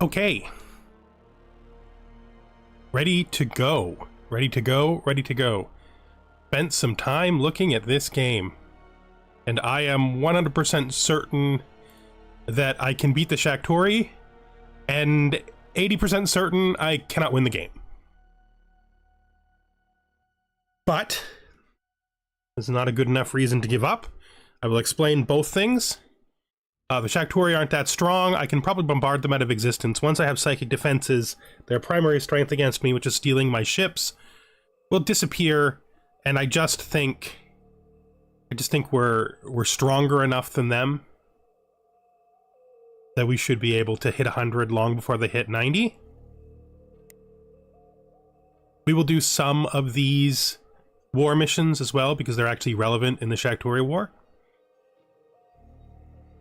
Okay. Ready to go. Ready to go. Ready to go. Spent some time looking at this game, and I am 100% certain that I can beat the Shaktori, and 80% certain I cannot win the game. But this is not a good enough reason to give up. I will explain both things. The Shaktori aren't that strong. I can probably bombard them out of existence. Once I have psychic defenses, their primary strength against me, which is stealing my ships, will disappear, and I just think we're stronger enough than them that we should be able to hit 100 long before they hit 90. We will do some of these war missions as well, because they're actually relevant in the Shaktori War.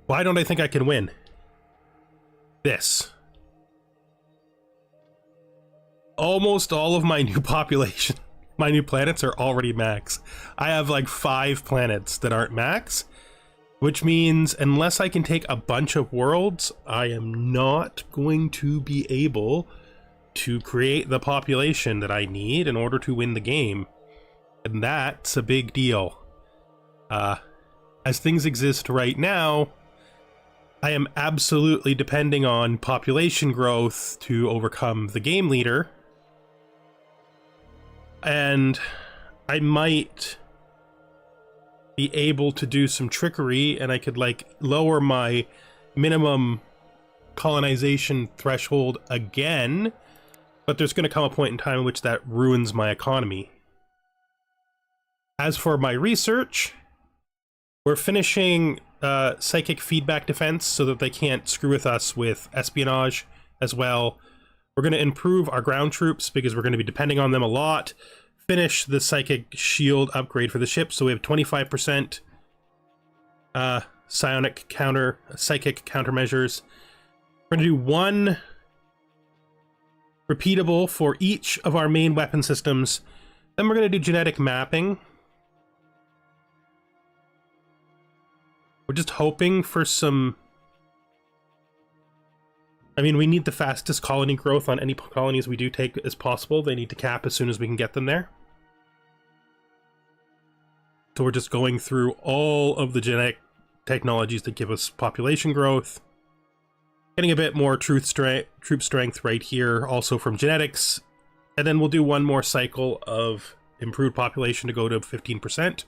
Why don't I think I can win? This. Almost all of my new population, my new planets are already max. I have like 5 planets that aren't max, which means unless I can take a bunch of worlds, I am not going to be able to create the population that I need in order to win the game. And that's a big deal. As things exist right now, I am absolutely depending on population growth to overcome the game leader. And I might be able to do some trickery, and I could like lower my minimum colonization threshold again, but there's going to come a point in time in which that ruins my economy. As for my research, we're finishing psychic feedback defense so that they can't screw with us with espionage as well. We're going to improve our ground troops because we're going to be depending on them a lot. Finish the psychic shield upgrade for the ship, so we have 25% psychic countermeasures. We're going to do 1 repeatable for each of our main weapon systems. Then we're going to do genetic mapping. We're just hoping for some... I mean, we need the fastest colony growth on any colonies we do take as possible. They need to cap as soon as we can get them there. So we're just going through all of the genetic technologies that give us population growth. Getting a bit more troop strength right here, also from genetics. And then we'll do 1 more cycle of improved population to go to 15%.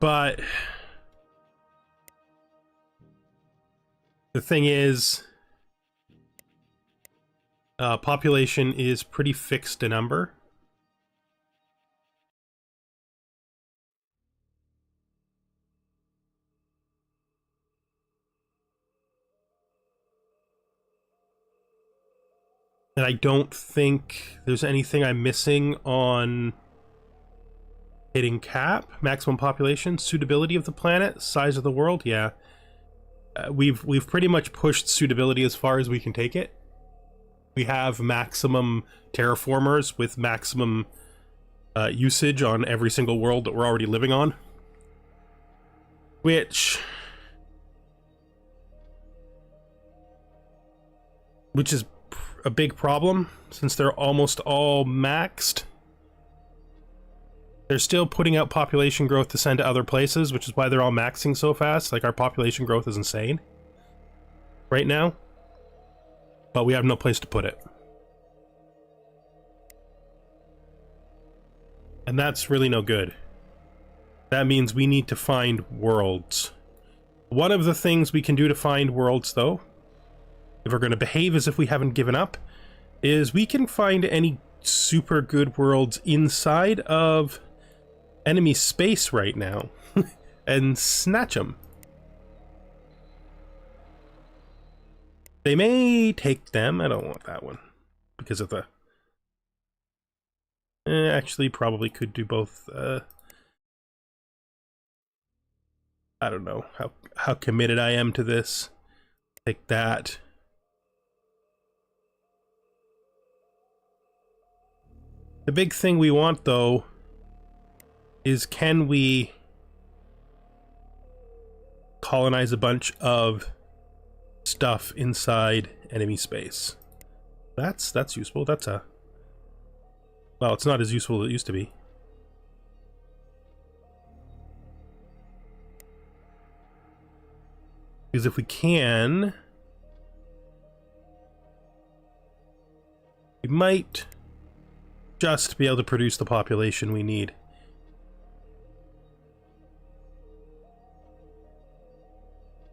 But the thing is, population is pretty fixed a number. And I don't think there's anything I'm missing on hitting cap. Maximum population, suitability of the planet, size of the world. Yeah, we've pretty much pushed suitability as far as we can take it. We have maximum terraformers with maximum usage on every single world that we're already living on, which is a big problem since they're almost all maxed. They're still putting out population growth to send to other places, which is why they're all maxing so fast. Like, our population growth is insane right now, but we have no place to put it. And that's really no good. That means we need to find worlds. One of the things we can do to find worlds, though, if we're going to behave as if we haven't given up, is we can find any super good worlds inside of enemy space right now and snatch them. They may take them. I don't want that one because of the... actually, probably could do both. I don't know how committed I am to this. Take that. The big thing we want, though, is can we colonize a bunch of stuff inside enemy space. That's useful. That's a... Well, it's not as useful as it used to be. Because if we can... we might just be able to produce the population we need.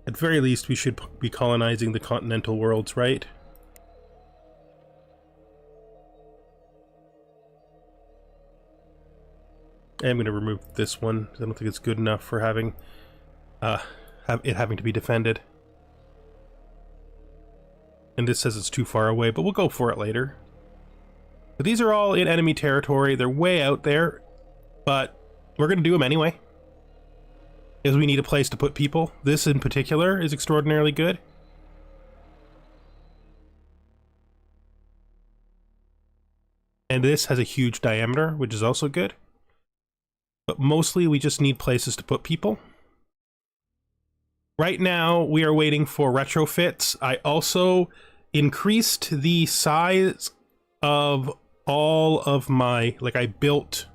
At very least, we should be colonizing the continental worlds, right? And I'm going to remove this one. I don't think it's good enough for having having to be defended. And this says it's too far away, but we'll go for it later. But these are all in enemy territory. They're way out there, but we're going to do them anyway. Because we need a place to put people. This in particular is extraordinarily good. And this has a huge diameter, which is also good. But mostly we just need places to put people. Right now we are waiting for retrofits. I also increased the size of all of my, like I built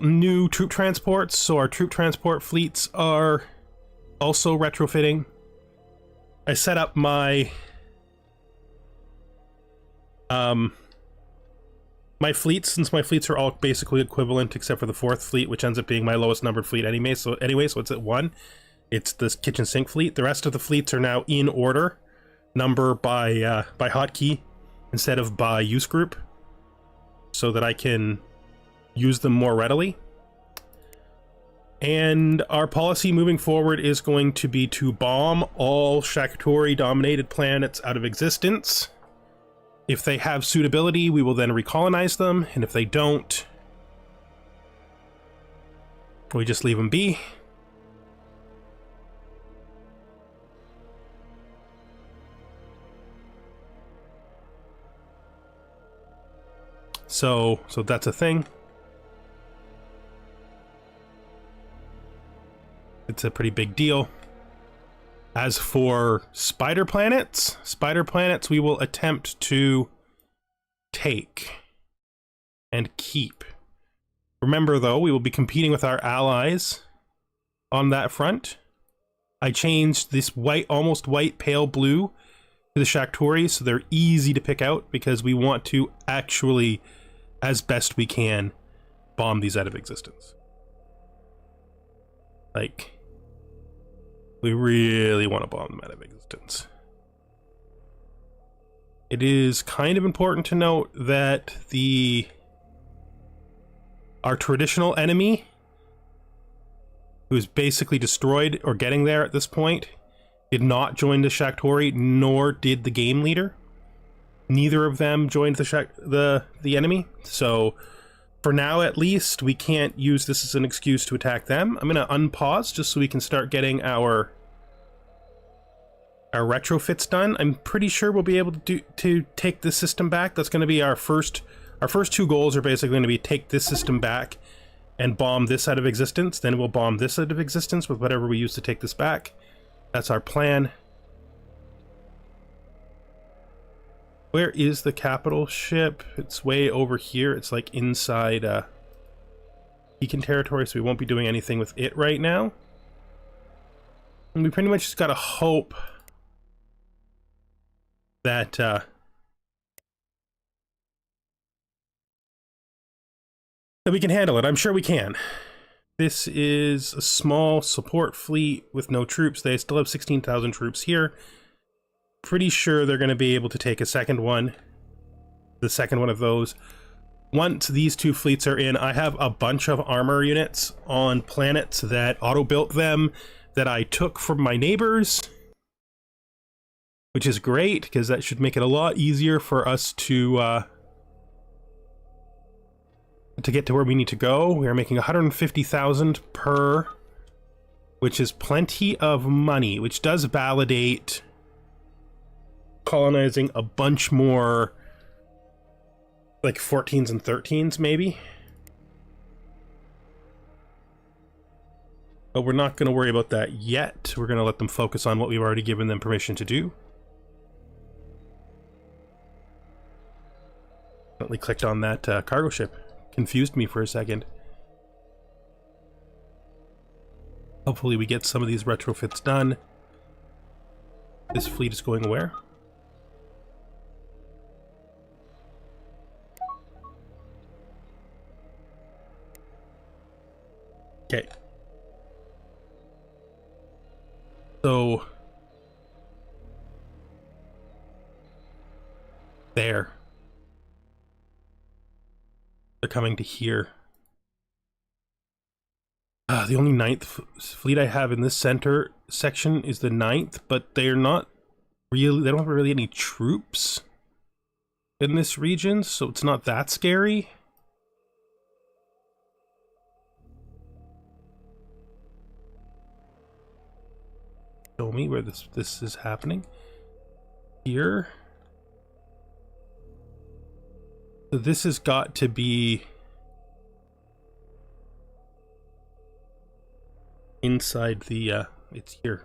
new troop transports, so our troop transport fleets are also retrofitting. I set up my my fleets, since my fleets are all basically equivalent except for the 4th fleet, which ends up being my lowest numbered fleet anyway, so it's at 1. It's this kitchen sink fleet. The rest of the fleets are now in order, number by hotkey instead of by use group, so that I can use them more readily. And our policy moving forward is going to be to bomb all Shaktori dominated planets out of existence. If they have suitability, we will then recolonize them, and if they don't, we just leave them be. So that's a thing. It's a pretty big deal. As for spider planets we will attempt to take and keep. Remember though, we will be competing with our allies on that front. I changed this white, almost white, pale blue to the Shaktori, so they're easy to pick out because we want to actually, as best we can, bomb these out of existence. Like, we really want to bomb them out of existence. It is kind of important to note that our traditional enemy, who's basically destroyed or getting there at this point, did not join the Shaktori, nor did the game leader. Neither of them joined the enemy, so for now at least we can't use this as an excuse to attack them. I'm gonna unpause just so we can start getting our retrofits done. I'm pretty sure we'll be able to take this system back. That's going to be our first 2 goals are basically going to be take this system back and bomb this out of existence. Then we'll bomb this out of existence with whatever we use to take this back. That's our plan. Where is the capital ship? It's way over here. It's like inside Beacon territory, so we won't be doing anything with it right now. And we pretty much just gotta hope that that we can handle it. I'm sure we can. This is a small support fleet with no troops. They still have 16,000 troops here. Pretty sure they're going to be able to take a second one. The second one of those. Once these 2 fleets are in, I have a bunch of armor units on planets that auto-built them that I took from my neighbors, which is great because that should make it a lot easier for us to get to where we need to go. We are making 150,000 per, which is plenty of money, which does validate colonizing a bunch more, like 14s and 13s maybe. But we're not going to worry about that yet. We're going to let them focus on what we've already given them permission to do. Definitely clicked on that cargo ship. Confused me for a second. Hopefully we get some of these retrofits done. This fleet is going where? Okay. So there. They're coming to here. The only 9th fleet I have in this center section is the 9th, but they're not really, they don't have really any troops in this region, so it's not that scary. Show me where this is happening. Here. So this has got to be inside the it's here.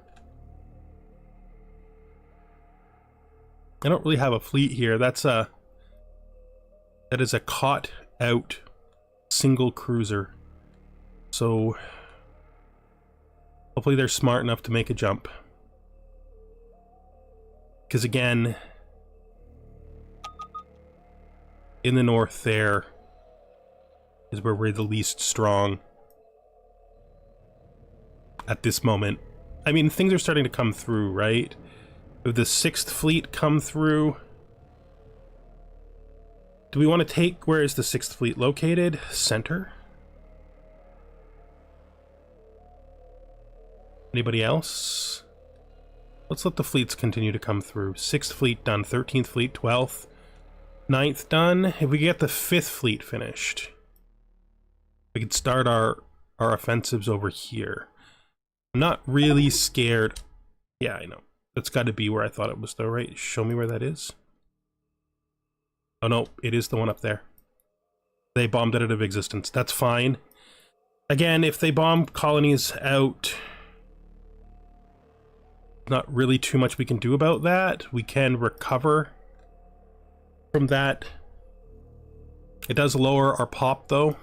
I don't really have a fleet here. That is a caught out single cruiser. So hopefully they're smart enough to make a jump. Because again, in the north there is where we're the least strong at this moment. I mean, things are starting to come through, right? The 6th fleet come through. Do we want to take, where is the 6th fleet located? Center? Anybody else? Let's let the fleets continue to come through. 6th fleet done, 13th fleet, 12th, 9th done. If we get the 5th fleet finished, we could start our offensives over here. I'm not really scared. Yeah, I know. That's got to be where I thought it was though, right? Show me where that is. Oh no, it is the one up there. They bombed it out of existence. That's fine. Again, if they bomb colonies out, not really too much we can do about that. We can recover from that. It does lower our pop though.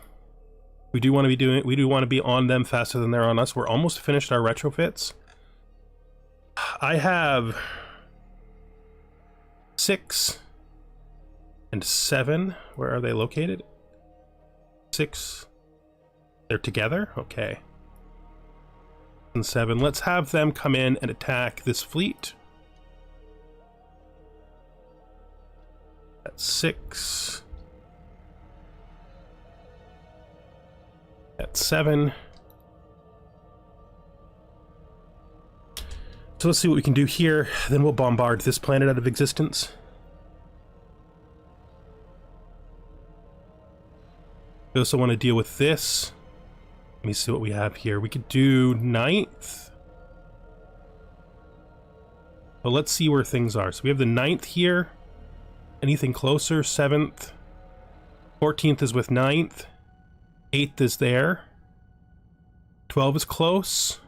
We do want to be on them faster than they're on us. We're almost finished our retrofits. I have 6 and 7. Where are they located? 6. They're together? Okay. And 7. Let's have them come in and attack this fleet. That's 6. That's 7. So let's see what we can do here. Then we'll bombard this planet out of existence. We also want to deal with this. Let me see what we have here. We could do 9th. But let's see where things are. So we have the 9th here. Anything closer? 7th. 14th is with 9th. 8th is there. 12 is close.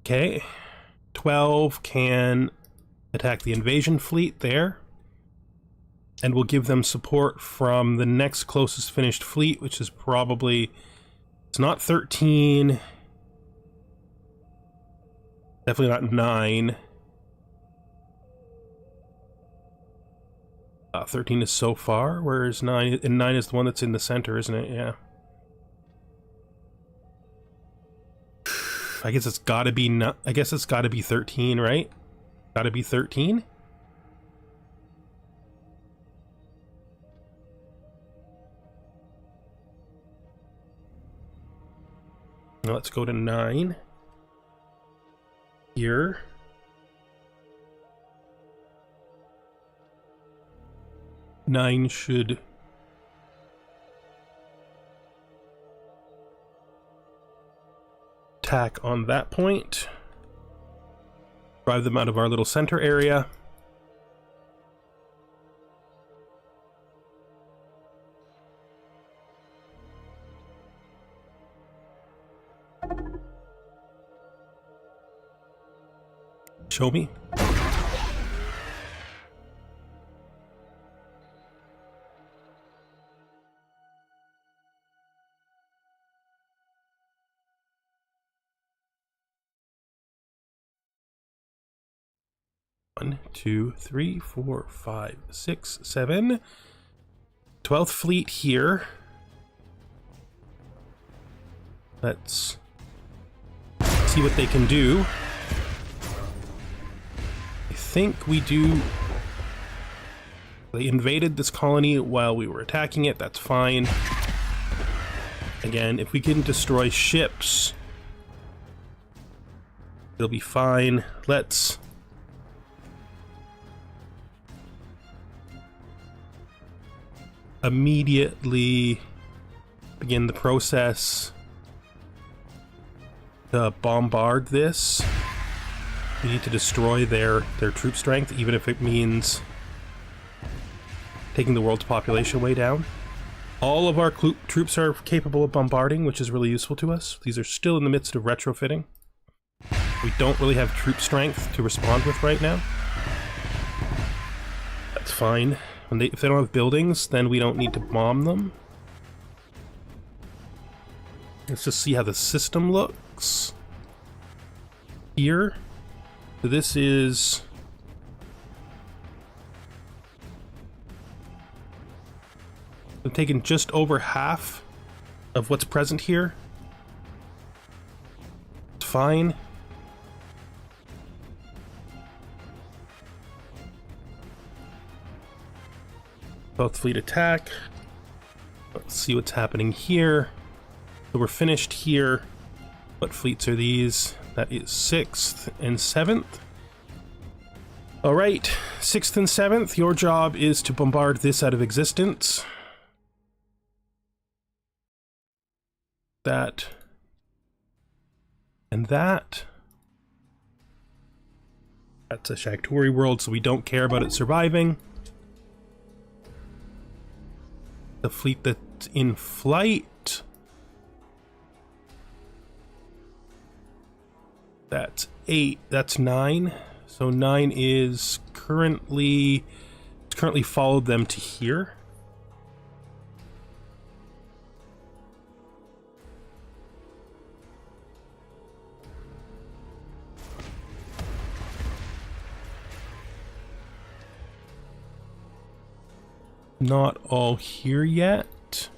Okay. 12 can attack the invasion fleet there. And we'll give them support from the next closest finished fleet, which is probably... It's not 13. Definitely not 9. 13 is so far, whereas 9... And 9 is the one that's in the center, isn't it? Yeah. I guess it's gotta be... I guess it's gotta be 13, right? Gotta be 13? Now let's go to 9. Here. Nine should attack on that point. Drive them out of our little center area. Show me. One, two, three, four, five, six, seven. 12th fleet here. Let's see what they can do. I think we do. They invaded this colony while we were attacking it. That's fine. Again, if we can destroy ships, it'll be fine. Let's immediately begin the process to bombard this. We need to destroy their troop strength, even if it means taking the world's population way down. All of our troops are capable of bombarding, which is really useful to us. These are still in the midst of retrofitting. We don't really have troop strength to respond with right now. That's fine. If they don't have buildings, then we don't need to bomb them. Let's just see how the system looks here. So this is... I've taken just over half of what's present here. It's fine. Both fleet attack. Let's see what's happening here. So we're finished here. What fleets are these? That is 6th and 7th. All right, 6th and 7th, your job is to bombard this out of existence. That. And that. That's a Shagtori world, so we don't care about it surviving. The fleet that's in flight. That's 8. That's 9. So 9 is currently followed them to here. Not all here yet.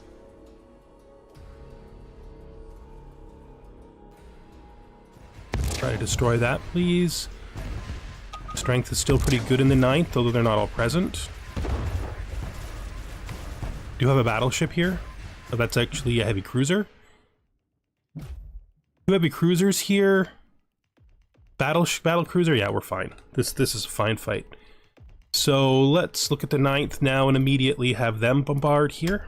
Try to destroy that, please. Strength is still pretty good in the 9th, although they're not all present. Do you have a battleship here? Oh, that's actually a heavy cruiser. 2 heavy cruisers here. Battle cruiser? Yeah, we're fine. This is a fine fight. So let's look at the 9th now and immediately have them bombard here.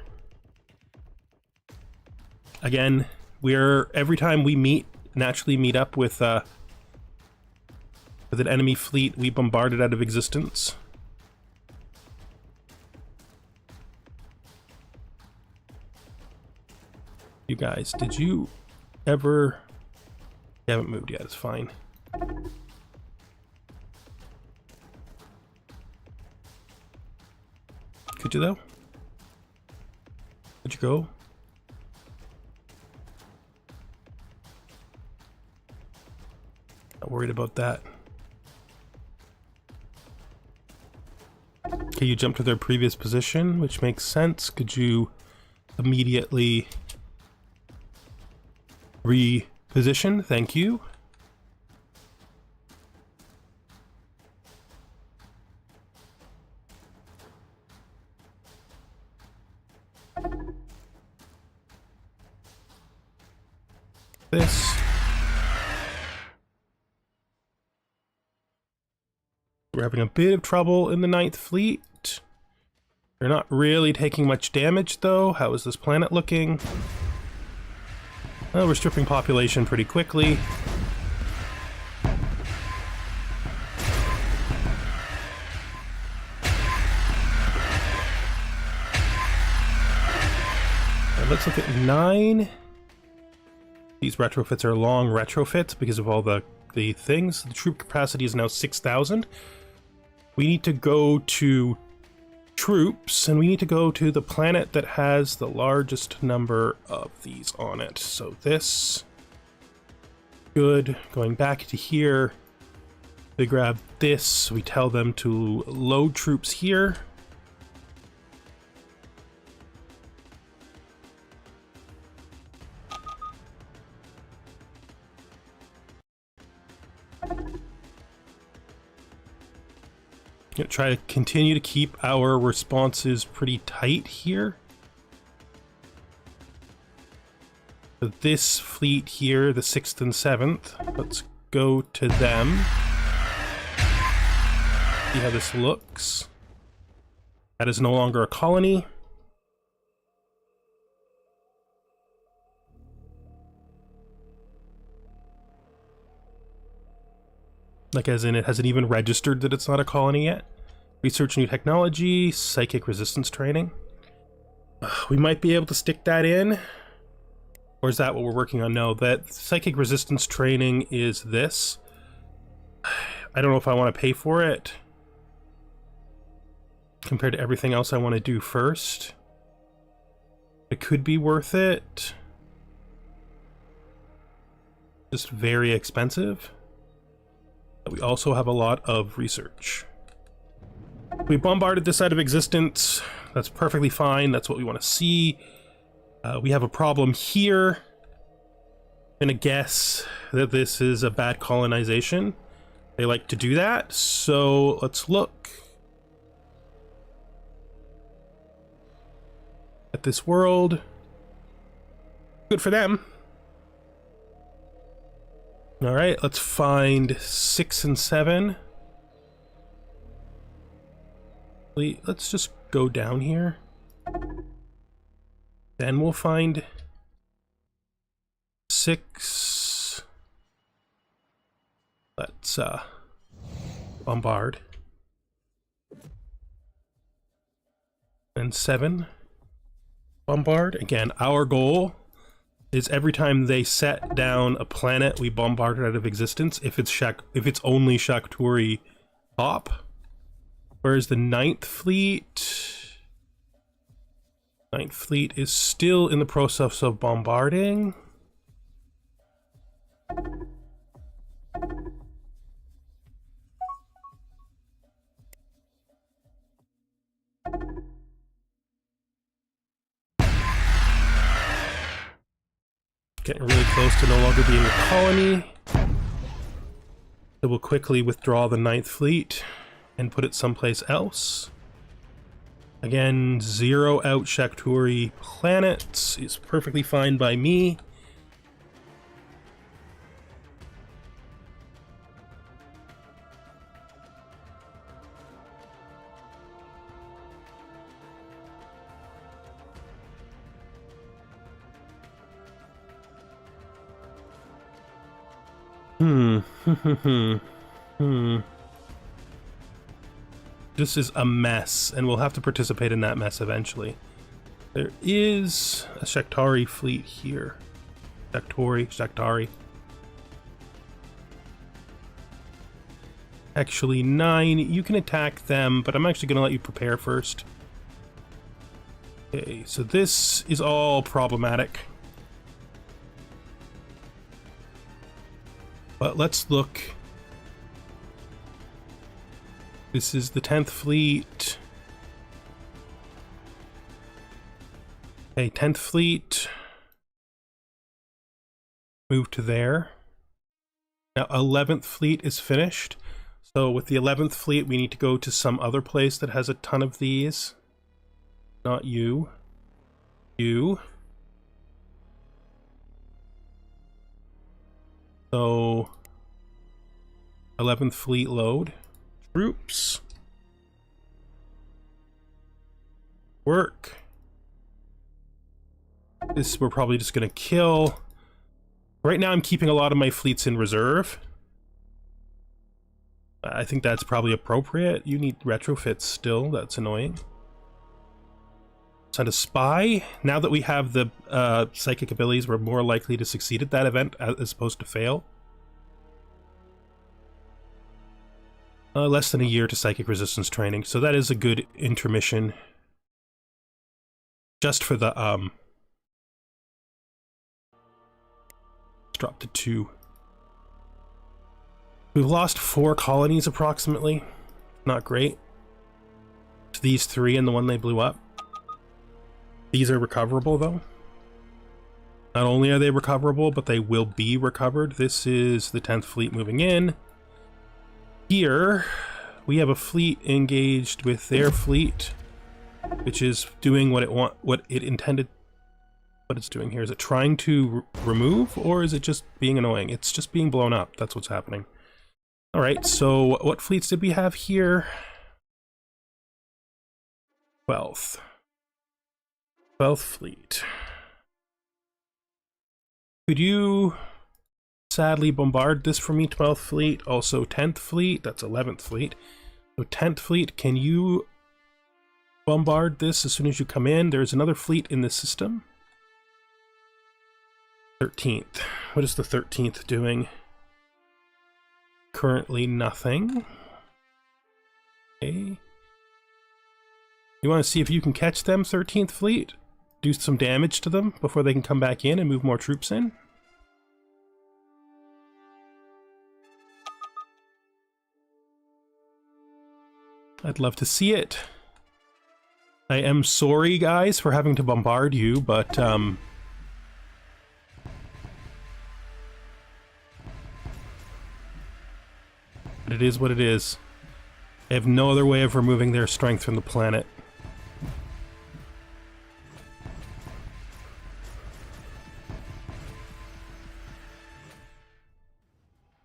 Again, every time we naturally meet up with an enemy fleet, we bombard it out of existence. You guys, did you ever... You haven't moved yet, it's fine. Could you though? Could you go? Not worried about that. Okay, you jump to their previous position, which makes sense. Could you immediately reposition? Thank you. This. We're having a bit of trouble in the 9th fleet. They're not really taking much damage though. How is this planet looking? Well, we're stripping population pretty quickly. And let's look at 9. These retrofits are long retrofits because of all the the things. The troop capacity is now 6,000. We need to go to troops, and we need to go to the planet that has the largest number of these on it. So this, good. Going back to here, they grab this. We tell them to load troops here. Try to continue to keep our responses pretty tight here. So this fleet here, the 6th and 7th, let's go to them. See how this looks. That is no longer a colony. Like, as in, it hasn't even registered that it's not a colony yet. Research new technology, psychic resistance training. We might be able to stick that in. Or is that what we're working on? No, that psychic resistance training is this. I don't know if I want to pay for it compared to everything else I want to do first. It could be worth it. Just very expensive. We also have a lot of research. We bombarded this out of existence. That's perfectly fine. That's what we want to see. We have a problem here. I'm gonna guess that this is a bad colonization. They like to do that. So let's look at this world. Good for them. All right, let's find 6 and 7. Let's just go down here. Then we'll find 6. Let's bombard. And 7. Bombard. Again, our goal is every time they set down a planet, we bombard it out of existence. If it's only Shakturi top. Whereas the 9th fleet? 9th fleet is still in the process of bombarding. Getting really close to no longer being a colony. So we'll quickly withdraw the 9th fleet and put it someplace else. Again, 0 out Shakturi planets is perfectly fine by me. This is a mess, and we'll have to participate in that mess eventually. There is a Shaktari fleet here. Shaktari. Actually, 9. You can attack them, but I'm actually going to let you prepare first. Okay, so this is all problematic. But let's look. This is the 10th fleet. Okay, 10th fleet. Move to there. Now 11th fleet is finished. So with the 11th fleet, we need to go to some other place that has a ton of these. Not you. You. So 11th fleet load. Troops. Work. This we're probably just gonna kill. Right now I'm keeping a lot of my fleets in reserve. I think that's probably appropriate. You need retrofits still, that's annoying. Send a spy. Now that we have the psychic abilities, we're more likely to succeed at that event as opposed to fail. Less than a year to psychic resistance training, so that is a good intermission. Just for the, let's drop to 2. We've lost 4 colonies approximately. Not great. To these 3 and the one they blew up. These are recoverable though. Not only are they recoverable, but they will be recovered. This is the 10th fleet moving in. Here, we have a fleet engaged with their fleet, which is doing what it intended. What it's doing here, is it trying to remove, or is it just being annoying? It's just being blown up. That's what's happening. All right, so what fleets did we have here? 12th fleet. Could you sadly bombard this for me, 12th fleet? Also 10th fleet, that's 11th fleet. So 10th fleet, can you bombard this as soon as you come in? There's another fleet in the system. 13th. What is the 13th doing? Currently nothing. Okay. You want to see if you can catch them, 13th fleet? Do some damage to them before they can come back in and move more troops in? I'd love to see it. I am sorry, guys, for having to bombard you, but it is what it is. I have no other way of removing their strength from the planet.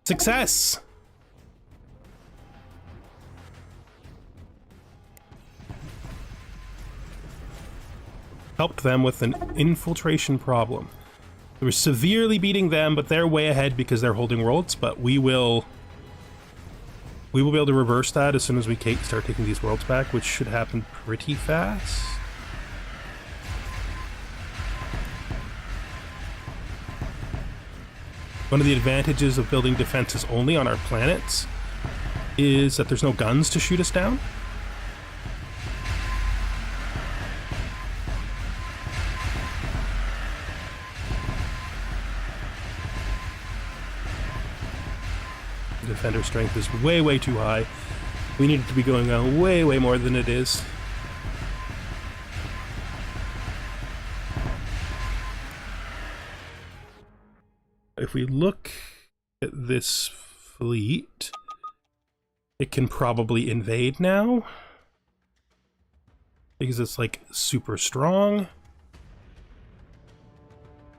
Success! Helped them with an infiltration problem. We're severely beating them, but they're way ahead because they're holding worlds, but we will be able to reverse that as soon as we start taking these worlds back, which should happen pretty fast. One of the advantages of building defenses only on our planets is that there's no guns to shoot us down. Defender strength is way, way too high. We need it to be going on way, way more than it is. If we look at this fleet, it can probably invade now because it's like super strong.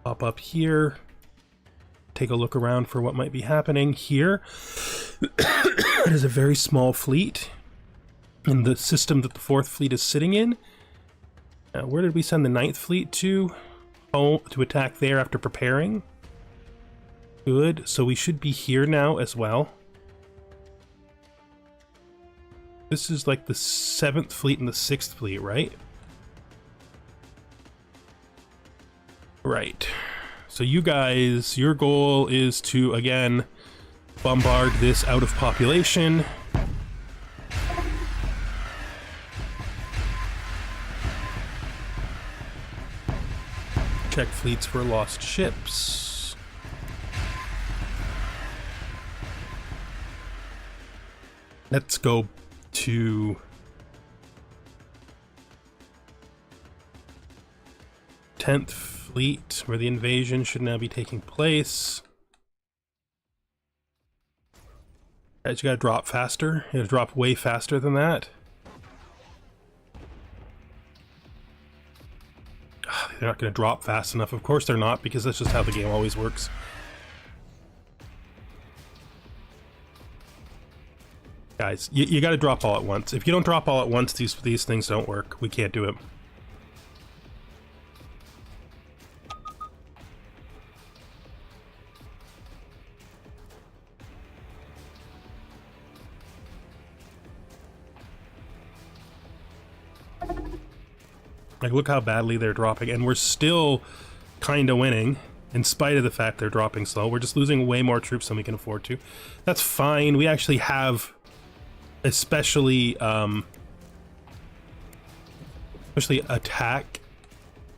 Pop up here. Take a look around for what might be happening here. It is a very small fleet in the system that the 4th fleet is sitting in. Now, where did we send the 9th fleet to? Oh, to attack there after preparing. Good, so we should be here now as well. This is like the 7th fleet and the 6th fleet, right? Right. So you guys, your goal is to, again, bombard this out of population. Check fleets for lost ships. Let's go to tenth fleet, where the invasion should now be taking place. Guys, you gotta drop faster. You gotta drop way faster than that. They're not gonna drop fast enough. Of course they're not, because that's just how the game always works. Guys, you gotta drop all at once. If you don't drop all at once, these things don't work. We can't do it. Like, look how badly they're dropping, and we're still kind of winning, in spite of the fact they're dropping slow. We're just losing way more troops than we can afford to. That's fine. We actually have especially attack.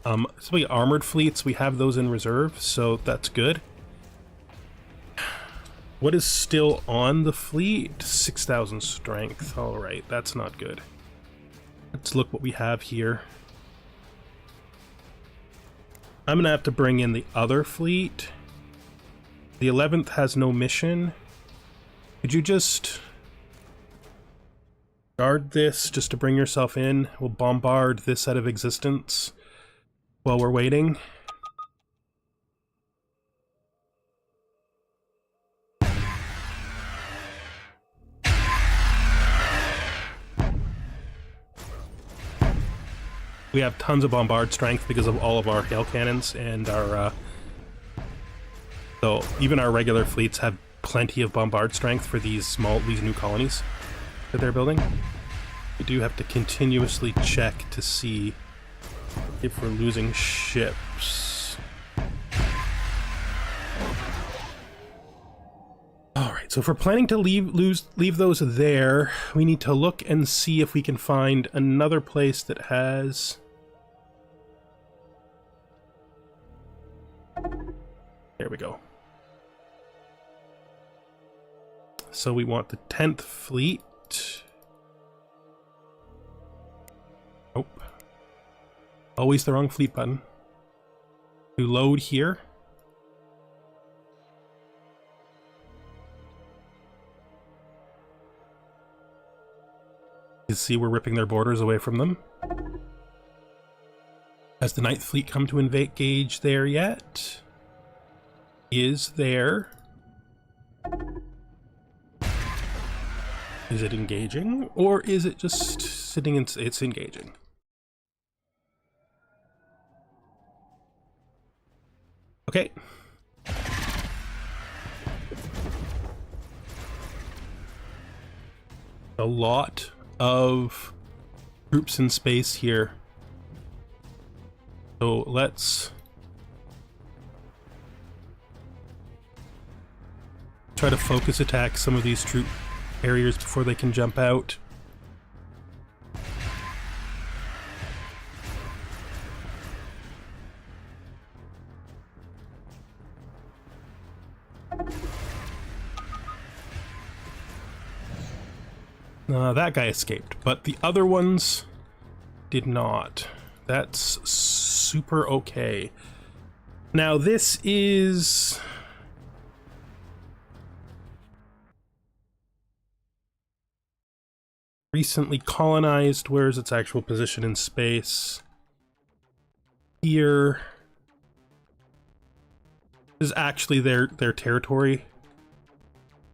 Especially armored fleets, we have those in reserve, so that's good. What is still on the fleet? 6,000 strength. All right, that's not good. Let's look what we have here. I'm gonna have to bring in the other fleet. The 11th has no mission. Could you just guard this just to bring yourself in? We'll bombard this out of existence while we're waiting. We have tons of bombard strength because of all of our hail cannons and our so even our regular fleets have plenty of bombard strength for these new colonies that they're building. We do have to continuously check to see if we're losing ships. Alright, so if we're planning to leave those there, we need to look and see if we can find another place that has... There we go. So we want the 10th fleet. Nope. Always the wrong fleet button. To load here. You see we're ripping their borders away from them. Has the 9th fleet come to engage there yet? Is there... Is it engaging? Or is it just sitting in... It's engaging. Okay. A lot of troops in space here. So let's try to focus attack some of these troop carriers before they can jump out. That guy escaped, but the other ones did not. That's super okay. Now this is... recently colonized. Where's its actual position in space? Here. This is actually their territory.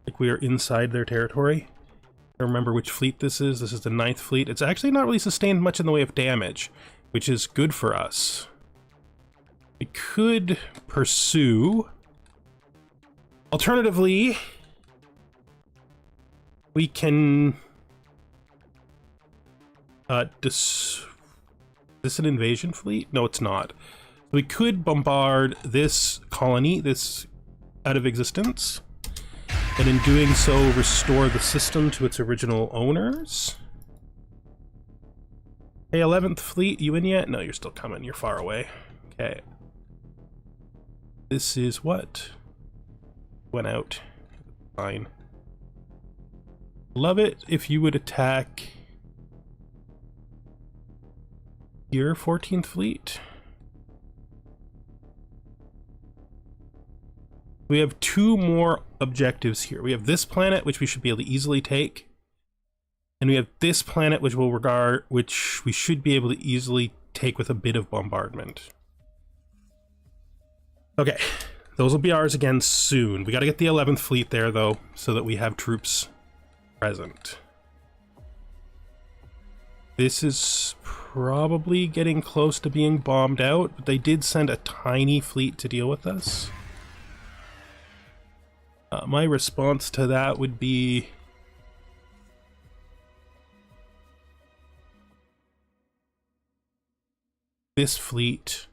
Like we are inside their territory. I don't remember which fleet this is. This is the 9th fleet. It's actually not really sustained much in the way of damage, which is good for us. We could pursue. Alternatively, we can... Is this an invasion fleet? No, it's not. We could bombard this colony, this out of existence, and in doing so, restore the system to its original owners. Hey, 11th fleet, you in yet? No, you're still coming. You're far away. Okay. This is what? Went out. Fine. Love it if you would attack your 14th fleet. We have 2 more objectives here. We have this planet, which we should be able to easily take. And we have this planet, which we should be able to easily take with a bit of bombardment. Okay, those will be ours again soon. We gotta get the 11th fleet there, though, so that we have troops present. This is probably getting close to being bombed out, but they did send a tiny fleet to deal with us. My response to that would be... this fleet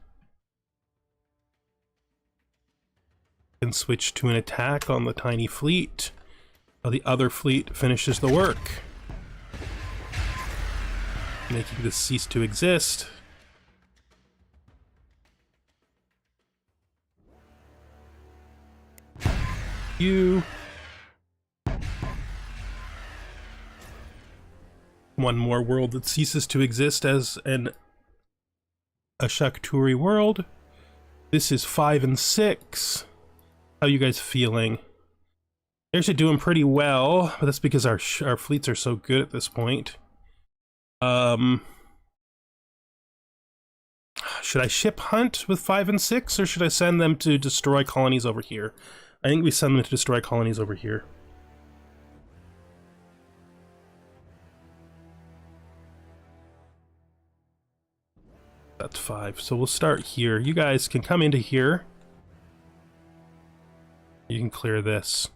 can switch to an attack on the tiny fleet, while the other fleet finishes the work. Making this cease to exist. You. One more world that ceases to exist as a Shakturi world. This is 5 and 6. How you guys feeling? They're actually doing pretty well, but that's because our fleets are so good at this point. Should I ship hunt with 5 and 6, or should I send them to destroy colonies over here? I think we send them to destroy colonies over here. That's 5. So we'll start here. You guys can come into here. You can clear this.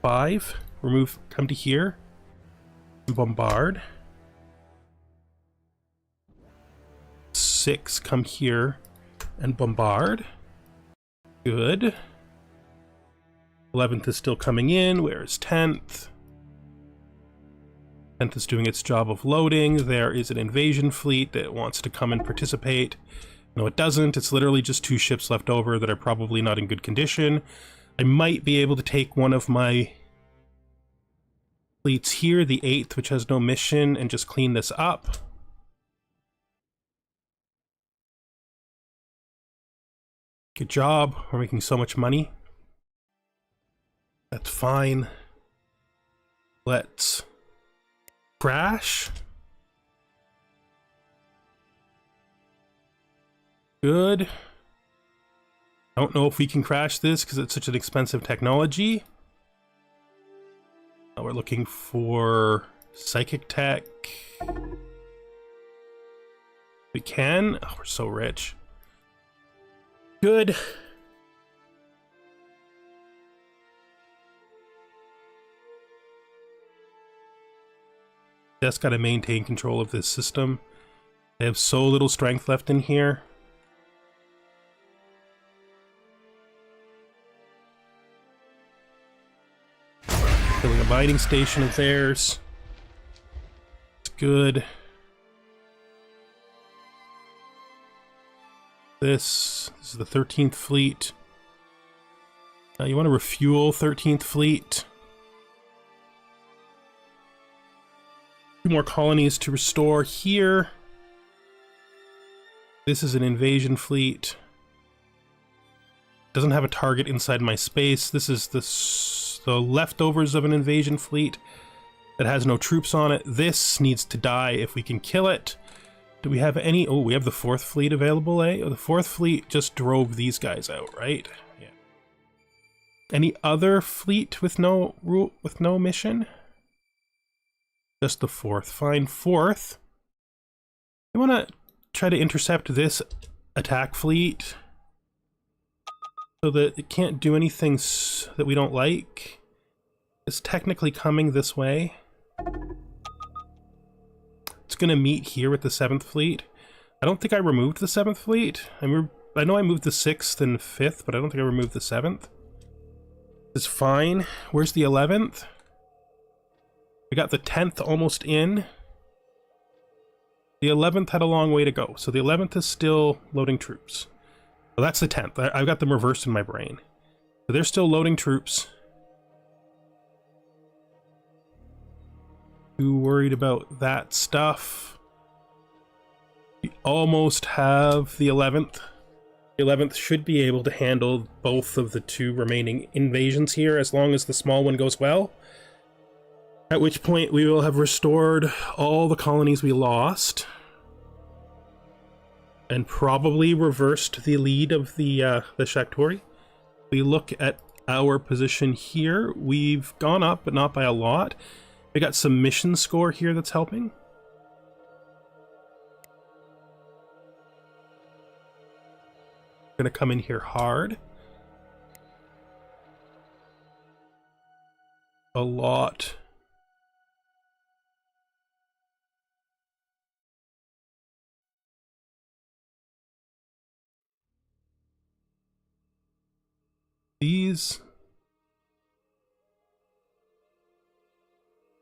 5. Remove. Come to here. Bombard. 6. Come here and bombard. Good. 11th is still coming in. Where is 10th? 10th is doing its job of loading. There is an invasion fleet that wants to come and participate. No, it doesn't. It's literally just 2 ships left over that are probably not in good condition. I might be able to take one of my fleets here, the 8th, which has no mission, and just clean this up. Good job. We're making so much money. That's fine. Let's crash. Good. I don't know if we can crash this because it's such an expensive technology. Now we're looking for psychic tech. We can. Oh, we're so rich. Good. Just gotta maintain control of this system. They have so little strength left in here. Building a mining station of theirs. It's good. This is the 13th fleet. You want to refuel 13th fleet. 2 more colonies to restore here. This is an invasion fleet. Doesn't have a target inside my space. This is the leftovers of an invasion fleet that has no troops on it. This needs to die if we can kill it. Do we have any? Oh, we have the 4th fleet available, eh? Oh, the 4th fleet just drove these guys out, right? Yeah. Any other fleet with no mission? Just the 4th. Fine. 4th. I want to try to intercept this attack fleet so that it can't do anything that we don't like. It's technically coming this way. It's gonna meet here with the 7th fleet. I don't think I removed the 7th fleet. I know I moved the 6th and 5th, but I don't think I removed the 7th. It's fine. Where's the 11th? We got the 10th almost in. The 11th had a long way to go, so the 11th is still loading troops. Well, that's the 10th. I've got them reversed in my brain. So they're still loading troops. Too worried about that stuff. We almost have the 11th. The 11th should be able to handle both of the 2 remaining invasions here as long as the small one goes well. At which point we will have restored all the colonies we lost. And probably reversed the lead of the Shakturi. We look at our position here. We've gone up, but not by a lot. We got some mission score here that's helping. Gonna come in here hard. A lot. These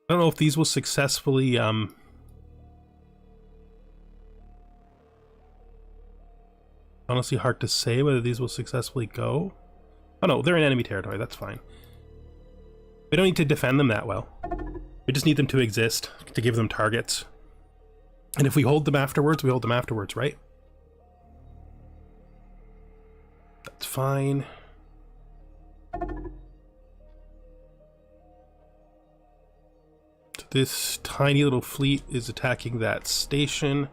I don't know if these will successfully, honestly hard to say whether these will successfully go. Oh no, they're in enemy territory, that's fine. We don't need to defend them that well. We just need them to exist, to give them targets. And if we hold them afterwards, we hold them afterwards, right? That's fine. This tiny little fleet is attacking that station.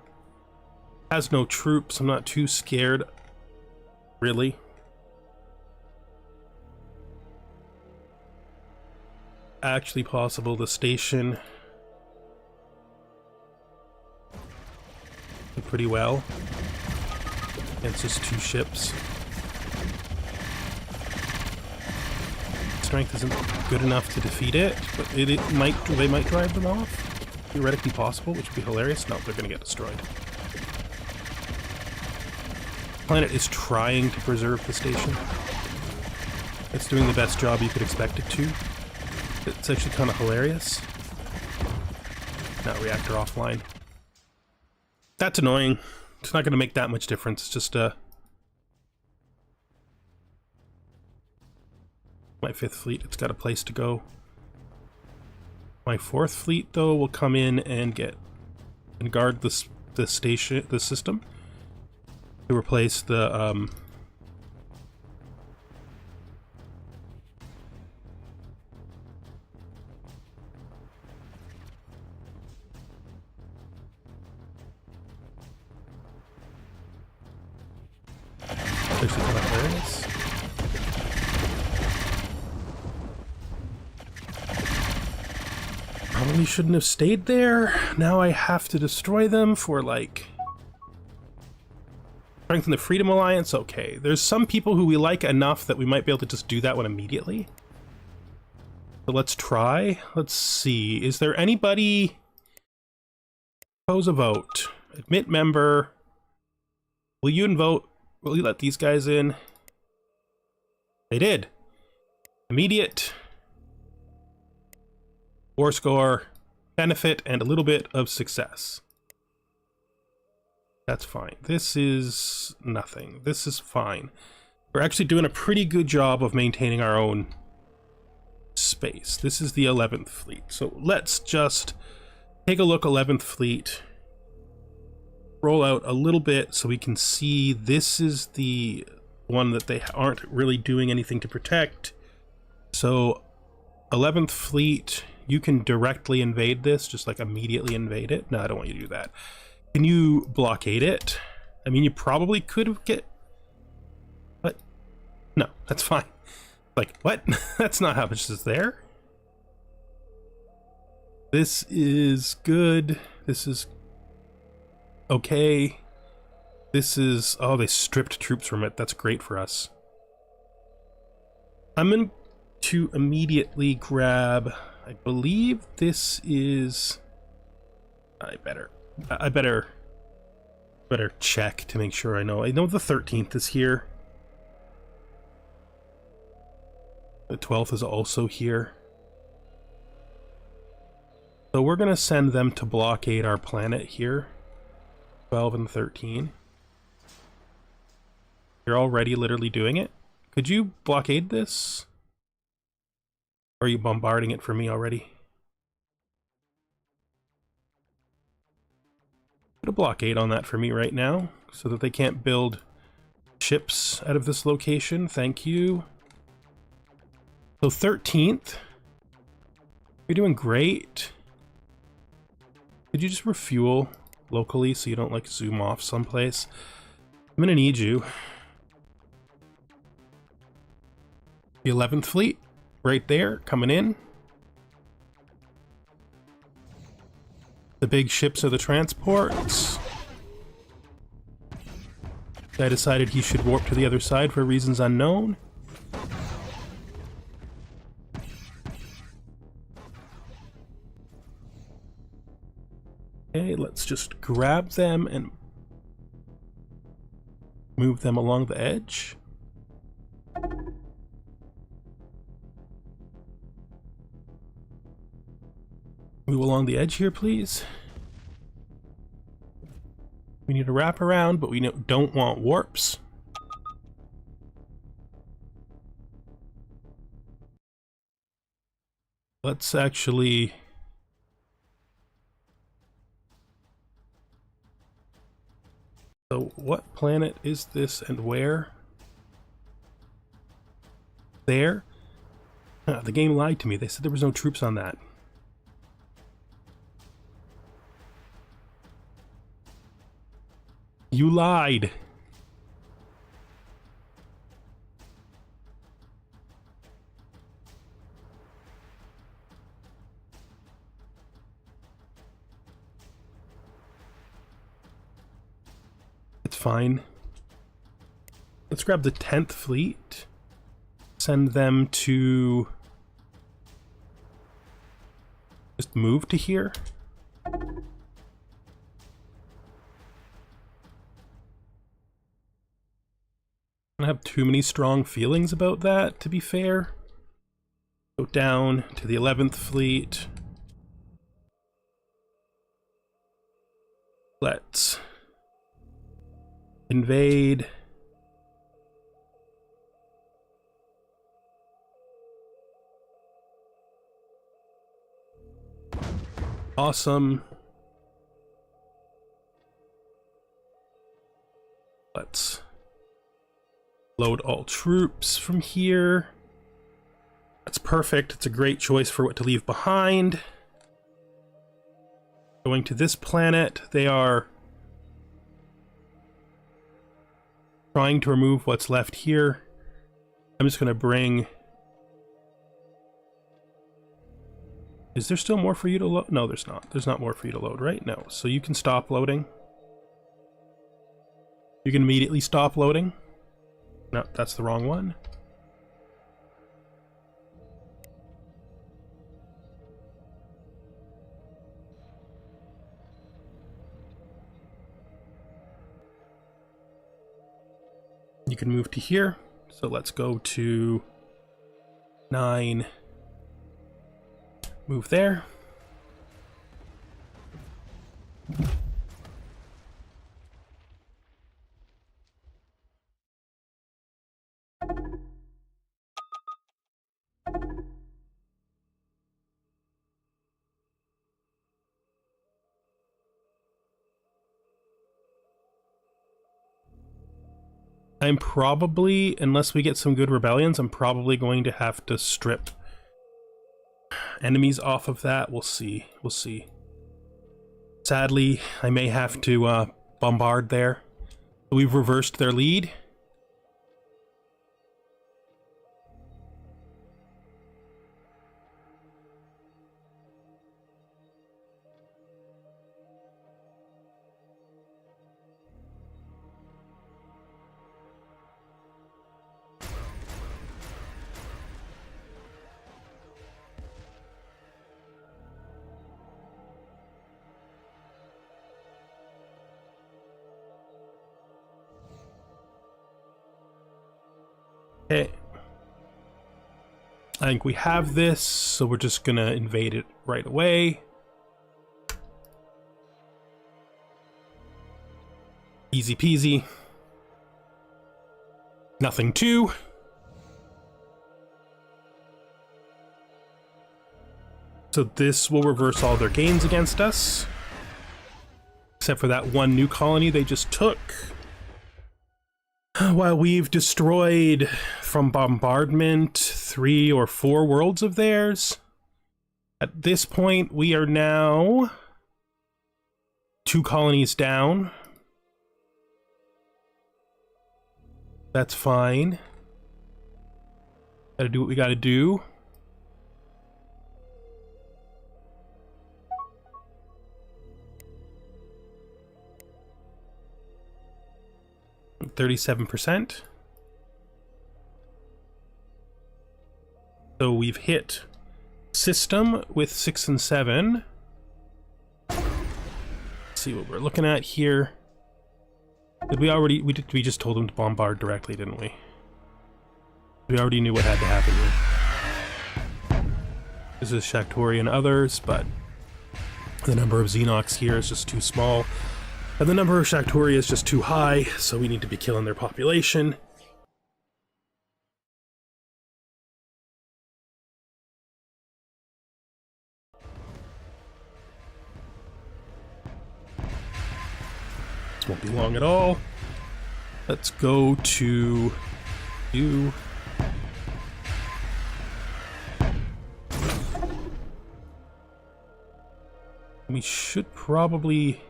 Has no troops, I'm not too scared, really. Actually possible the station did pretty well against just 2 ships. Strength isn't good enough to defeat it, but they might drive them off. Theoretically possible, which would be hilarious. No, they're gonna get destroyed. The planet is trying to preserve the station. It's doing the best job you could expect it to. It's actually kind of hilarious. Now reactor offline. That's annoying. It's not going to make that much difference. It's just my 5th fleet. It's got a place to go. My 4th fleet, though, will come in and guard the system to replace the Probably shouldn't have stayed there. Now I have to destroy them for, like, strengthen the Freedom Alliance. Okay, there's some people who we like enough that we might be able to just do that one immediately. So let's try. Let's see. Is there anybody? Propose a vote. Admit member. Will you vote? Will you let these guys in? They did. Immediate. War score, benefit, and a little bit of success. That's fine. This is nothing. This is fine. We're actually doing a pretty good job of maintaining our own space. This is the 11th fleet. So let's just take a look, 11th fleet. Roll out a little bit so we can see this is the one that they aren't really doing anything to protect. So 11th fleet, you can directly invade this, just like immediately invade it. No, I don't want you to do that. Can you blockade it? I mean, you probably could get... What? No, that's fine. Like, what? That's not how much is there. This is good. This is okay. This is... Oh, they stripped troops from it. That's great for us. I'm going to immediately grab... I believe this is... I better check to make sure I know. I know the 13th is here. The 12th is also here. So we're going to send them to blockade our planet here. 12 and 13. You're already literally doing it. Could you blockade this? Or are you bombarding it for me already? Put a blockade on that for me right now, so that they can't build ships out of this location. Thank you. So 13th. You're doing great. Could you just refuel locally so you don't, like, zoom off someplace? I'm gonna need you. The 11th fleet. Right there, coming in. The big ships are the transports. Guy decided he should warp to the other side for reasons unknown. Okay, let's just grab them and move them along the edge. Move along the edge here, please. We need to wrap around, but we don't want warps. Let's actually... So what planet is this and where? There? The game lied to me. They said there was no troops on that. You lied. It's fine. Let's grab the 10th fleet. Send them to... just move to here. I don't have too many strong feelings about that, to be fair. Go down to the 11th fleet. Let's invade. Awesome. Let's load all troops from here. That's perfect. It's a great choice for what to leave behind. Going to this planet, they are trying to remove what's left here. I'm just going to bring... Is there still more for you to load? No, there's not. There's not more for you to load, right? No. So you can stop loading. You can immediately stop loading. No, that's the wrong one. You can move to here. So let's go to 9. Move there. I'm probably, unless we get some good rebellions, I'm probably going to have to strip enemies off of that. We'll see. We'll see. Sadly, I may have to bombard there. We've reversed their lead. Okay. I think we have this, so we're just gonna invade it right away. Easy peasy. Nothing to. So this will reverse all their gains against us. Except for that one new colony they just took. While we've destroyed from bombardment 3 or 4 worlds of theirs, at this point we are now 2 colonies down. That's fine. Gotta do what we gotta do. %. So we've hit system with 6 and 7. Let's see what we're looking at here. Did we already we just told them to bombard directly, didn't we? We already knew what had to happen here. This is Shaktori and others, but The number of Xenox here is just too small. And the number of Shaktori is just too high, so we need to be killing their population. This won't be long at all. Let's go to you. We should probably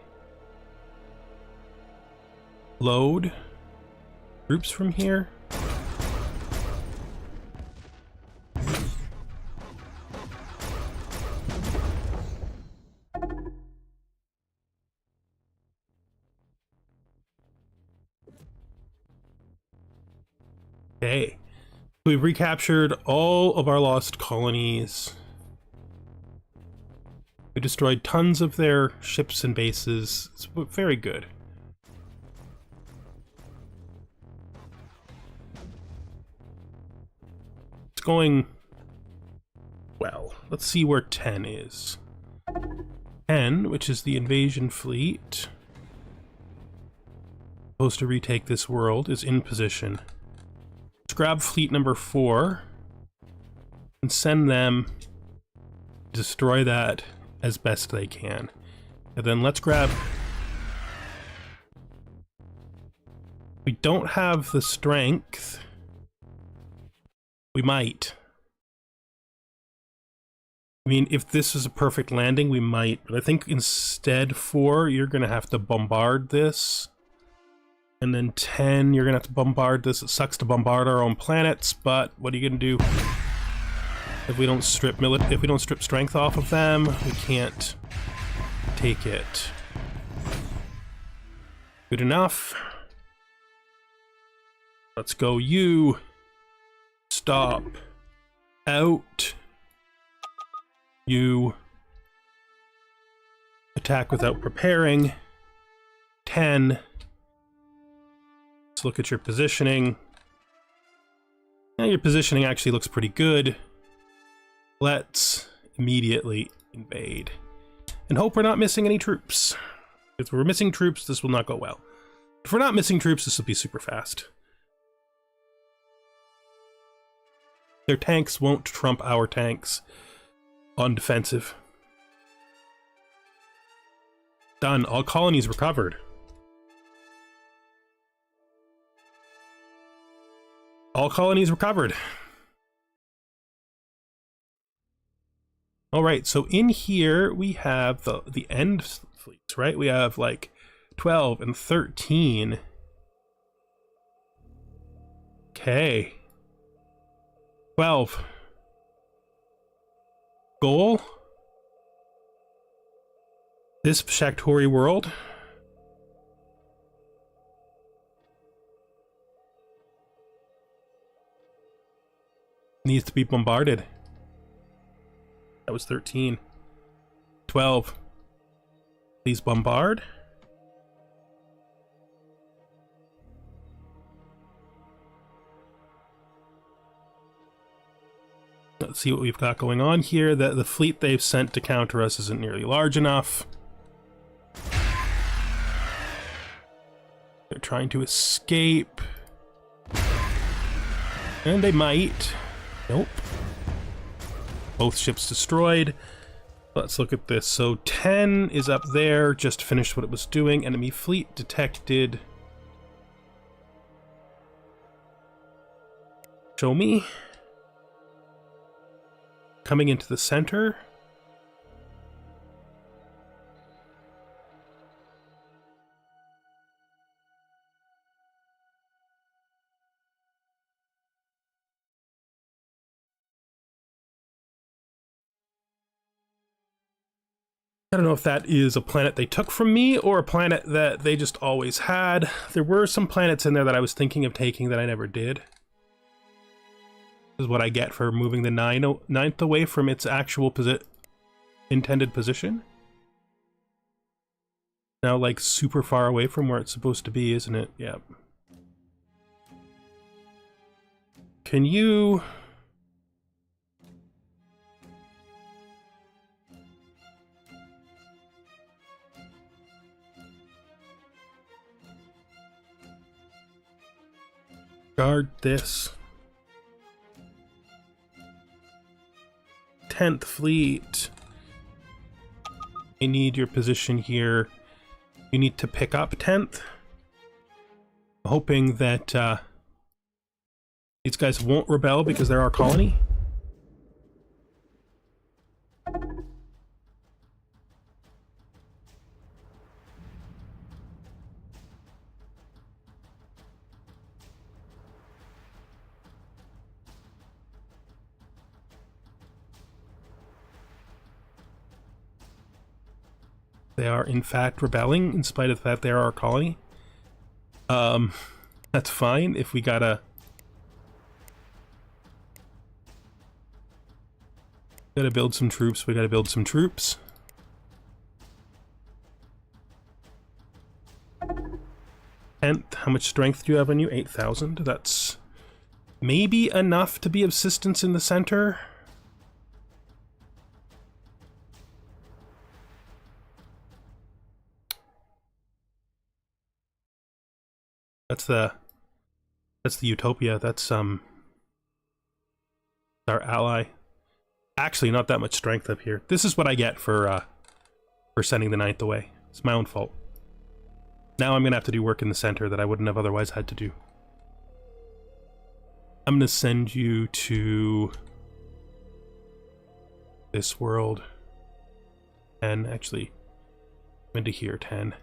load troops from here. Okay, we've recaptured all of our lost colonies. We destroyed tons of their ships and bases. It's very good. It's going well. Let's see where 10 is. 10, which is the invasion fleet, supposed to retake this world, is in position. Let's grab fleet number 4 and send them to destroy that as best they can. And then let's grab... We don't have the strength. We might. I mean, if this is a perfect landing, we might. But I think instead 4, you're going to have to bombard this. And then 10, you're going to have to bombard this. It sucks to bombard our own planets, but what are you going to do? If we don't strip strength off of them, we can't take it. Good enough. Let's go you. Stop. Out. You. Attack without preparing. 10. Let's look at your positioning. Now your positioning actually looks pretty good. Let's immediately invade. And hope we're not missing any troops. If we're missing troops, this will not go well. If we're not missing troops, this will be super fast. Their tanks won't trump our tanks on defensive. Done. All colonies recovered. All colonies recovered. Alright, so in here we have the end fleets, right? We have like 12 and 13. Okay. 12. Goal? This Shaktori world? Needs to be bombarded. That was 13. 12. Please bombard. Let's see what we've got going on here. The fleet they've sent to counter us isn't nearly large enough. They're trying to escape. And they might. Nope. Both ships destroyed. Let's look at this. So 10 is up there, just finished what it was doing. Enemy fleet detected. Show me. Coming into the center. I don't know if that is a planet they took from me or a planet that they just always had. There were some planets in there that I was thinking of taking that I never did. This is what I get for moving the ninth away from its actual intended position. Now, like, super far away from where it's supposed to be, isn't it? Yeah. Can you... Guard this. 10th Fleet. I need your position here. You need to pick up 10th. Hoping that these guys won't rebel because they're our colony. They are in fact rebelling in spite of the fact they are our colony. That's fine if we gotta build some troops. We gotta build some troops. How much strength do you have on you? 8,000. That's maybe enough to be of assistance in the center. That's the Utopia. That's our ally. Actually, not that much strength up here. This is what I get for sending the 9th away. It's my own fault. Now I'm gonna have to do work in the center that I wouldn't have otherwise had to do. I'm gonna send you to this world. 10, actually. Into here, 10.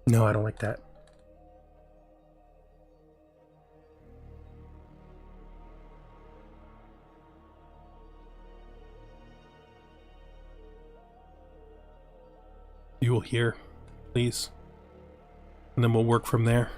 No, I don't like that. You will hear, please. And then we'll work from there.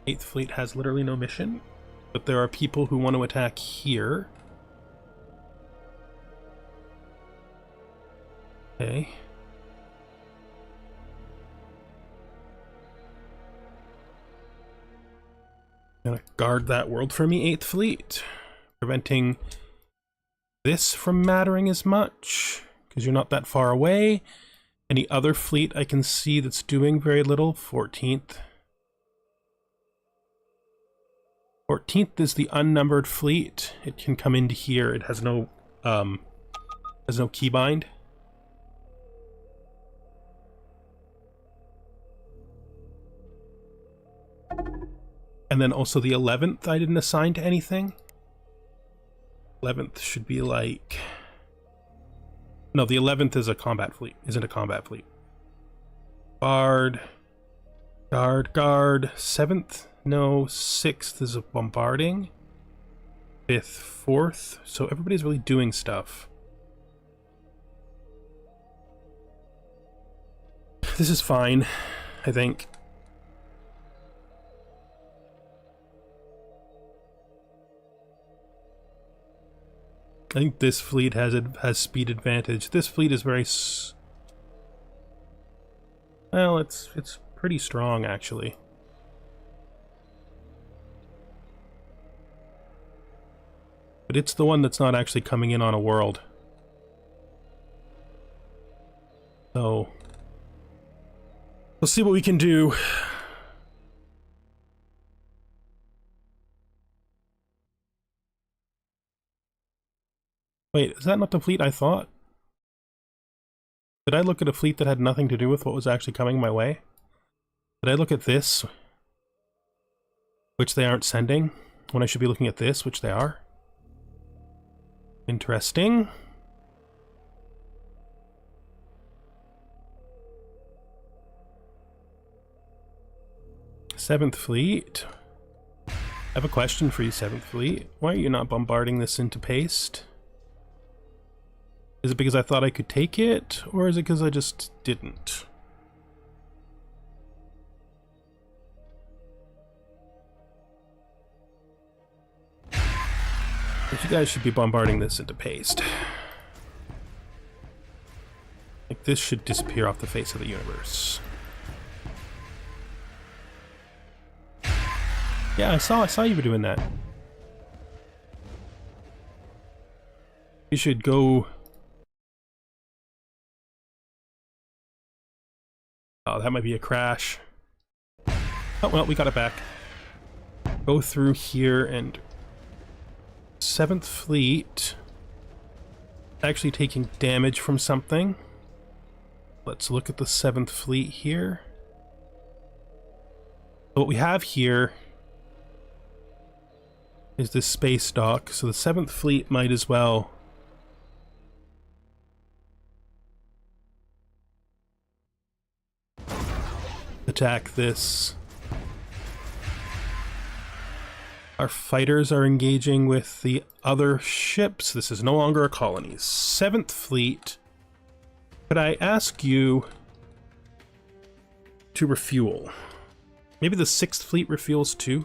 Eighth Fleet has literally no mission, but there are people who want to attack here. Okay. Gonna guard that world for me, 8th Fleet. Preventing this from mattering as much, because you're not that far away. Any other fleet I can see that's doing very little? 14th. 14th is the unnumbered fleet. It can come into here. It has no keybind. And then also the 11th I didn't assign to anything. 11th should be like... No, the 11th is a combat fleet. Isn't a combat fleet. Guard. 7th? No, 6th is a bombarding. 5th, 4th. So everybody's really doing stuff. This is fine, I think. I think this fleet has speed advantage. This fleet is very well, it's pretty strong actually. But it's the one that's not actually coming in on a world. So we'll see what we can do. Wait, is that not the fleet I thought? Did I look at a fleet that had nothing to do with what was actually coming my way? Did I look at this, which they aren't sending, when I should be looking at this, which they are? Interesting. Seventh Fleet. I have a question for you, 7th Fleet. Why are you not bombarding this into paste? Is it because I thought I could take it, or is it because I just didn't? But you guys should be bombarding this into paste. Like, this should disappear off the face of the universe. Yeah, I saw you were doing that. You should go... Oh, that might be a crash. Oh, well, we got it back. Go through here and... 7th Fleet... actually taking damage from something. Let's look at the 7th Fleet here. So what we have here is this space dock, so the 7th Fleet might as well attack this. Our fighters are engaging with the other ships. This is no longer a colony. 7th Fleet, could I ask you to refuel? Maybe the 6th Fleet refuels too?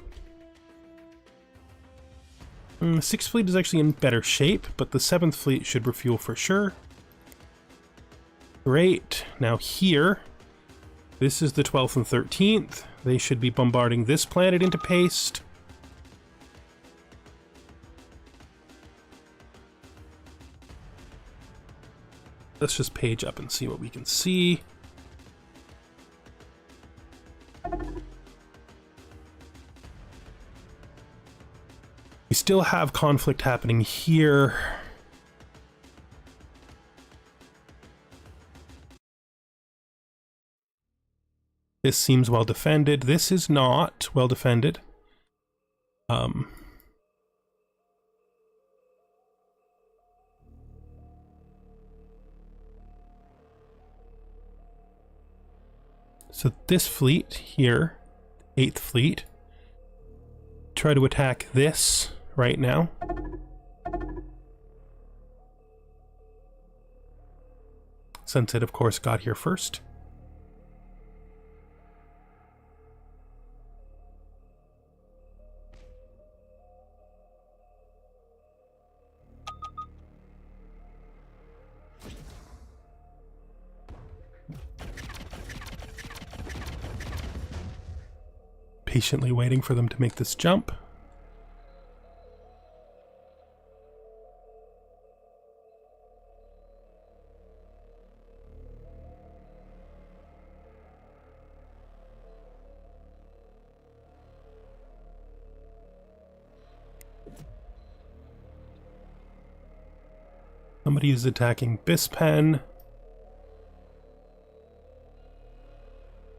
The 6th Fleet is actually in better shape, but the 7th Fleet should refuel for sure. Great. Now here, this is the 12th and 13th. They should be bombarding this planet into paste. Let's just page up and see what we can see. We still have conflict happening here. This seems well defended. This is not well defended. So this fleet here, 8th Fleet, try to attack this right now. Sunset, of course, got here first. Patiently waiting for them to make this jump. Somebody is attacking Bispen.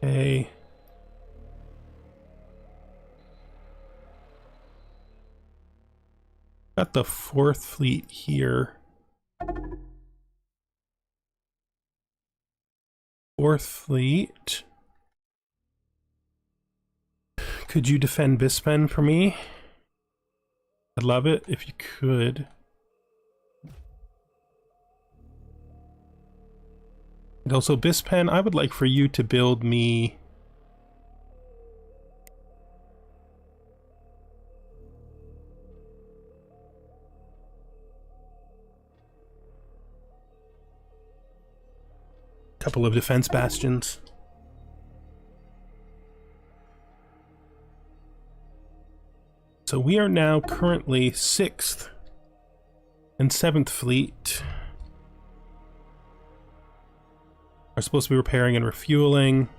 Okay. Got the 4th Fleet here. 4th Fleet. Could you defend Bispen for me? I'd love it if you could. And also, Bispen, I would like for you to build me a couple of defense bastions. So we are now currently 6th and 7th Fleet. Are supposed to be repairing and refueling.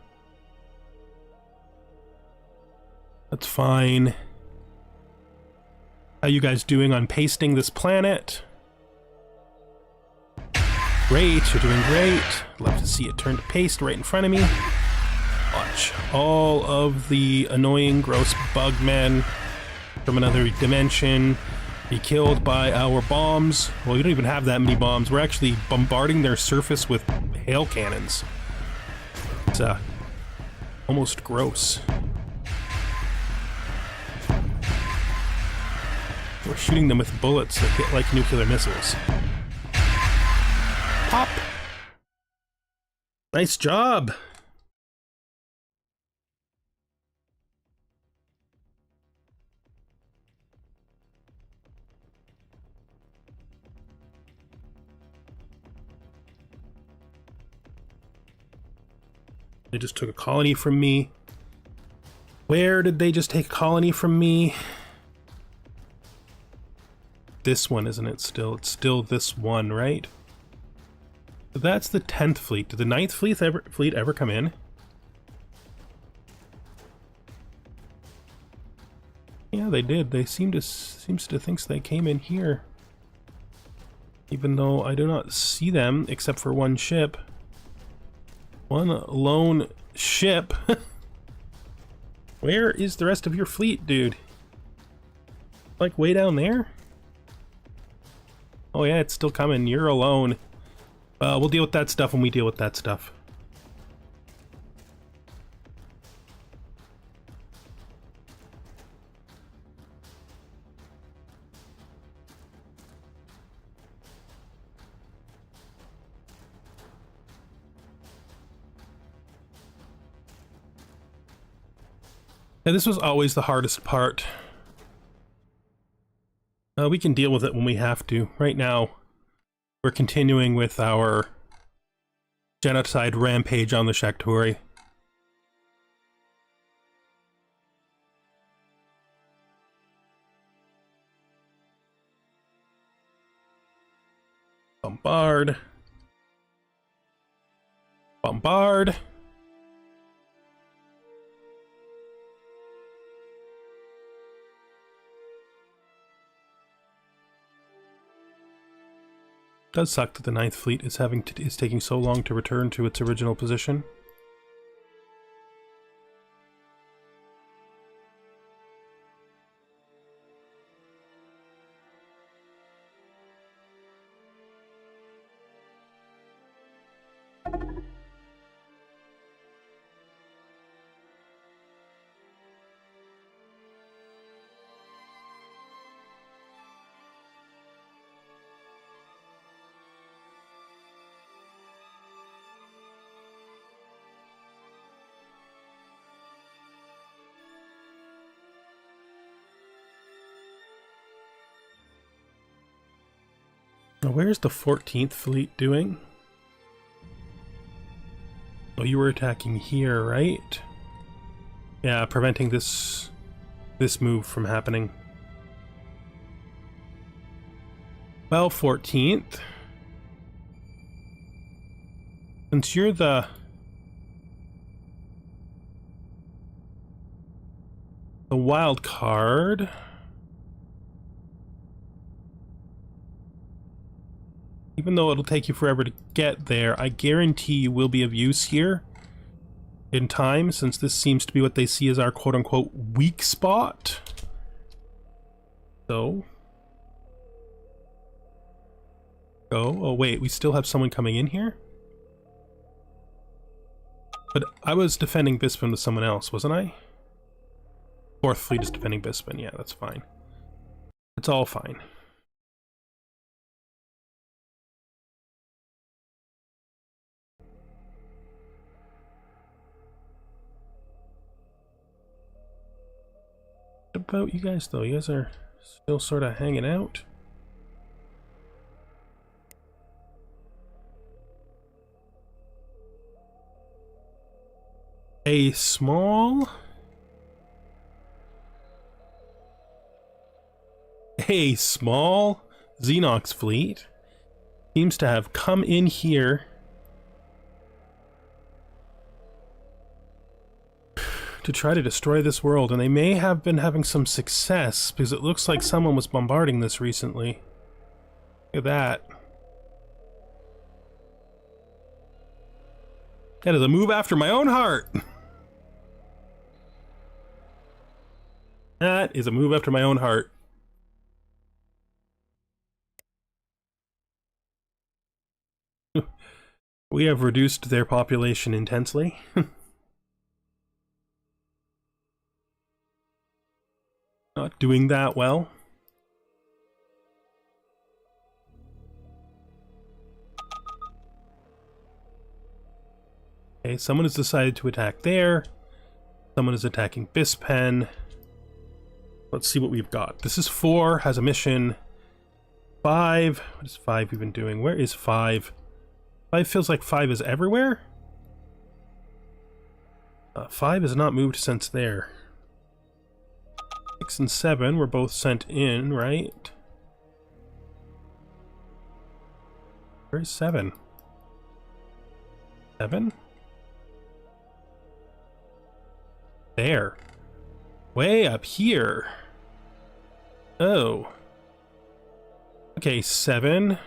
That's fine. How you guys doing on pasting this planet? Great, you're doing great. Love to see it turn to paste right in front of me. Watch all of the annoying, gross bug men from another dimension be killed by our bombs. Well, we don't even have that many bombs. We're actually bombarding their surface with hail cannons. It's almost gross. We're shooting them with bullets that hit like nuclear missiles. Pop! Nice job! They just took a colony from me. Where did they just take a colony from me? This one, isn't it still? It's still this one, right? So that's the 10th fleet. Did the 9th fleet ever come in? Yeah, they did. They seems to think they came in here. Even though I do not see them except for one ship. One lone ship. Where is the rest of your fleet, dude? Like way down there? Oh yeah, it's still coming. You're alone. We'll deal with that stuff when we deal with that stuff. And this was always the hardest part. We can deal with it when we have to. Right now, we're continuing with our genocide rampage on the Shaktori. Bombard. Bombard. Does suck that the 9th fleet is taking so long to return to its original position. Now, where's the 14th fleet doing? Oh, you were attacking here, right? Yeah, preventing this move from happening. Well, 14th. Since you're the wild card, even though it'll take you forever to get there, I guarantee you will be of use here in time, since this seems to be what they see as our quote-unquote weak spot. So... oh wait, we still have someone coming in here? But I was defending Bispin with someone else, wasn't I? 4th fleet is defending Bispin, yeah, that's fine. It's all fine. What about you guys, though? You guys are still sort of hanging out? A small Xenox fleet seems to have come in here to try to destroy this world, and they may have been having some success because it looks like someone was bombarding this recently. Look at that. That is a move after my own heart. That is a move after my own heart. We have reduced their population intensely. Not doing that well. Okay, someone has decided to attack there. Someone is attacking Bispen. Let's see what we've got. This is 4, has a mission. 5, what is 5 even doing? Where is 5? 5 feels like 5 is everywhere? 5 has not moved since there. 6 and 7 were both sent in, right? Where's 7? 7? There. Way up here. Oh. Okay, 7.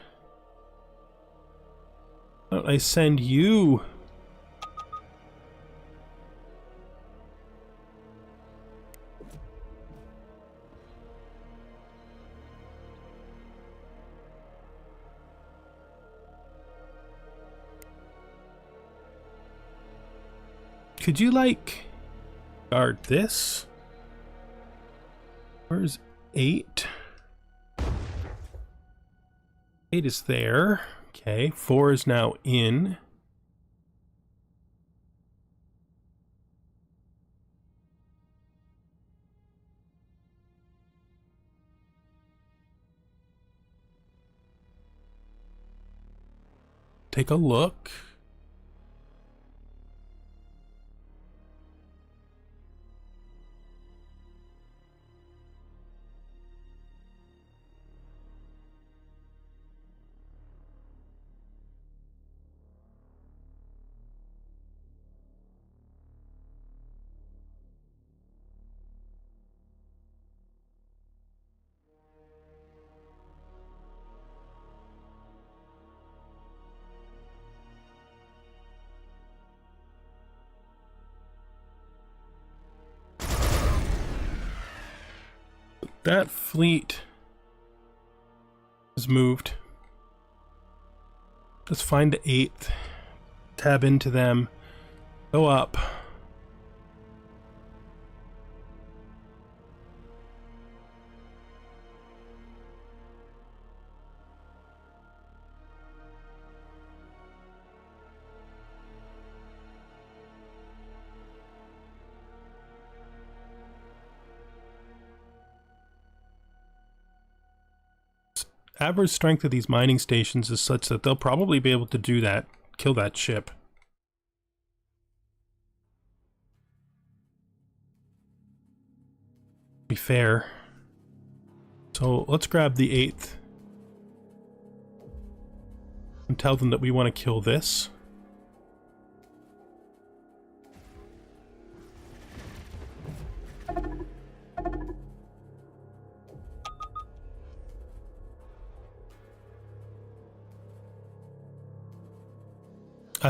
Why don't I send you? Could you, like, guard this? Where's 8? 8 is there. Okay, 4 is now in. Take a look. That fleet is moved. Let's find the 8th. Tab into them. Go up. Average strength of these mining stations is such that they'll probably be able to do that, kill that ship. Be fair. So let's grab the 8th and tell them that we want to kill this.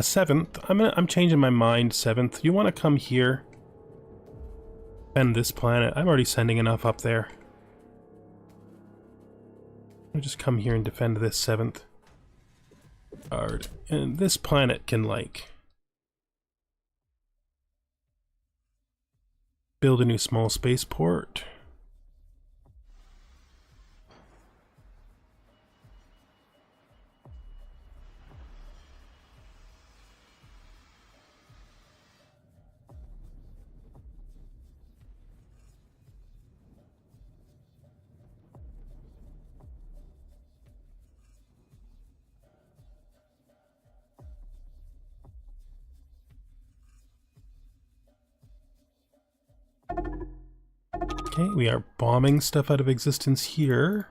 Seventh. I'm changing my mind. 7th. You want to come here? Defend this planet. I'm already sending enough up there. I'll just come here and defend this 7th. Guard. And this planet can, like, build a new small spaceport. Okay, we are bombing stuff out of existence here.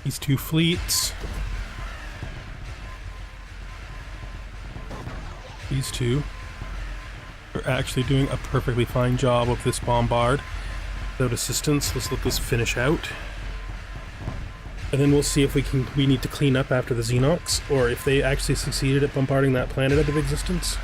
These 2 fleets. These 2 are actually doing a perfectly fine job of this bombard. Without assistance, let's let this finish out. And then we'll see if we need to clean up after the Xenox, or if they actually succeeded at bombarding that planet out of existence.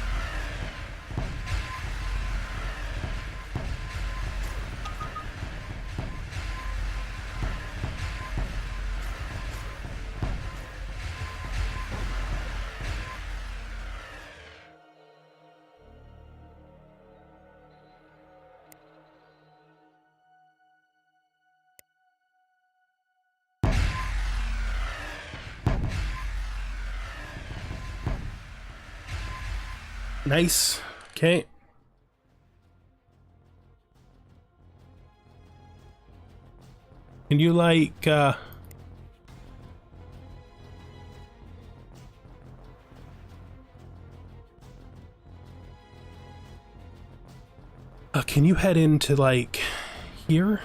Nice. Okay. Can you, like, can you head into, like, here?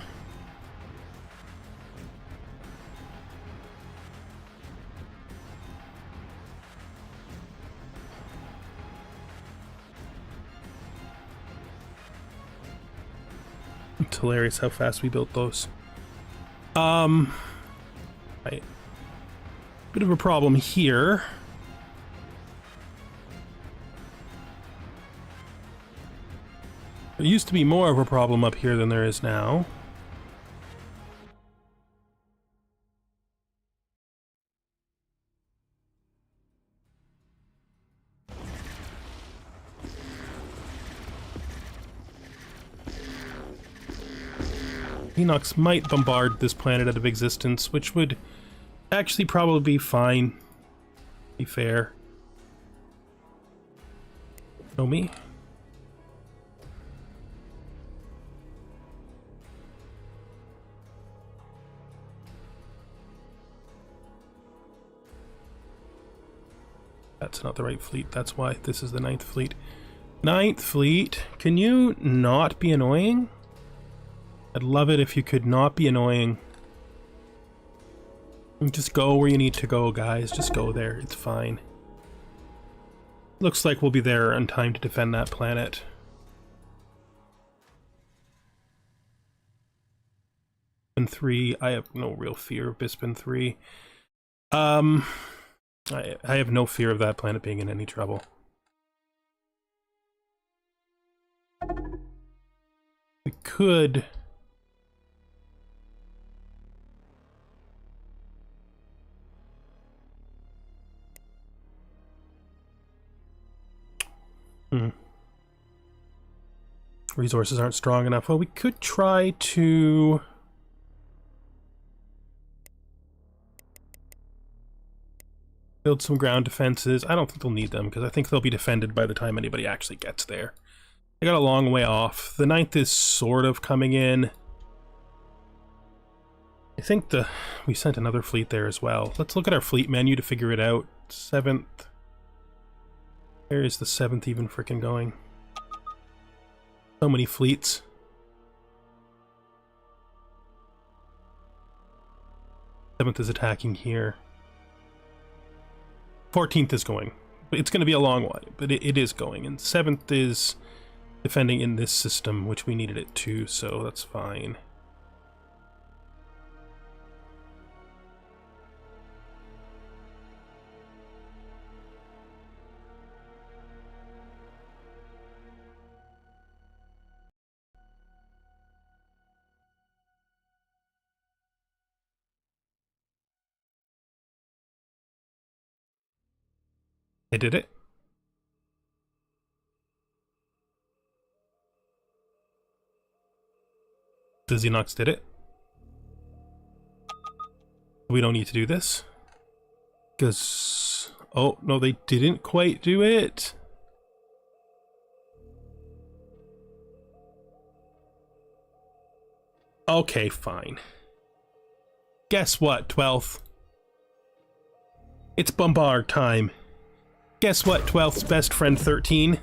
It's hilarious how fast we built those. Right. Bit of a problem here. There used to be more of a problem up here than there is now. Enox might bombard this planet out of existence, which would actually probably be fine. Be fair. Know me? That's not the right fleet. That's why this is the 9th fleet. 9th fleet, can you not be annoying? I'd love it if you could not be annoying. Just go where you need to go, guys. Just go there. It's fine. Looks like we'll be there in time to defend that planet. And 3, I have no real fear of Bispin 3. I have no fear of that planet being in any trouble. We could... Resources aren't strong enough. Well, we could try to... build some ground defenses. I don't think they'll need them, because I think they'll be defended by the time anybody actually gets there. They got a long way off. The 9th is sort of coming in. I think we sent another fleet there as well. Let's look at our fleet menu to figure it out. 7th. Where is the 7th even freaking going? So many fleets. 7th is attacking here. 14th is going. It's going to be a long one, but it is going. And 7th is defending in this system, which we needed it to, so that's fine. I did it. The Xenox did it. We don't need to do this. Because... oh, no, they didn't quite do it. Okay, fine. Guess what, 12th? It's bombard time. Guess what, 12th's best friend 13?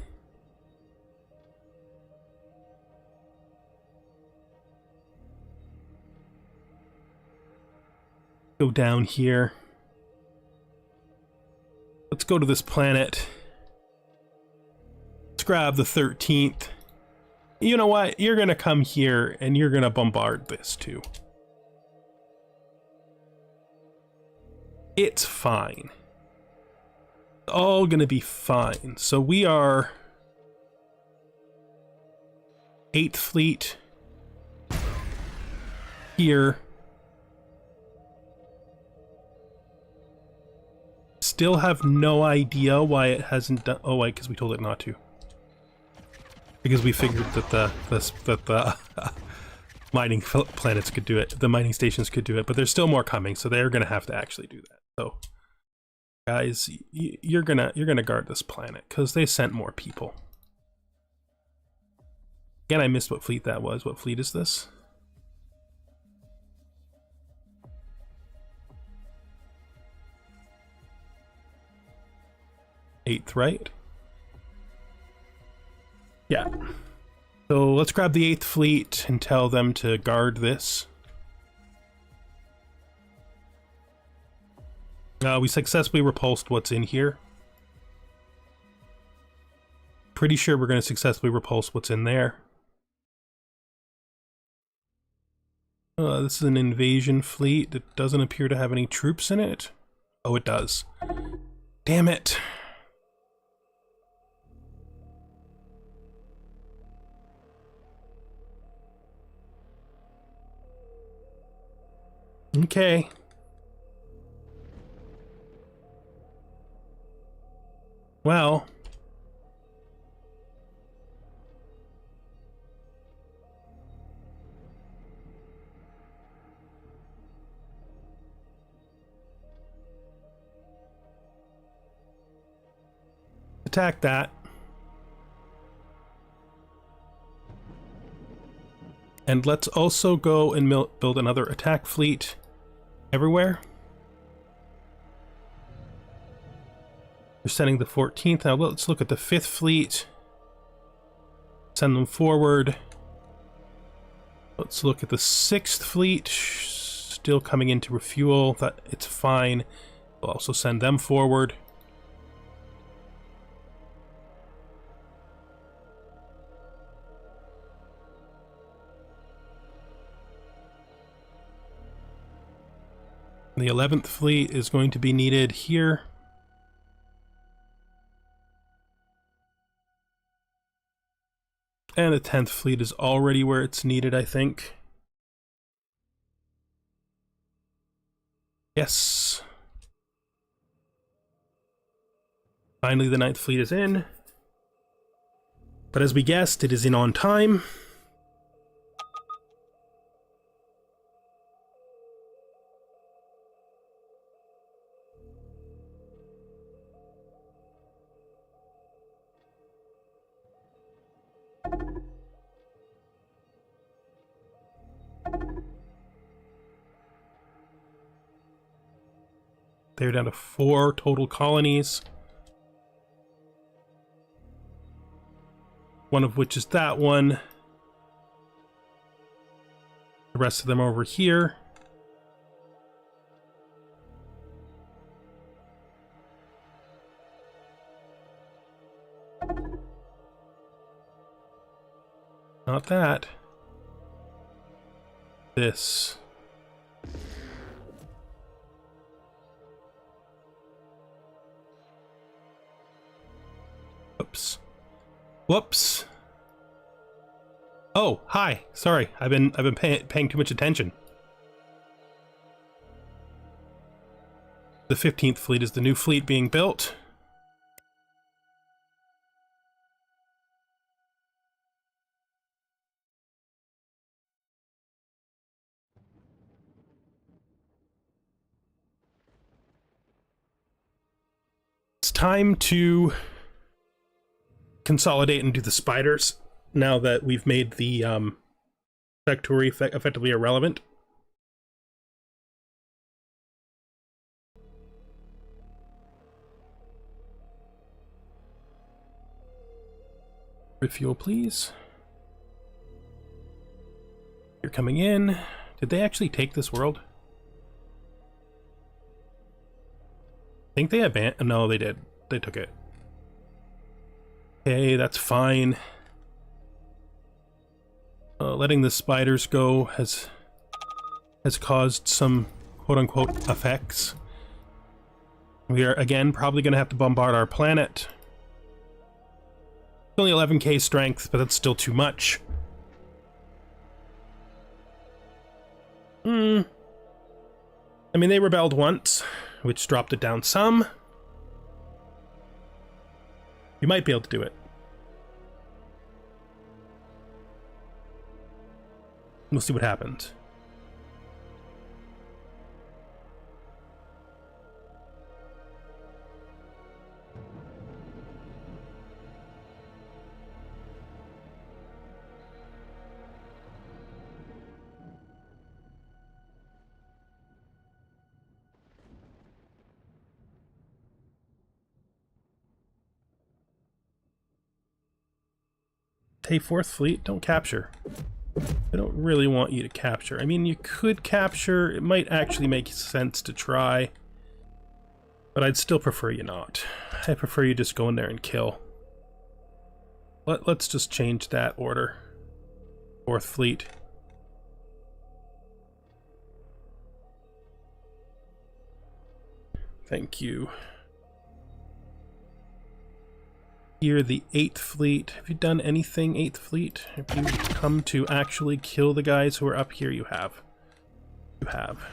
Go down here. Let's go to this planet. Let's grab the 13th. You know what? You're gonna come here and you're gonna bombard this too. It's fine. All gonna be fine. So we are 8th fleet here. Still have no idea why it hasn't done. Oh wait, because we told it not to. Because we figured that the mining planets could do it. The mining stations could do it, but there's still more coming, so they're gonna have to actually do that. So. Guys, you're gonna guard this planet because they sent more people. Again, I missed what fleet that was. What fleet is this? Eighth, right? Yeah. So let's grab the 8th fleet and tell them to guard this. We successfully repulsed what's in here. Pretty sure we're going to successfully repulse what's in there. This is an invasion fleet that doesn't appear to have any troops in it. Oh, it does. Damn it. Okay. Well. Attack that. And let's also go and build another attack fleet everywhere. We're sending the 14th. Now let's look at the 5th fleet. Send them forward. Let's look at the 6th fleet. Still coming in to refuel. That it's fine. We'll also send them forward. The 11th fleet is going to be needed here. And the 10th fleet is already where it's needed, I think. Yes. Finally, the 9th fleet is in. But as we guessed, it is in on time. They're down to 4 total colonies. One of which is that one. The rest of them are over here. Not that. This. Whoops. Whoops. Oh, hi. Sorry. I've been paying too much attention. The 15th fleet is the new fleet being built. It's time to consolidate and do the spiders now that we've made the factory effectively irrelevant. Refuel, please. You're coming in. Did they actually take this world? I think they abandoned. No, they did. They took it. Okay, that's fine. Letting the spiders go has caused some quote-unquote effects. We are, again, probably going to have to bombard our planet. It's only 11k strength, but that's still too much. I mean, they rebelled once, which dropped it down some. You might be able to do it. We'll see what happens. Hey, 4th Fleet, don't capture. I don't really want you to capture. I mean, you could capture. It might actually make sense to try. But I'd still prefer you not. I prefer you just go in there and kill. Let's just change that order. 4th Fleet. Thank you. Here, the 8th Fleet. Have you done anything, 8th Fleet? Have you come to actually kill the guys who are up here? You have. You have.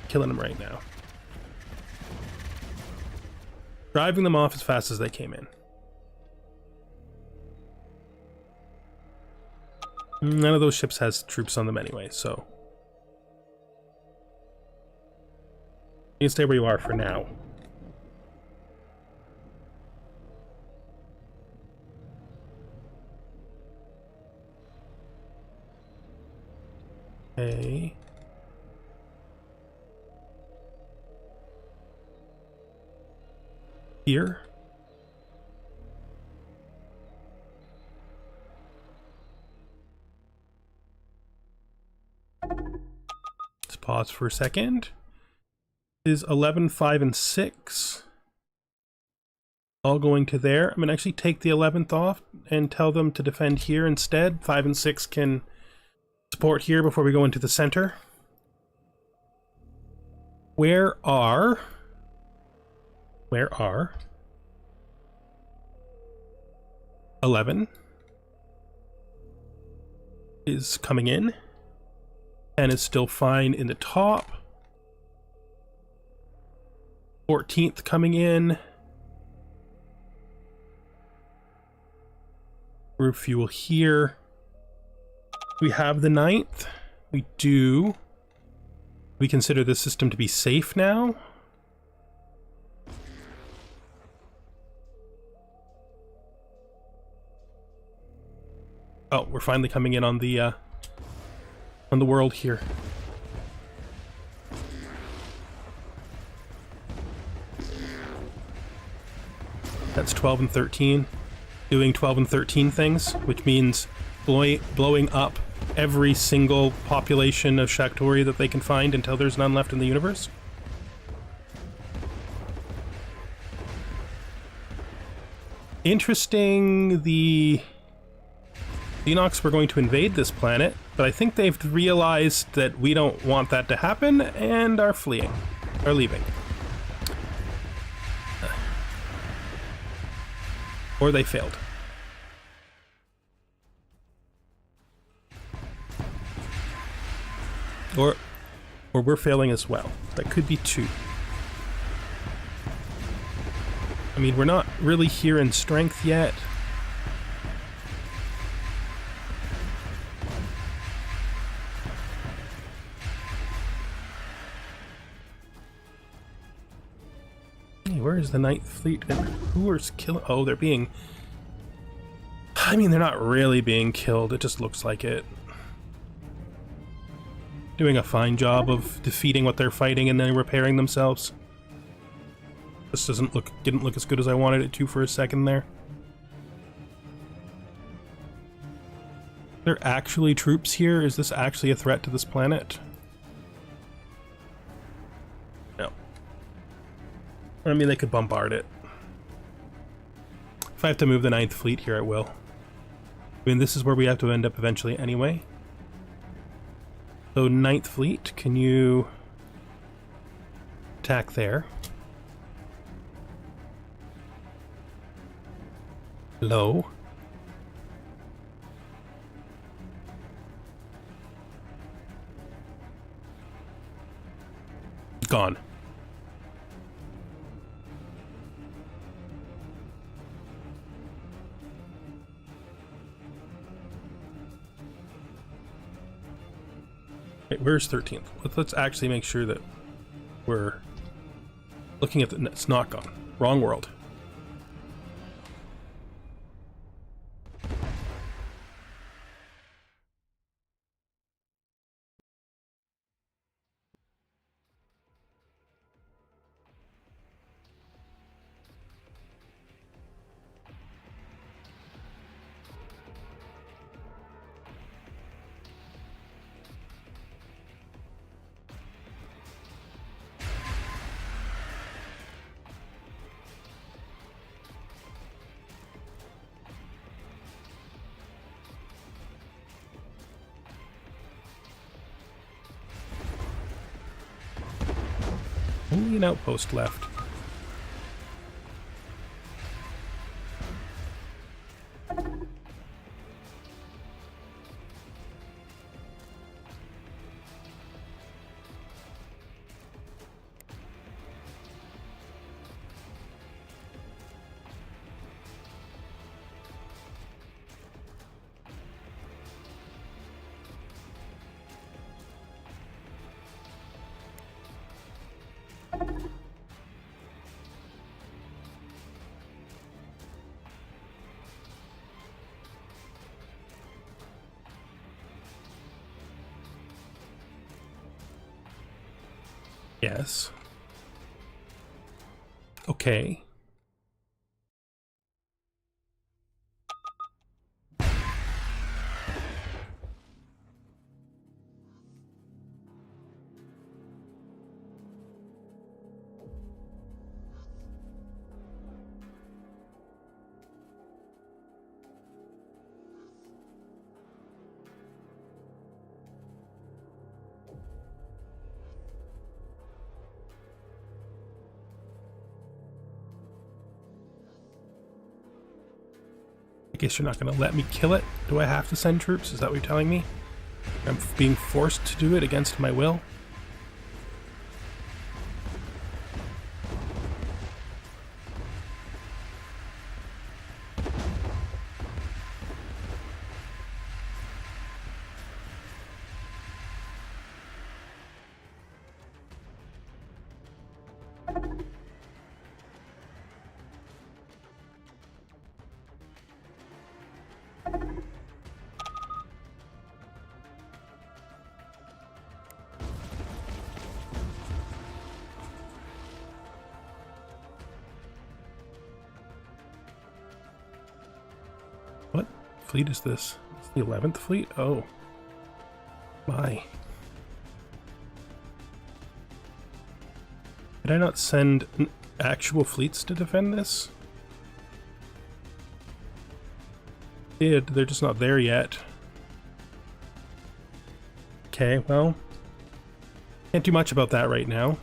Killing them right now. Driving them off as fast as they came in. None of those ships has troops on them anyway, so... You can stay where you are for now. Okay. Here. Let's pause for a second. Is 11, 5, and 6 all going to there? I'm gonna actually take the 11th off and tell them to defend here instead. 5 and 6 can support here before we go into the center. Where are 11 is coming in and is still fine in the top. 14th coming in. Refuel here. We have the 9th. We do. We consider this system to be safe now. Oh, we're finally coming in on the world here. That's 12 and 13. Doing 12 and 13 things, which means blowing up every single population of Shaktori that they can find until there's none left in the universe. Interesting, the Enochs were going to invade this planet, but I think they've realized that we don't want that to happen and are fleeing, are leaving. Or they failed. Or we're failing as well. That could be two. I mean, we're not really here in strength yet. Hey, where is the 9th Fleet? And who is killing? Oh, they're being... I mean, they're not really being killed. It just looks like it. Doing a fine job of defeating what they're fighting and then repairing themselves. This didn't look as good as I wanted it to for a second there. There actually troops here? Is this actually a threat to this planet? No. I mean, they could bombard it. If I have to move the 9th Fleet here, I will. I mean, this is where we have to end up eventually anyway. So 9th Fleet, can you attack there? Hello? Gone. Where's 13th? Let's actually make sure that we're looking at the... It's not gone. Wrong world. Only an outpost left. Yes. Okay. I guess you're not going to let me kill it? Do I have to send troops? Is that what you're telling me? I'm being forced to do it against my will? What fleet is this? It's the 11th fleet? Oh. My. Did I not send actual fleets to defend this? Did. They're just not there yet. Okay, well. Can't do much about that right now.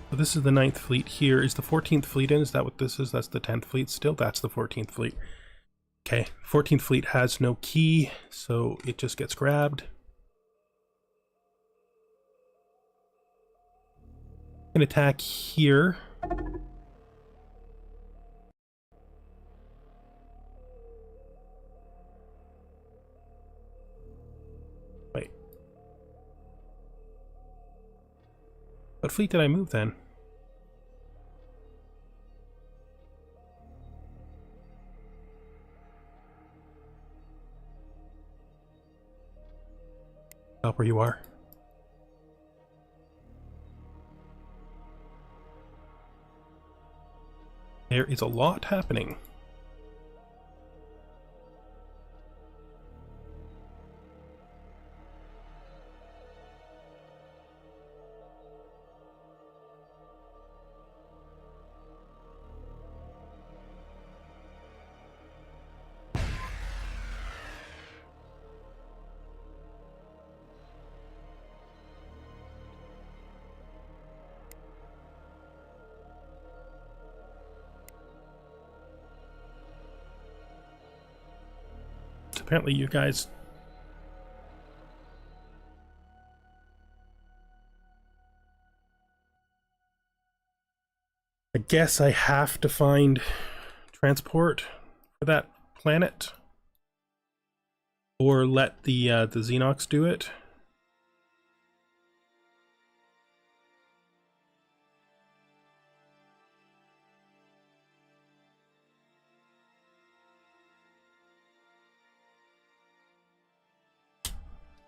This is the 9th fleet here. Is the 14th fleet in? Is that what this is? That's the 10th fleet still? That's the 14th fleet. Okay, 14th fleet has no key, so it just gets grabbed. An attack here. Wait. What fleet did I move then? Stop where you are. There is a lot happening. Apparently you guys... I guess I have to find transport for that planet. Or let the Xenox do it.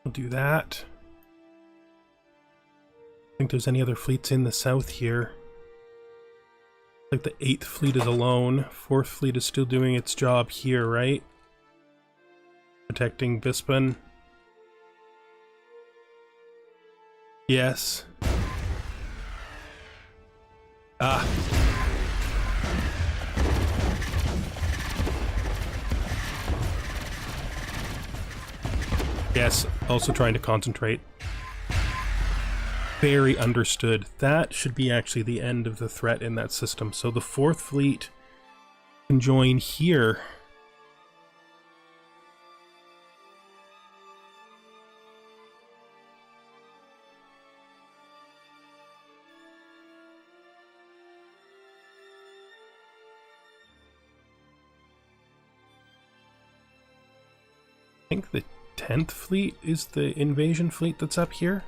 I'll do that. I think there's any other fleets in the south here. Like the 8th fleet is alone. 4th fleet is still doing its job here, right? Protecting Bispan. Yes. Ah. Yes, also trying to concentrate. Very understood. That should be actually the end of the threat in that system. So the 4th Fleet can join here. I think the 10th Fleet is the invasion fleet that's up here.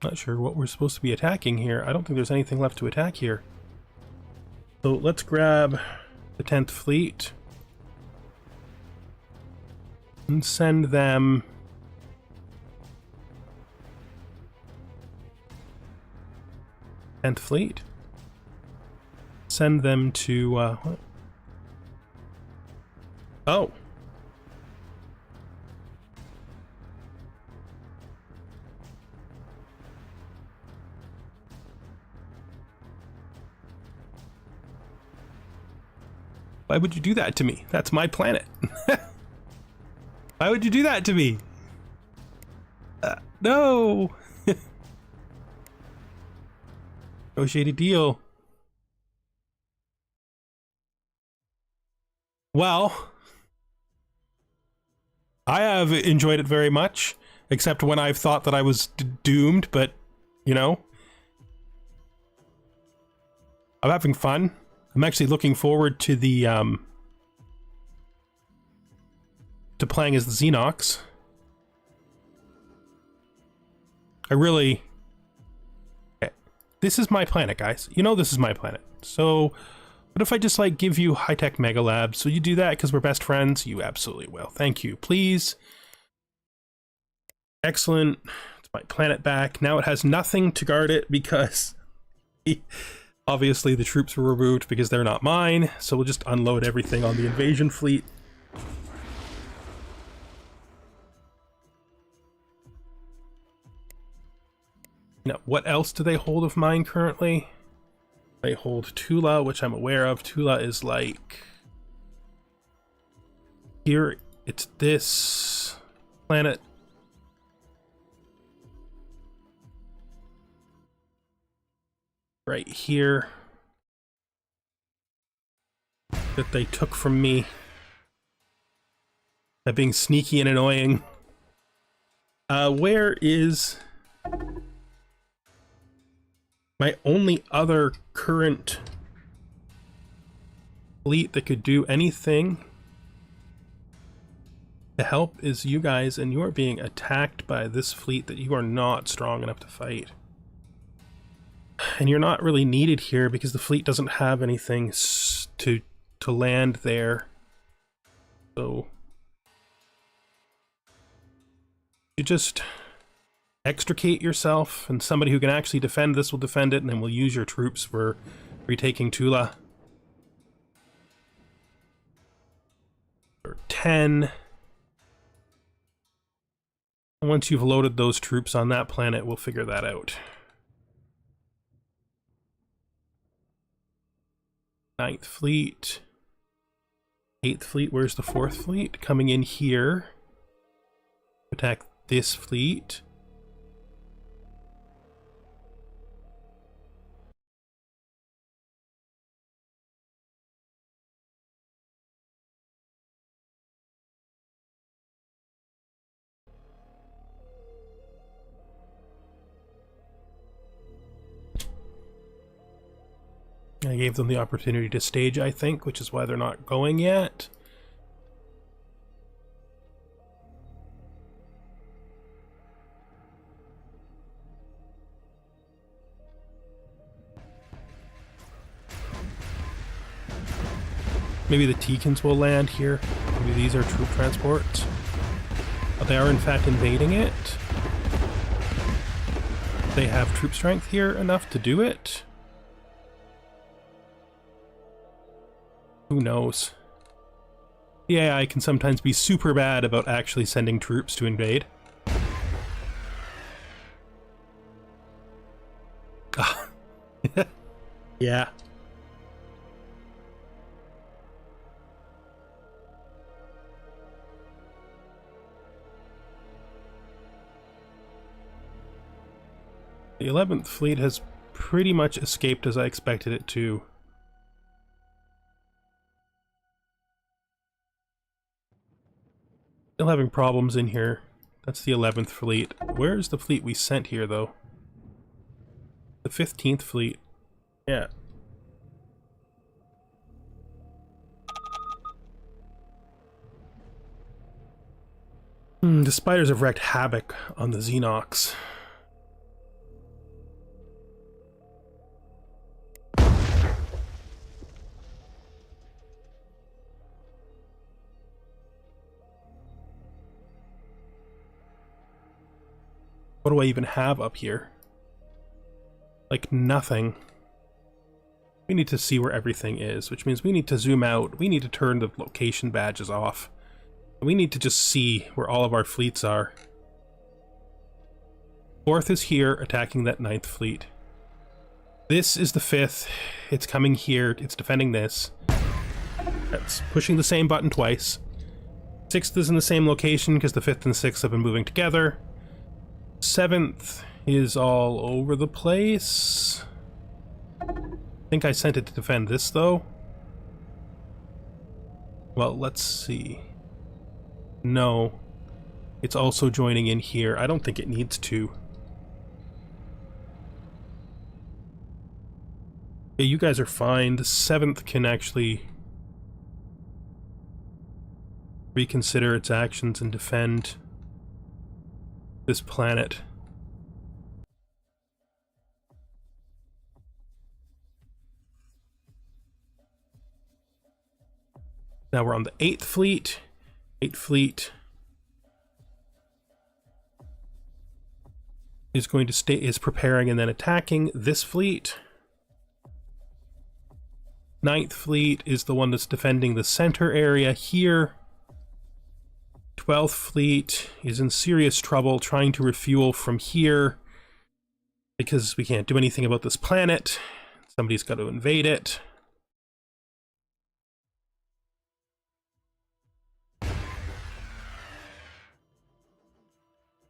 Not sure what we're supposed to be attacking here. I don't think there's anything left to attack here. So let's grab the 10th Fleet and send them Tenth Fleet. Send them to what? Oh. Why would you do that to me? That's my planet. Why would you do that to me? No! Negotiated deal. Well, I have enjoyed it very much, except when I've thought that I was doomed, but, you know. I'm having fun. I'm actually looking forward to the, to playing as the Xenox. I really... Okay. This is my planet, guys. You know this is my planet. So, what if I just, like, give you high-tech mega labs? So you do that because we're best friends? You absolutely will. Thank you. Please. Excellent. It's my planet back. Now it has nothing to guard it because... Obviously, the troops were removed because they're not mine, so we'll just unload everything on the invasion fleet. Now, what else do they hold of mine currently? They hold Tula, which I'm aware of. Tula is like... Here, it's this planet. Right here that they took from me by being sneaky and annoying. Where is my only other current fleet that could do anything to help is you guys, and you are being attacked by this fleet that you are not strong enough to fight. And you're not really needed here because the fleet doesn't have anything to land there. So you just extricate yourself, and somebody who can actually defend this will defend it, and then we'll use your troops for retaking Tula. Or 10. Once you've loaded those troops on that planet, we'll figure that out. 9th Fleet. 8th Fleet, where's the 4th Fleet? Coming in here. Attack this fleet. I gave them the opportunity to stage, I think, which is why they're not going yet. Maybe the Teekins will land here. Maybe these are troop transports. But they are in fact invading it. They have troop strength here enough to do it. Who knows? The AI can sometimes be super bad about actually sending troops to invade. Yeah. The 11th Fleet has pretty much escaped as I expected it to. Still having problems in here. That's the 11th Fleet. Where's the fleet we sent here, though? The 15th Fleet. Yeah. The spiders have wreaked havoc on the Xenox. What do I even have up here? Like, nothing. We need to see where everything is, which means we need to zoom out. We need to turn the location badges off. We need to just see where all of our fleets are. 4th is here, attacking that 9th fleet. This is the 5th. It's coming here. It's defending this. That's pushing the same button twice. 6th is in the same location because the 5th and 6th have been moving together. 7th is all over the place. I think I sent it to defend this, though. Well, let's see. No. It's also joining in here. I don't think it needs to. Yeah, you guys are fine. The 7th can actually reconsider its actions and defend this planet. Now we're on the 8th fleet. 8th fleet is going to is preparing and then attacking this fleet. 9th fleet is the one that's defending the center area here. 12th fleet is in serious trouble trying to refuel from here because we can't do anything about this planet. Somebody's got to invade it.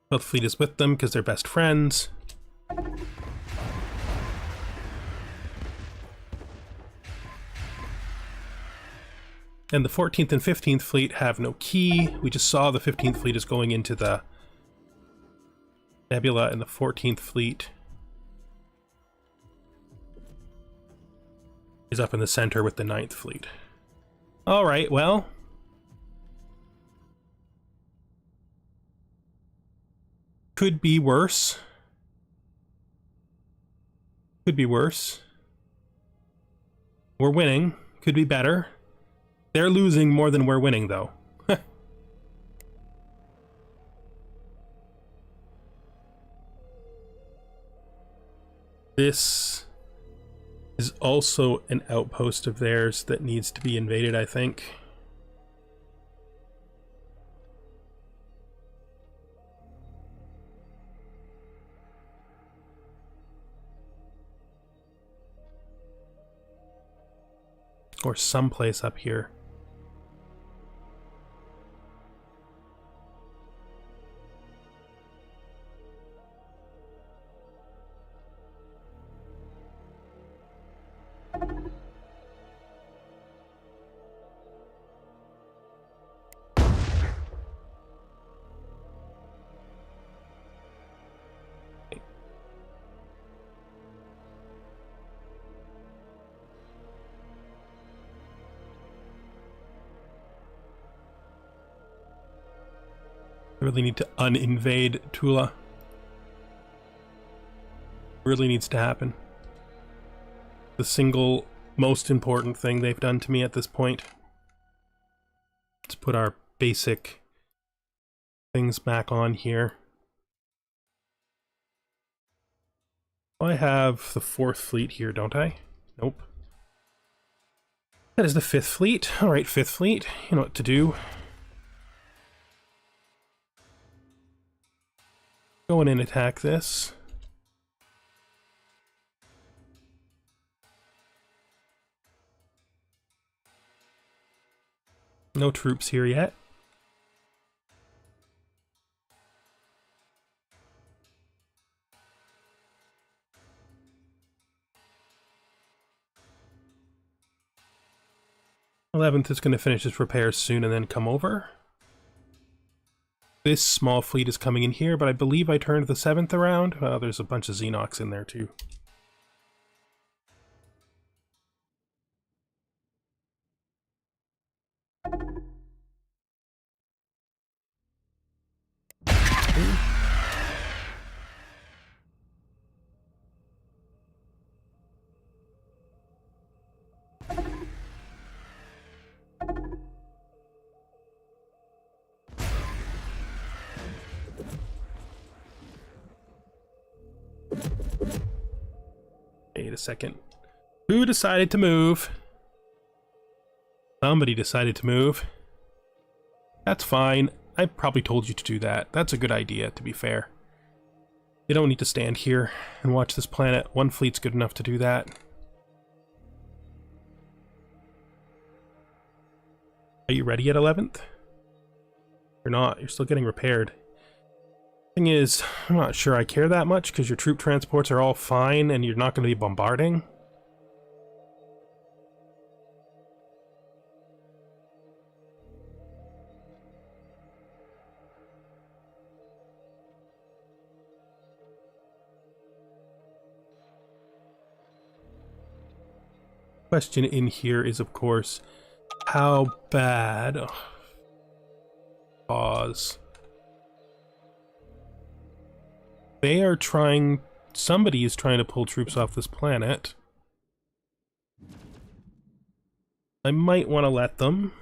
Both fleet is with them because they're best friends. And the 14th and 15th fleet have no key. We just saw the 15th fleet is going into the nebula, and the 14th fleet is up in the center with the 9th fleet. Alright, well. Could be worse. Could be worse. We're winning. Could be better. They're losing more than we're winning, though. This is also an outpost of theirs that needs to be invaded, I think. Or someplace up here. I really need to uninvade Tula. Really needs to happen. The single most important thing they've done to me at this point. Let's put our basic things back on here. I have the 4th fleet here, don't I? Nope. That is the 5th fleet. Alright, 5th fleet. You know what to do. Go in and attack this. No troops here yet. Eleventh is going to finish its repairs soon and then come over. This small fleet is coming in here, but I believe I turned the 7th around. There's a bunch of Xenox in there too. Wait a second. Who decided to move? Somebody decided to move. That's fine. I probably told you to do that. That's a good idea, to be fair. You don't need to stand here and watch this planet. One fleet's good enough to do that. Are you ready at 11th? You're not. You're still getting repaired. Thing is, I'm not sure I care that much because your troop transports are all fine and you're not going to be bombarding. Question in here is, of course, how bad... Oh. Pause. They are trying... Somebody is trying to pull troops off this planet. I might want to let them.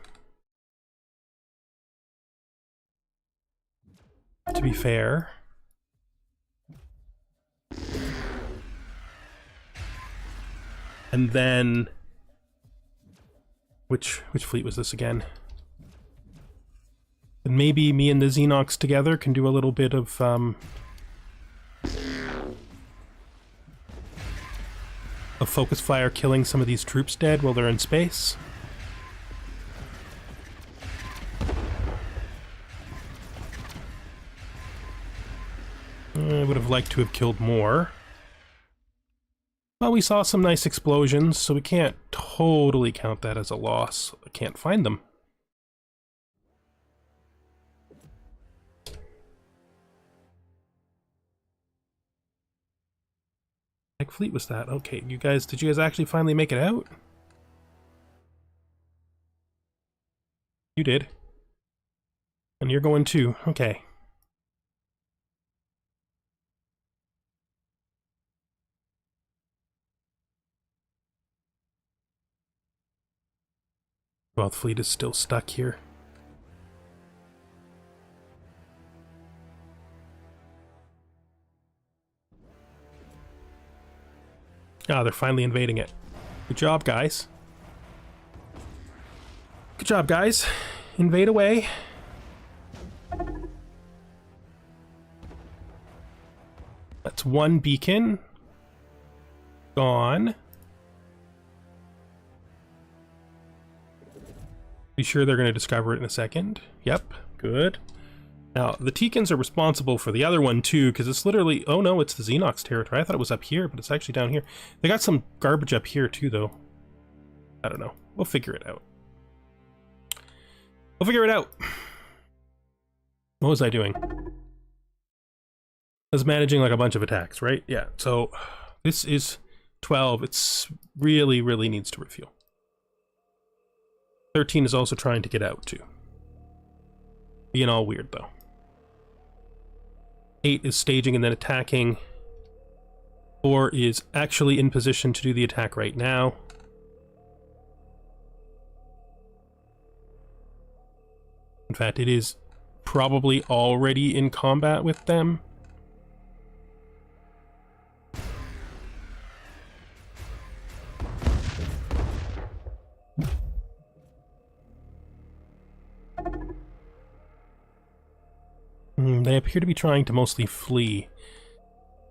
To be fair. And then... Which fleet was this again? And maybe me and the Xenox together can do a little bit of, a focus fire killing some of these troops dead while they're in space. I would have liked to have killed more. Well, we saw some nice explosions, so we can't totally count that as a loss. I can't find them. What fleet was that? Okay, you guys, did you guys actually finally make it out? You did. And you're going too. Okay. Well, the fleet is still stuck here. Ah, they're finally invading it. Good job, guys. Good job, guys. Invade away. That's one beacon. Gone. Be sure they're going to discover it in a second. Yep, good. Now, the Teekans are responsible for the other one too, because it's literally... Oh no, it's the Xenox territory. I thought it was up here, but it's actually down here. They got some garbage up here too, though. I don't know. We'll figure it out. We'll figure it out. What was I doing? I was managing like a bunch of attacks, right? Yeah, so this is 12. It's really, really needs to refuel. 13 is also trying to get out, too. Being all weird, though. 8 is staging and then attacking. 4 is actually in position to do the attack right now. In fact, it is probably already in combat with them. They appear to be trying to mostly flee.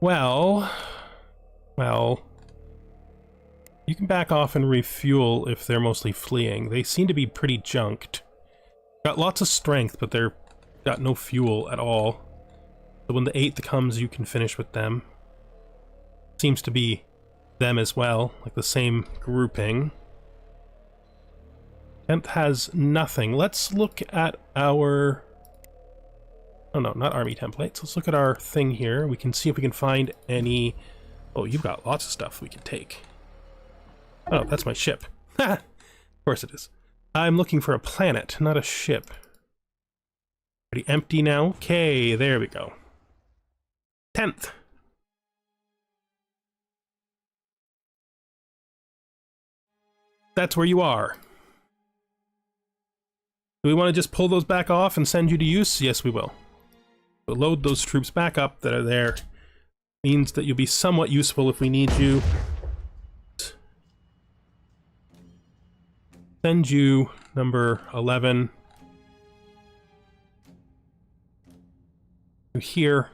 Well, you can back off and refuel if they're mostly fleeing. They seem to be pretty junked. Got lots of strength, but they're got no fuel at all. So when the 8th comes, you can finish with them. Seems to be them as well, like the same grouping. 10th has nothing. Let's look at our... Oh no, not army templates. Let's look at our thing here. We can see if we can find any... Oh, you've got lots of stuff we can take. Oh, that's my ship. Of course it is. I'm looking for a planet, not a ship. Pretty empty now. Okay, there we go. 10th. That's where you are. Do we want to just pull those back off and send you to use? Yes, we will. We'll load those troops back up that are there. Means that you'll be somewhat useful if we need you. Send you number 11 to here.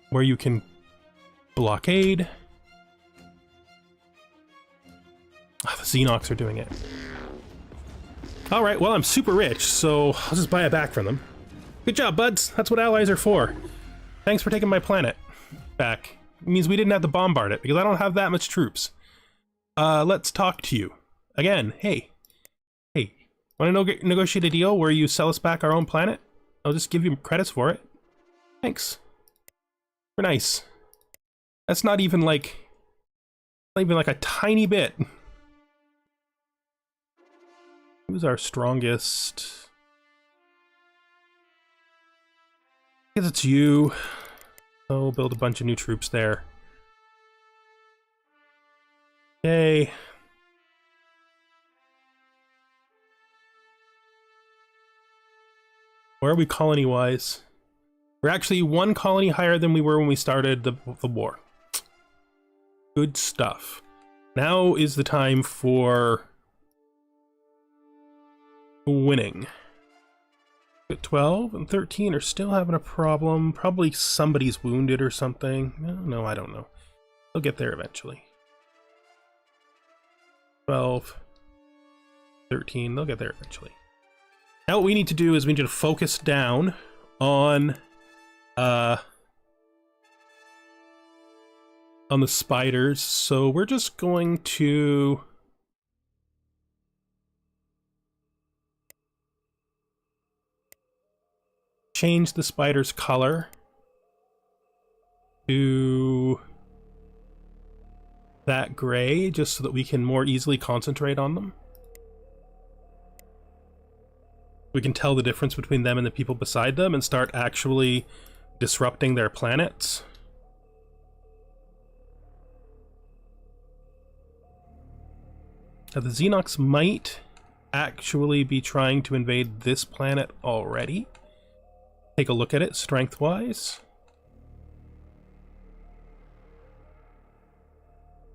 Where you can blockade. Oh, the Xenox are doing it. Alright, well, I'm super rich, so I'll just buy it back from them. Good job, buds. That's what allies are for. Thanks for taking my planet back. It means we didn't have to bombard it, because I don't have that much troops. Let's talk to you. Again, hey. Hey, want to negotiate a deal where you sell us back our own planet? I'll just give you credits for it. Thanks. We're nice. That's not even like a tiny bit. Who's our strongest? I guess it's you. Oh, build a bunch of new troops there. Okay. Where are we colony-wise? We're actually one colony higher than we were when we started the war. Good stuff. Now is the time for winning. 12 and 13 are still having a problem. Probably somebody's wounded or something. No, I don't know. They'll get there eventually. 12, 13, they'll get there eventually. Now what we need to do is we need to focus down on the spiders. So we're just going to change the spider's color to that gray, just so that we can more easily concentrate on them. We can tell the difference between them and the people beside them and start actually disrupting their planets. Now the Xenox might actually be trying to invade this planet already. Take a look at it strength-wise.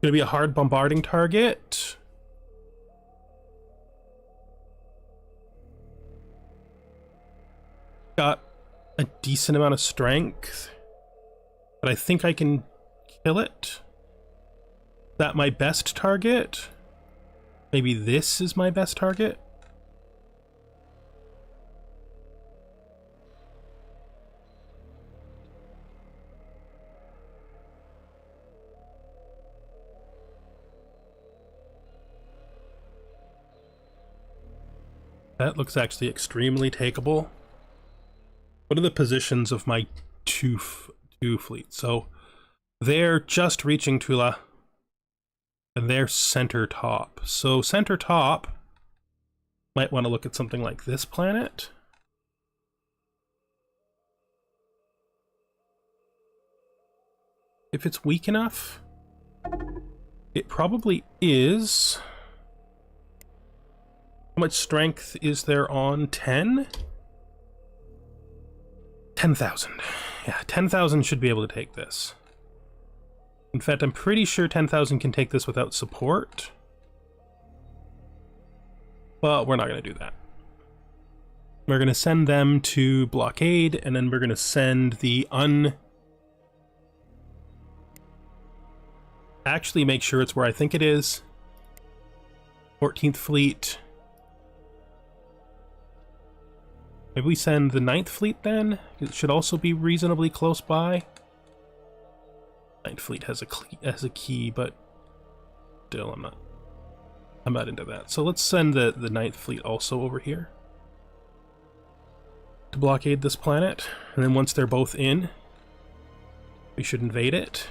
Gonna be a hard bombarding target. Got a decent amount of strength, but I think I can kill it. Is that my best target? Maybe this is my best target? That looks actually extremely takeable. What are the positions of my two fleets? So they're just reaching Tula, and they're center top. So center top might want to look at something like this planet. If it's weak enough. It probably is. How much strength is there on 10? 10,000. Yeah, 10,000 should be able to take this. In fact, I'm pretty sure 10,000 can take this without support. But we're not going to do that. We're going to send them to blockade, and then we're going to send the Actually make sure it's where I think it is. 14th Fleet. Maybe we send the 9th Fleet then? It should also be reasonably close by. 9th Fleet has a key, but still I'm not into that. So let's send the 9th Fleet also over here to blockade this planet. And then once they're both in, we should invade it.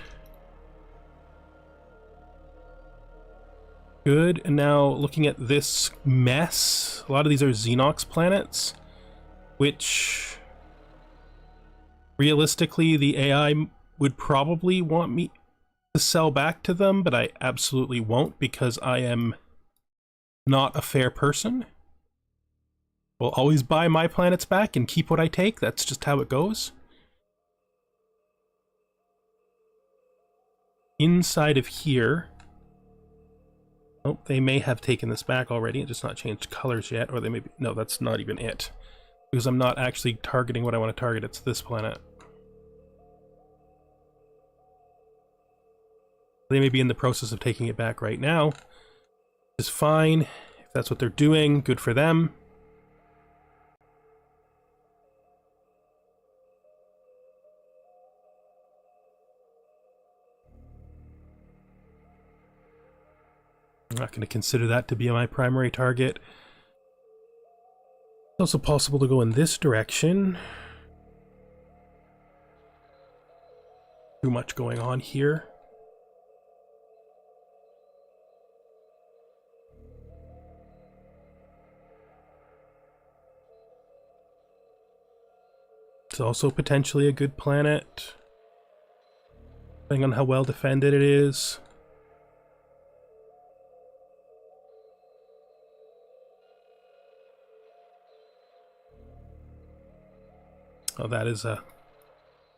Good. And now looking at this mess, a lot of these are Xenox planets, which realistically the AI would probably want me to sell back to them, but I absolutely won't because I am not a fair person. Will always buy my planets back and keep what I take. That's just how it goes. Inside of here... Oh, they may have taken this back already and just not changed colors yet, or they may be... No, that's not even it. Because I'm not actually targeting what I want to target. It's this planet. They may be in the process of taking it back right now. It's fine. If that's what they're doing, good for them. I'm not going to consider that to be my primary target. It's also possible to go in this direction. Too much going on here. It's also potentially a good planet, depending on how well defended it is. Oh, that is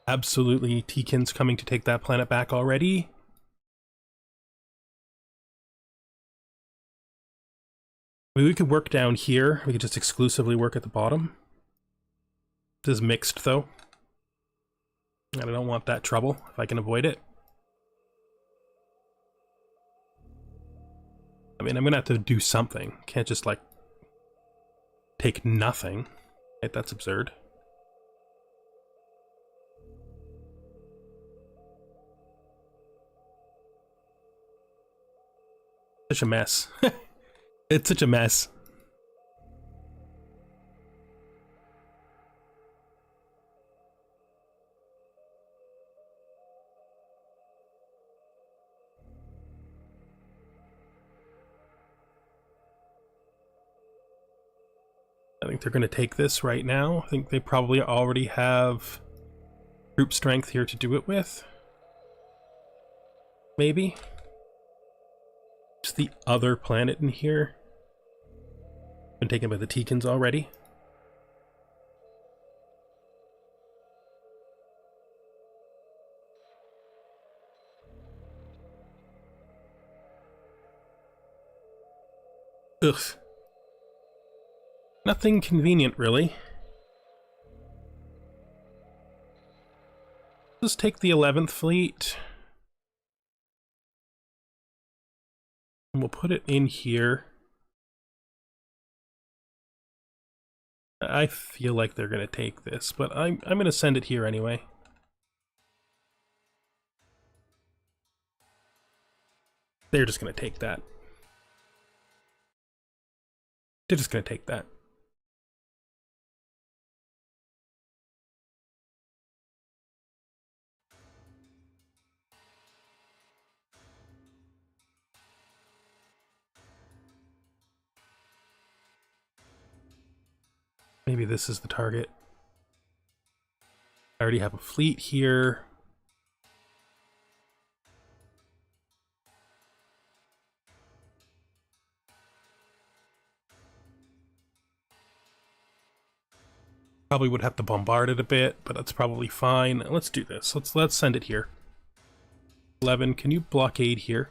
absolutely Tekin's coming to take that planet back already. Maybe we could work down here. We could just exclusively work at the bottom. This is mixed, though. And I don't want that trouble if I can avoid it. I mean, I'm gonna have to do something. Can't just, like, take nothing. Right, that's absurd. Such a mess. It's such a mess. I think they're going to take this right now. I think they probably already have group strength here to do it with. Maybe. It's the other planet in here. Been taken by the Tekins already. Ugh. Nothing convenient, really. Just take the 11th Fleet. And we'll put it in here. I feel like they're going to take this, but I'm going to send it here anyway. They're just going to take that. They're just going to take that. Maybe this is the target. I already have a fleet here. Probably would have to bombard it a bit, but that's probably fine. Let's do this. Let's send it here. 11, can you blockade here?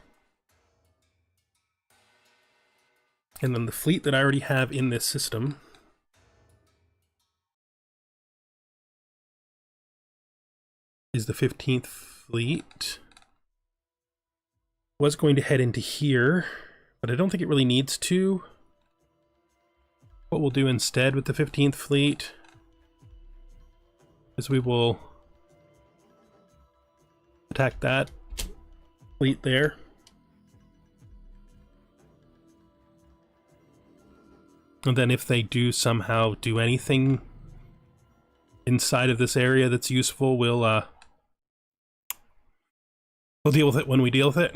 And then the fleet that I already have in this system is the 15th fleet. Was going to head into here, but I don't think it really needs to. What we'll do instead with the 15th fleet is we will attack that fleet there. And then if they do somehow do anything inside of this area that's useful, we'll deal with it when we deal with it.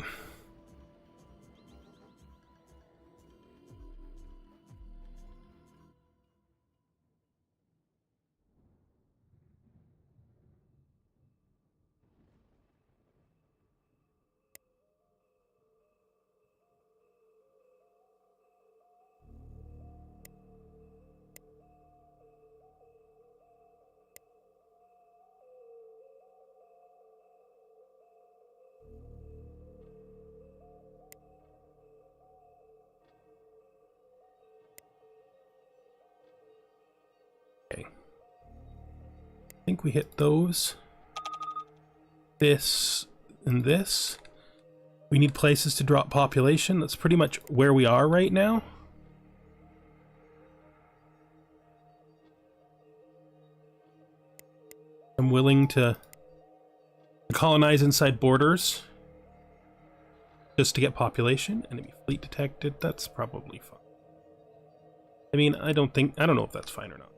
Okay. I think we hit those. This and this. We need places to drop population. That's pretty much where we are right now. I'm willing to colonize inside borders just to get population. Enemy fleet detected. That's probably fine. I mean, I don't know if that's fine or not.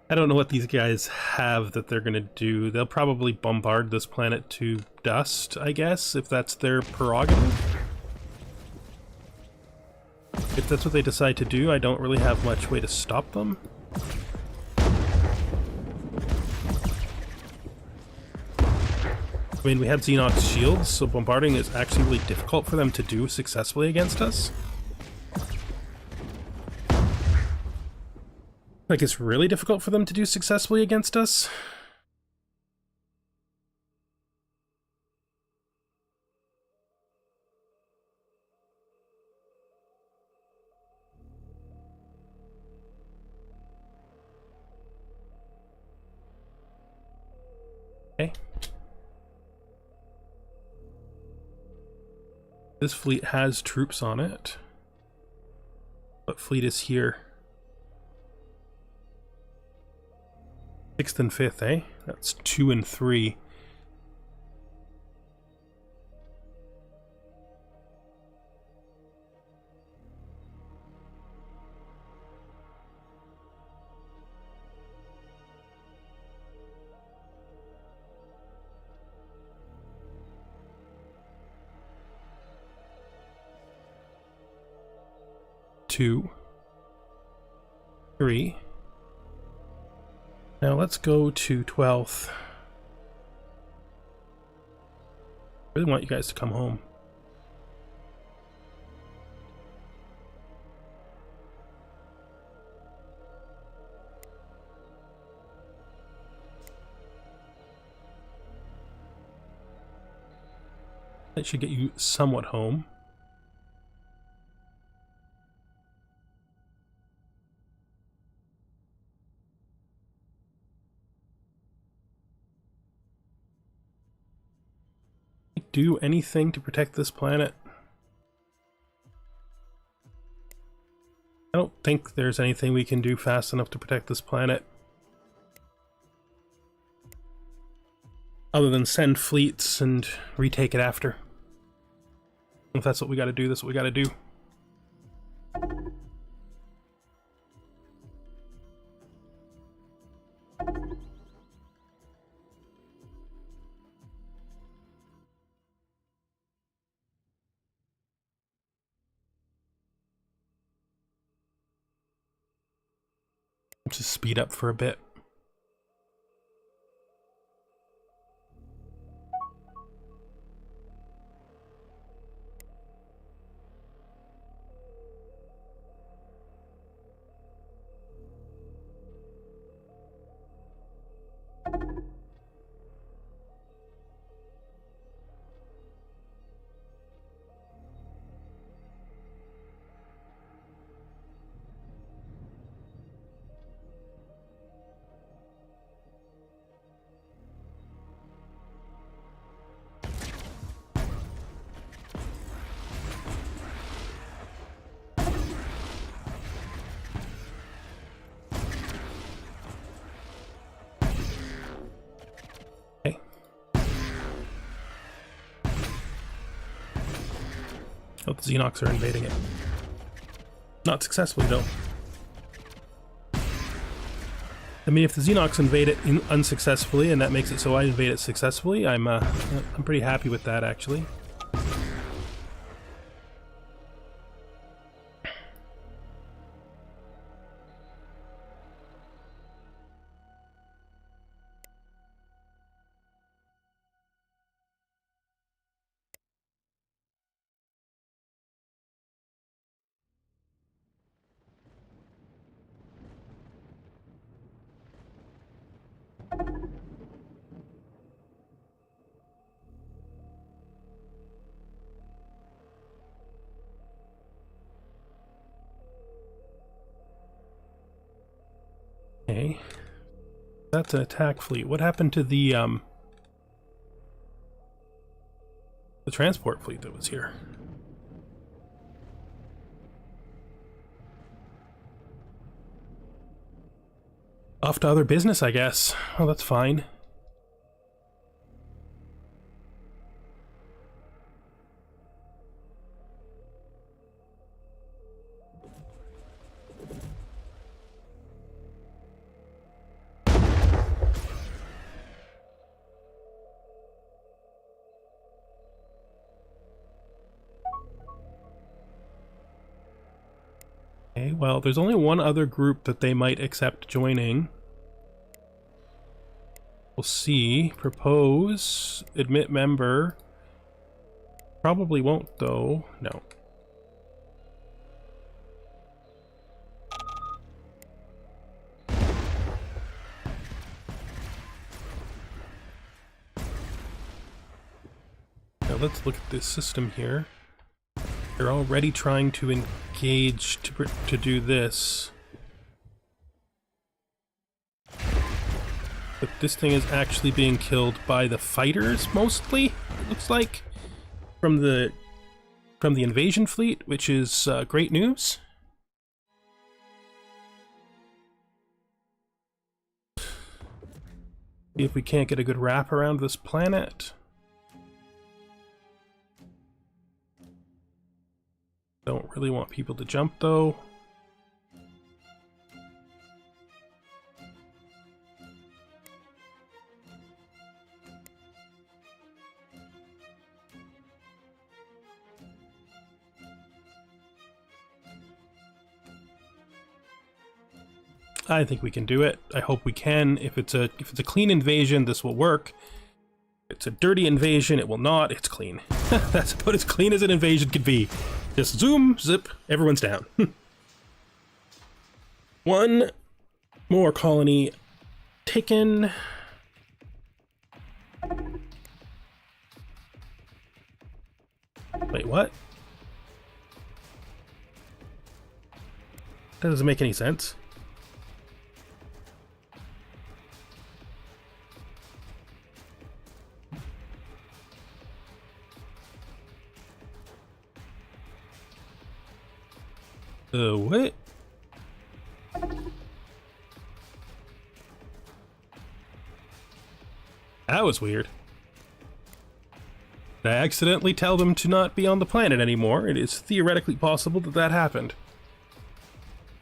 I don't know what these guys have that they're gonna do. They'll probably bombard this planet to dust, I guess, if that's their prerogative. If that's what they decide to do, I don't really have much way to stop them. I mean, we have Xenox shields, so bombarding is actually really difficult for them to do successfully against us. Like, it's really difficult for them to do successfully against us. Okay. This fleet has troops on it. What fleet is here? 6th and 5th, eh? That's 2 and 3. Two, 3. Now let's go to 12th. I really want you guys to come home. That should get you somewhat home. Do anything to protect this planet? I don't think there's anything we can do fast enough to protect this planet. Other than send fleets and retake it after. If that's what we gotta do, that's what we gotta do. Just speed up for a bit. Oh, the Xenox are invading it. Not successfully, though. I mean, if the Xenox invade it unsuccessfully, and that makes it so I invade it successfully, I'm pretty happy with that, actually. Okay. That's an attack fleet. What happened to the transport fleet that was here? Off to other business, I guess. Oh, that's fine. Okay, well, there's only one other group that they might accept joining. We'll see. Propose. Admit member. Probably won't, though. No. Now let's look at this system here. They're already trying to engage to do this. But this thing is actually being killed by the fighters, mostly, it looks like. From the invasion fleet, which is great news. See if we can't get a good wrap around this planet. Don't really want people to jump, though. I think we can do it. I hope we can. If it's a clean invasion, this will work. If it's a dirty invasion, it will not. It's clean. That's about as clean as an invasion could be. Just zoom, zip, everyone's down. One more colony taken. Wait, what? That doesn't make any sense. What? That was weird. Did I accidentally tell them to not be on the planet anymore? It is theoretically possible that that happened.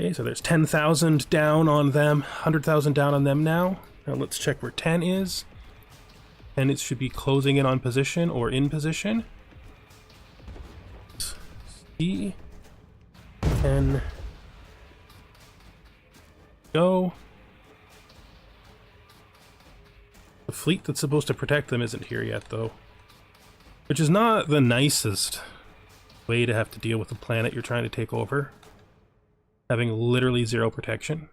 Okay, so there's 10,000 down on them, 100,000 down on them now. Now let's check where 10 is. And it should be closing in on position or in position. See. 10. Go. The fleet that's supposed to protect them isn't here yet, though. Which is not the nicest way to have to deal with the planet you're trying to take over. Having literally zero protection.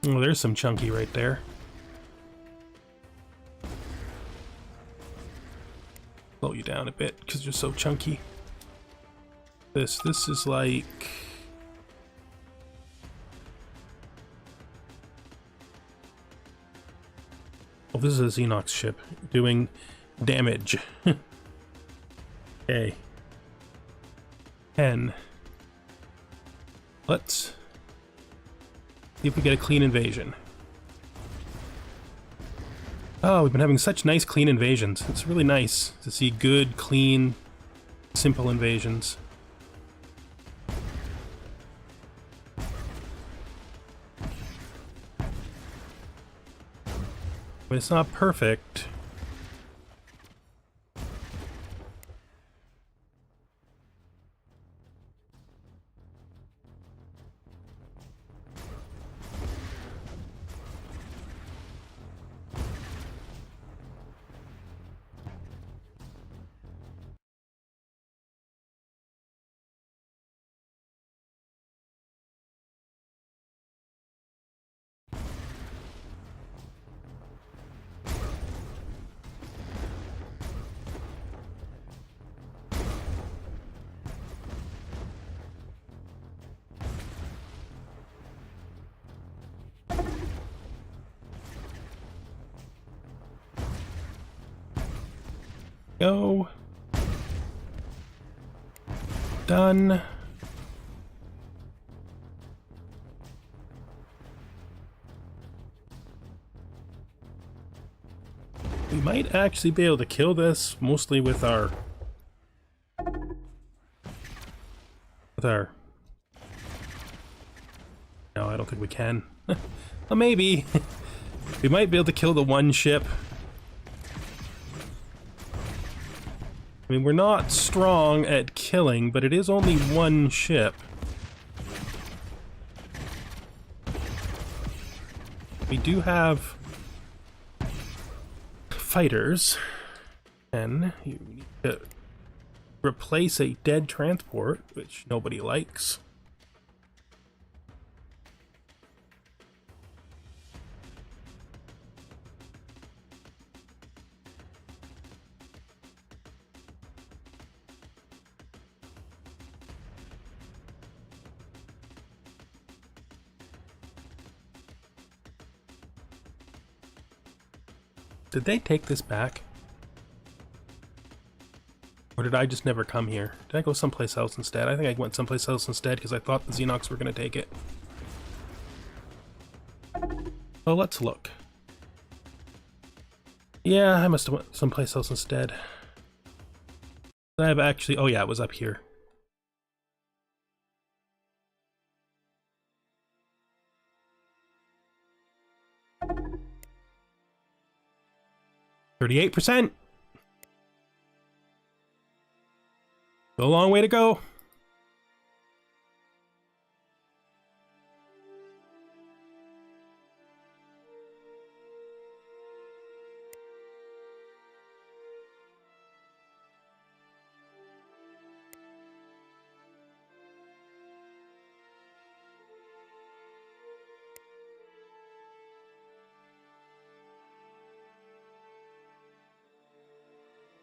Oh, there's some chunky right there. Slow you down a bit because you're so chunky. This is like... this is a Xenox ship doing damage. Okay. 10. Let's see if we get a clean invasion. Oh, we've been having such nice clean invasions. It's really nice to see good, clean, simple invasions. But it's not perfect. Go. Done. We might actually be able to kill this, mostly with our... No, I don't think we can. Well, maybe. We might be able to kill the one ship. I mean, we're not strong at killing, but it is only one ship. We do have fighters, and you need to replace a dead transport, which nobody likes. Did they take this back? Or did I just never come here? Did I go someplace else instead? I think I went someplace else instead because I thought the Xenox were going to take it. Well, let's look. Yeah, I must have went someplace else instead. I have actually... Oh yeah, it was up here. %. A long way to go.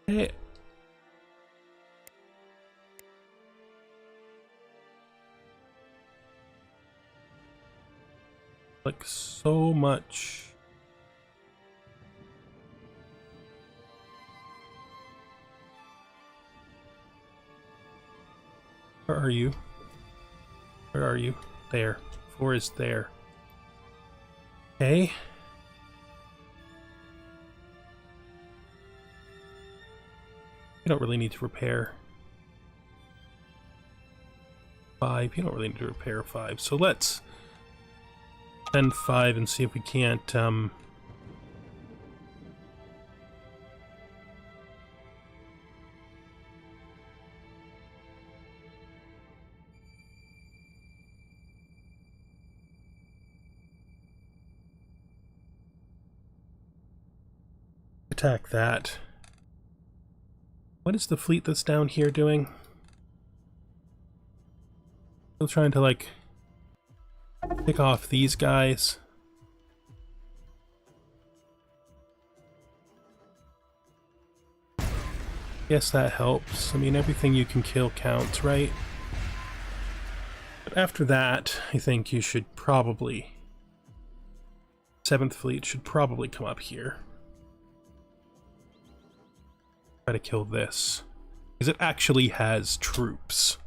Hey. Like so much. Where are you? Where are you? There. 4 is there. Okay. You don't really need to repair 5. You don't really need to repair 5. So let's send 5 and see if we can't attack that. What is the fleet that's down here doing? Still trying to, like, pick off these guys. Guess that helps. I mean, everything you can kill counts, right? But after that, I think you should probably... 7th Fleet should probably come up here. Try to kill this. Because it actually has troops.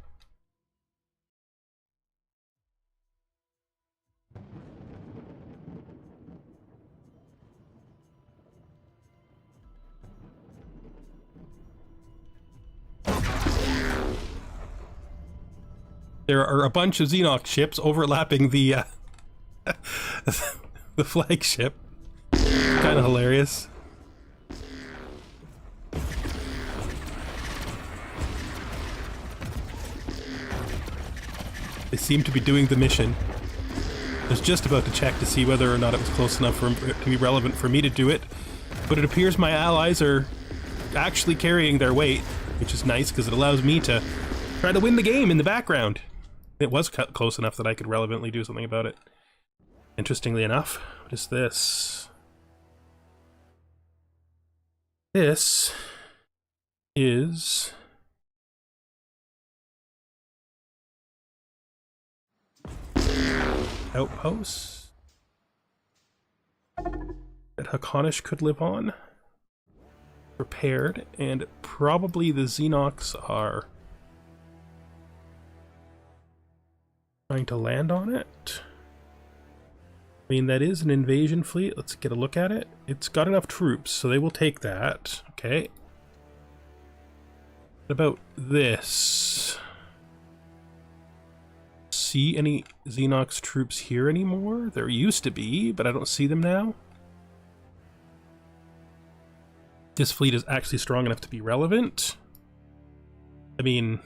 There are a bunch of Xenox ships overlapping the the flagship. Kind of hilarious. They seem to be doing the mission. I was just about to check to see whether or not it was close enough for it to be relevant for me to do it, but it appears my allies are actually carrying their weight, which is nice because it allows me to try to win the game in the background. It was close enough that I could relevantly do something about it. Interestingly enough, what is this? This is outposts that Hakonish could live on. Repaired, and probably the Xenox are trying to land on it. I mean, that is an invasion fleet. Let's get a look at it. It's got enough troops, so they will take that. Okay. What about this? See any Xenox troops here anymore? There used to be, but I don't see them now. This fleet is actually strong enough to be relevant. I mean,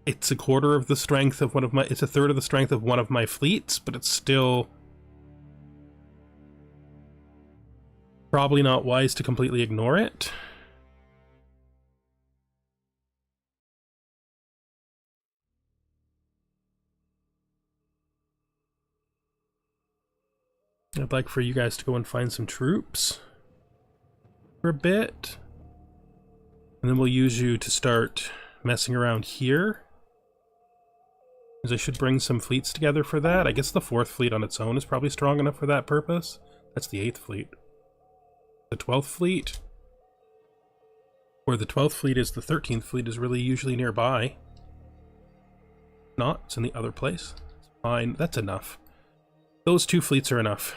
it's a quarter of the strength of one of my, it's a third of the strength of one of my fleets, but it's still probably not wise to completely ignore it. I'd like for you guys to go and find some troops for a bit, and then we'll use you to start messing around here, because I should bring some fleets together for that. I guess the 4th fleet on its own is probably strong enough for that purpose. That's the 8th fleet. The 12th fleet, or the 12th fleet is the 13th fleet, is really usually nearby. Not, it's in the other place. It's fine, that's enough. Those 2 fleets are enough.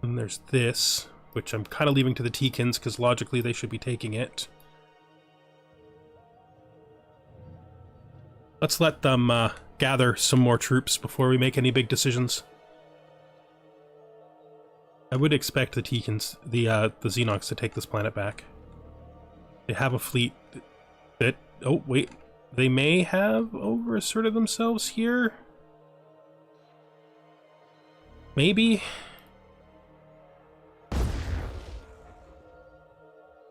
And there's this, which I'm kind of leaving to the Teekins, because logically they should be taking it. Let's let them gather some more troops before we make any big decisions. I would expect the Teekins, the Xenox, to take this planet back. They have a fleet that... Oh, wait. They may have over-asserted themselves here? Maybe?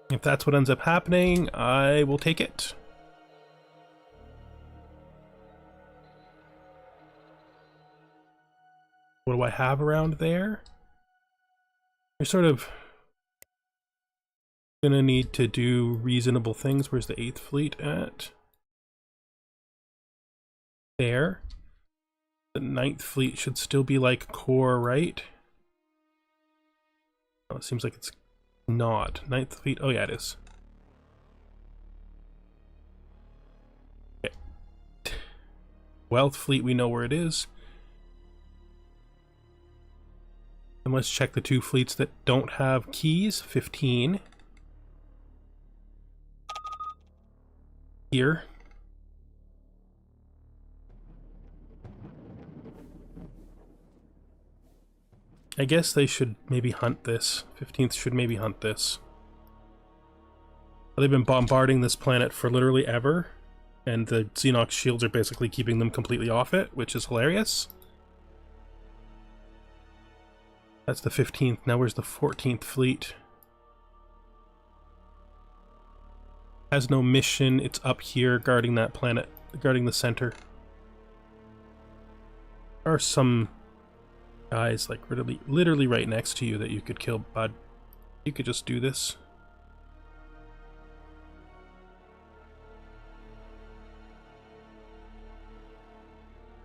If that's what ends up happening, I will take it. What do I have around there? We're sort of gonna need to do reasonable things. Where's the 8th fleet at? There. The 9th fleet should still be like core, right? Oh, it seems like it's not. 9th fleet, oh yeah, it is. Okay. 12th fleet, we know where it is. And let's check the 2 fleets that don't have keys. 15. Here. I guess they should maybe hunt this. 15th should maybe hunt this. They've been bombarding this planet for literally ever, and the Xenox shields are basically keeping them completely off it, which is hilarious. That's the 15th. Now where's the 14th fleet? Has no mission. It's up here guarding that planet, guarding the center. There are some guys like literally right next to you that you could kill, bud. You could just do this.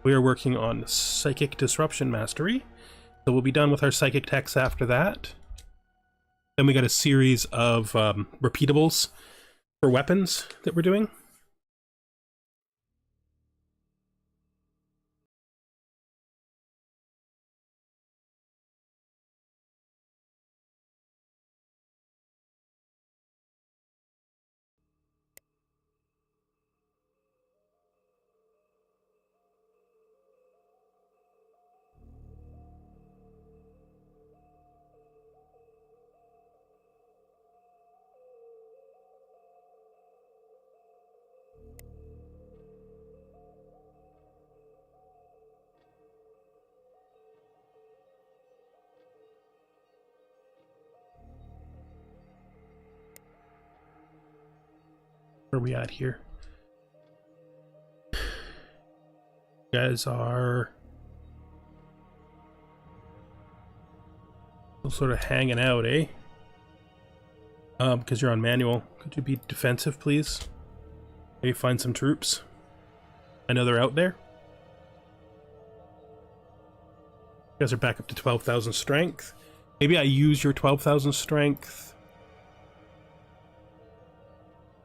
We are working on Psychic Disruption Mastery, so we'll be done with our Psychic Techs after that. Then we got a series of repeatables for weapons that we're doing. Where are we at here? You guys are still sort of hanging out, eh? Because you're on manual. Could you be defensive, please? Maybe find some troops. I know they're out there. You guys are back up to 12,000 strength. Maybe I use your 12,000 strength.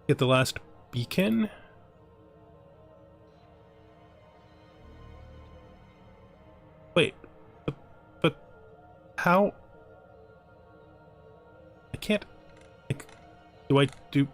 Get the last beacon. Wait, but how? I can't. Like, do I do?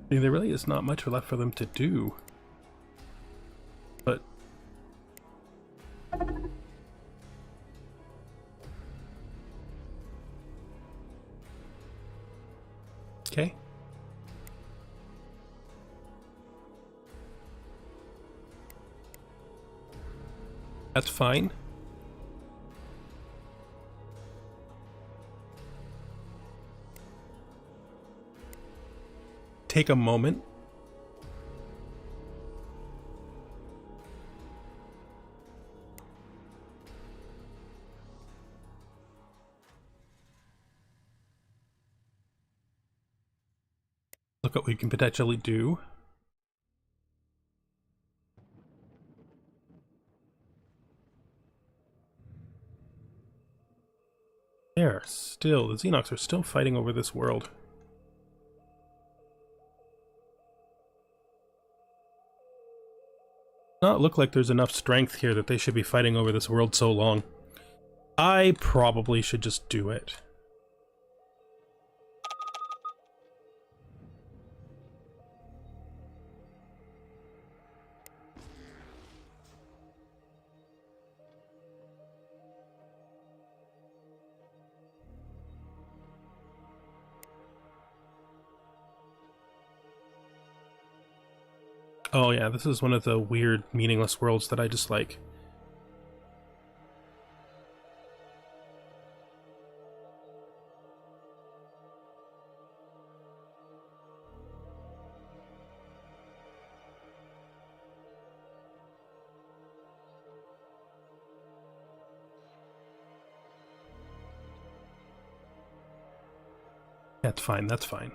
I mean, there really is not much left for them to do. But okay. That's fine. Take a moment. Look what we can potentially do. They're still, the Xenox are still fighting over this world. Not look like there's enough strength here that they should be fighting over this world so long. I probably should just do it. Oh yeah, this is one of the weird, meaningless worlds that I dislike. That's fine, that's fine.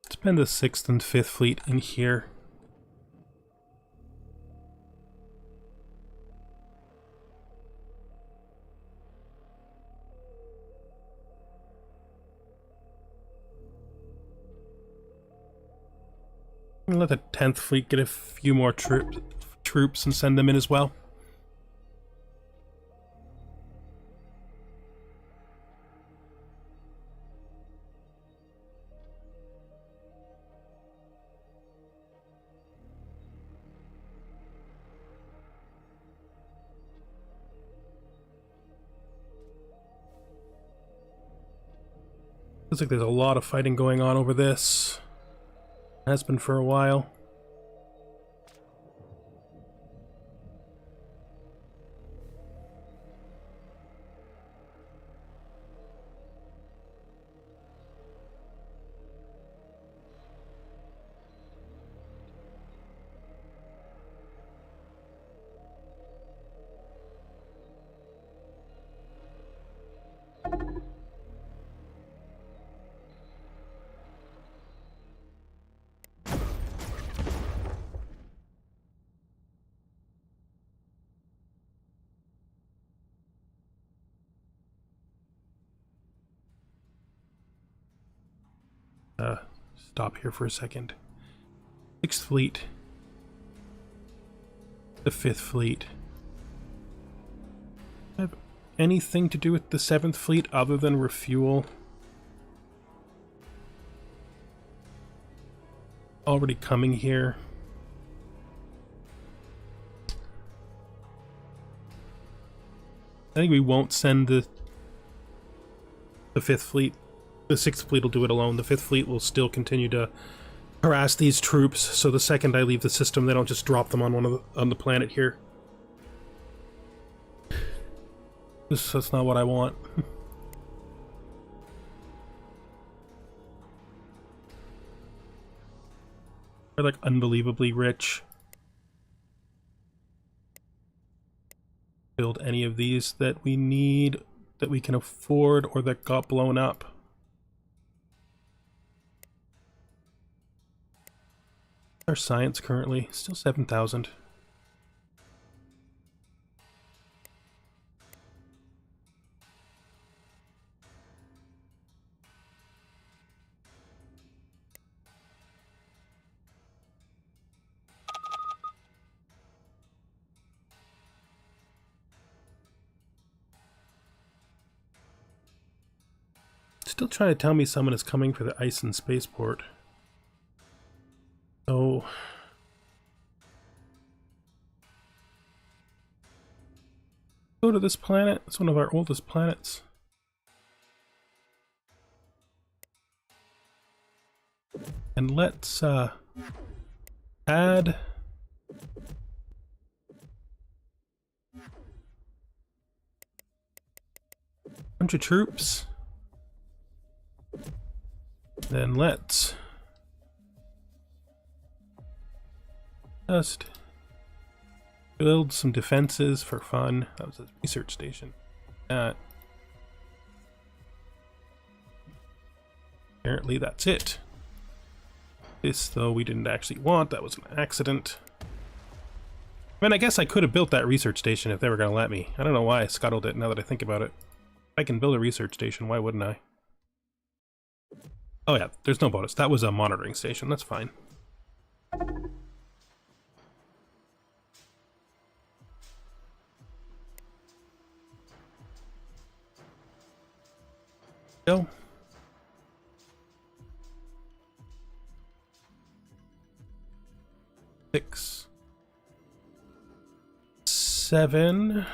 Spend the 6th and 5th fleet in here. And let the 10th fleet get a few more troops and send them in as well. Looks like there's a lot of fighting going on over this. Has been for a while. Stop here for a second. 6th Fleet. The 5th Fleet. Have anything to do with the 7th Fleet other than refuel? Already coming here. I think we won't send the 5th Fleet. The 6th Fleet will do it alone. The 5th Fleet will still continue to harass these troops, so the second I leave the system, they don't just drop them on the planet here. That's not what I want. They're like unbelievably rich. Build any of these that we need, that we can afford, or that got blown up. Our science currently still 7,000. Still trying to tell me someone is coming for the ice and spaceport. So go to this planet. It's one of our oldest planets. And let's add a bunch of troops. Then let's just build some defenses for fun. That was a research station. Apparently that's it. This, though, we didn't actually want. That was an accident. I mean, I guess I could have built that research station if they were going to let me. I don't know why I scuttled it now that I think about it. If I can build a research station, why wouldn't I? Oh yeah, there's no bonus. That was a monitoring station. That's fine. Go. Six. 7.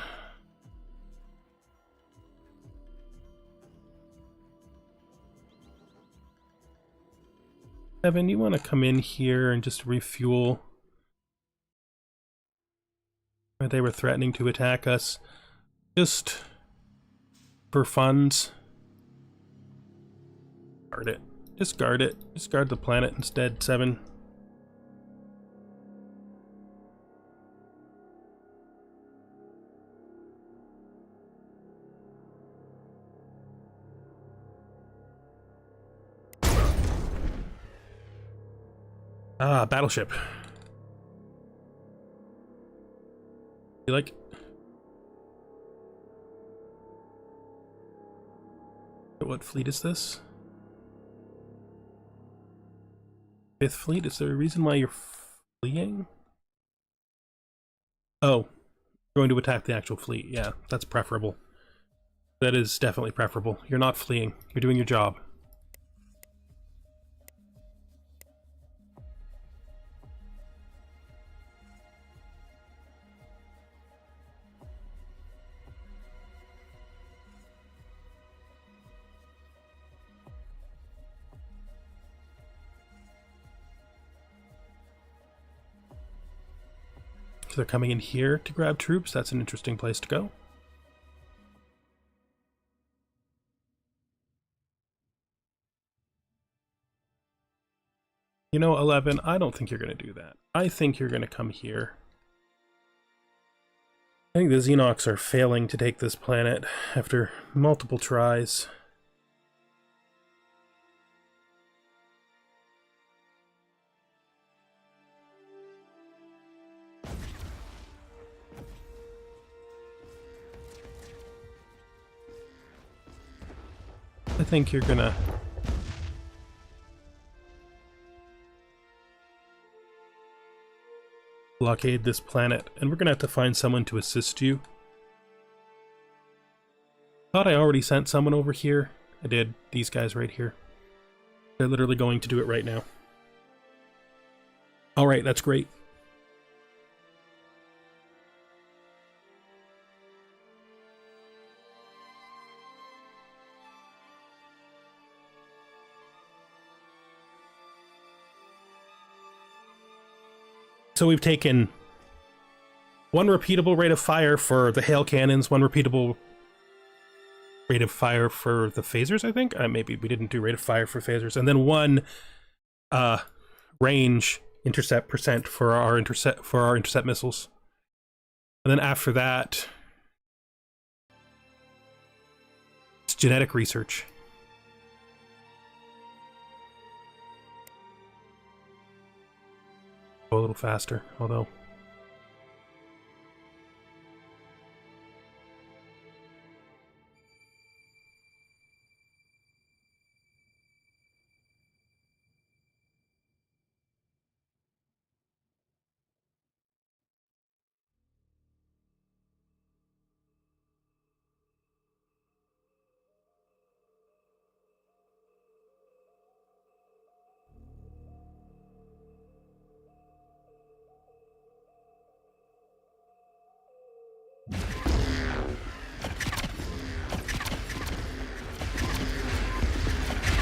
Evan, you want to come in here and just refuel? They were threatening to attack us. Just for funds. Guard it. Just guard it. Just guard the planet instead, 7. Ah, battleship. You like? What fleet is this? 5th Fleet? Is there a reason why you're fleeing? Oh, going to attack the actual fleet. Yeah, that's preferable. That is definitely preferable. You're not fleeing. You're doing your job. So they're coming in here to grab troops. That's an interesting place to go. You know, 11, I don't think you're going to do that. I think you're going to come here. I think the Xenox are failing to take this planet after multiple tries. I think you're gonna blockade this planet, and we're gonna have to find someone to assist you. Thought I already sent someone over here. I did. These guys right here. They're literally going to do it right now. Alright, that's great. So we've taken one repeatable rate of fire for the hail cannons, one repeatable rate of fire for the phasers, I think. Maybe we didn't do rate of fire for phasers, and then one range intercept percent for our intercept missiles. And then after that, it's genetic research. Go a little faster, although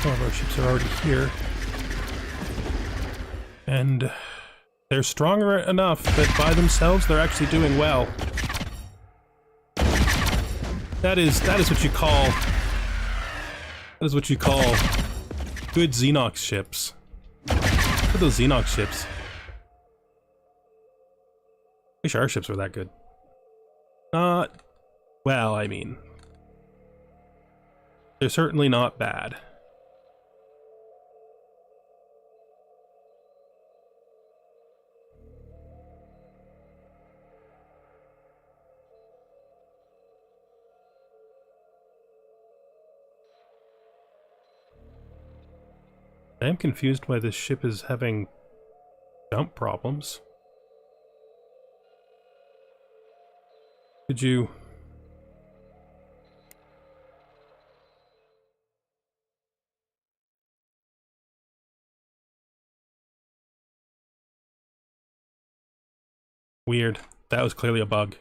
all of our ships are already here. And they're stronger enough that by themselves they're actually doing well. That is what you call good Xenox ships. Look at those Xenox ships. I wish our ships were that good. Not well, I mean, they're certainly not bad. I am confused why this ship is having jump problems. Could you... Weird. That was clearly a bug.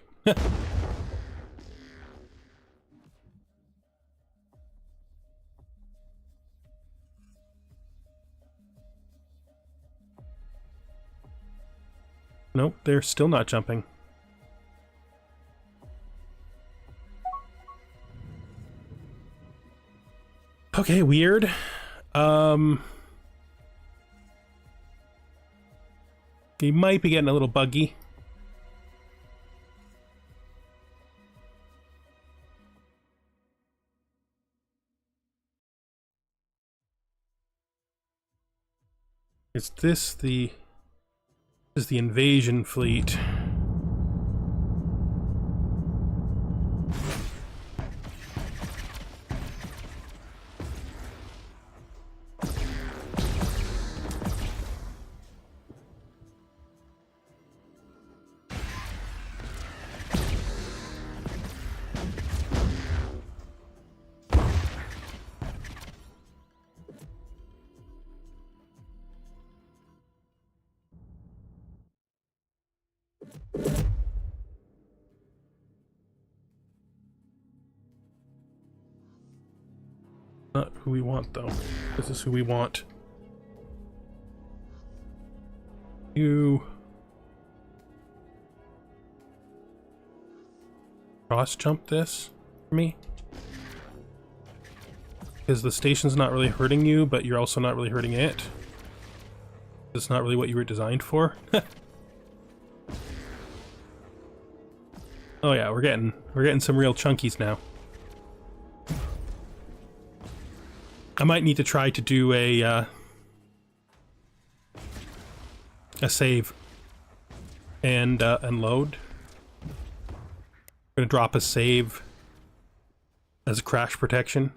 Nope, they're still not jumping. Okay, weird. He might be getting a little buggy. Is this the... This is the invasion fleet. Not who we want, though. This is who we want. You... cross jump this for me? Because the station's not really hurting you, but you're also not really hurting it. It's not really what you were designed for. Oh yeah, we're getting some real chunkies now. I might need to try to do a save and load. I'm gonna drop a save as a crash protection.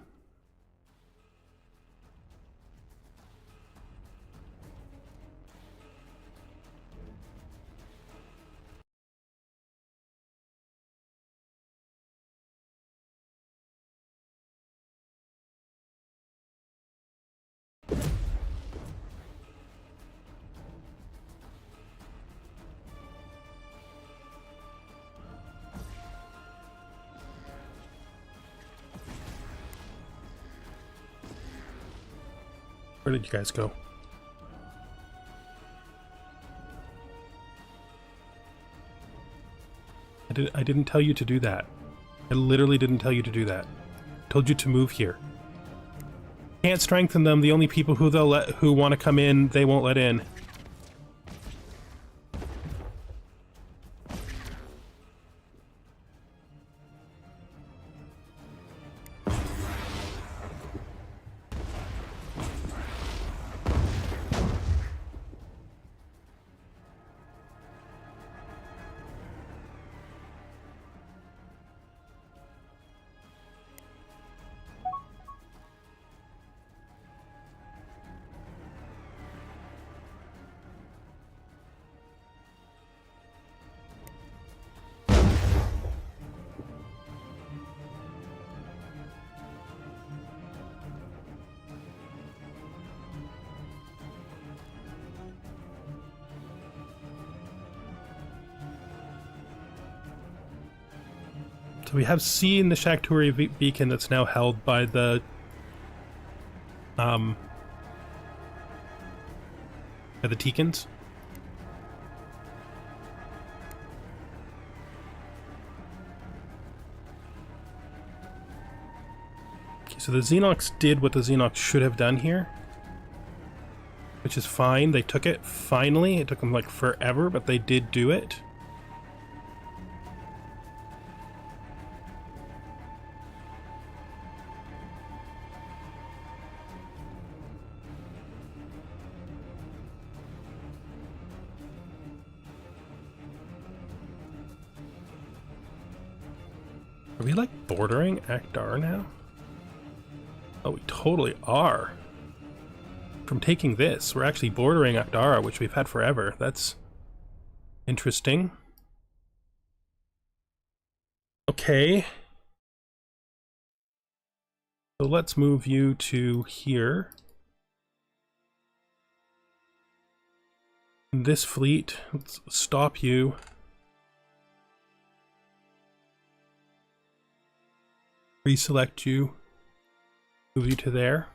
Where did you guys go? I didn't tell you to do that. I literally didn't tell you to do that. I told you to move here. Can't strengthen them. The only people who want to come in, they won't let in. So we have C in the Shakturi beacon that's now held by the Tikans. Okay, so the Xenox did what the Xenox should have done here, which is fine. They took it finally. It took them like forever, but they did do it. Are we like bordering Akdar now? Oh, we totally are. From taking this, we're actually bordering Akdara, which we've had forever. That's interesting. Okay. So let's move you to here. This fleet, let's stop you. Reselect you, move you to there.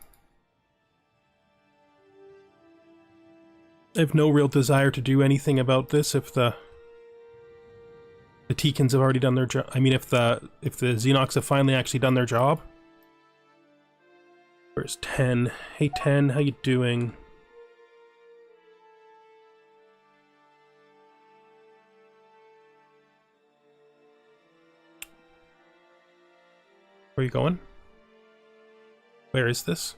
I have no real desire to do anything about this if the Tikans have already done their job. I mean, if the Xenox have finally actually done their job. Where's 10? Hey 10, how you doing? Where are you going? Where is this?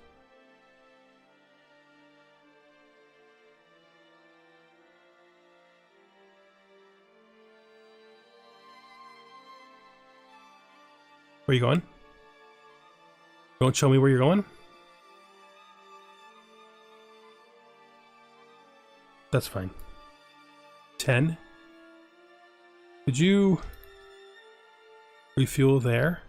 Where are you going? Don't show me where you're going? That's fine. 10. Could you refuel there?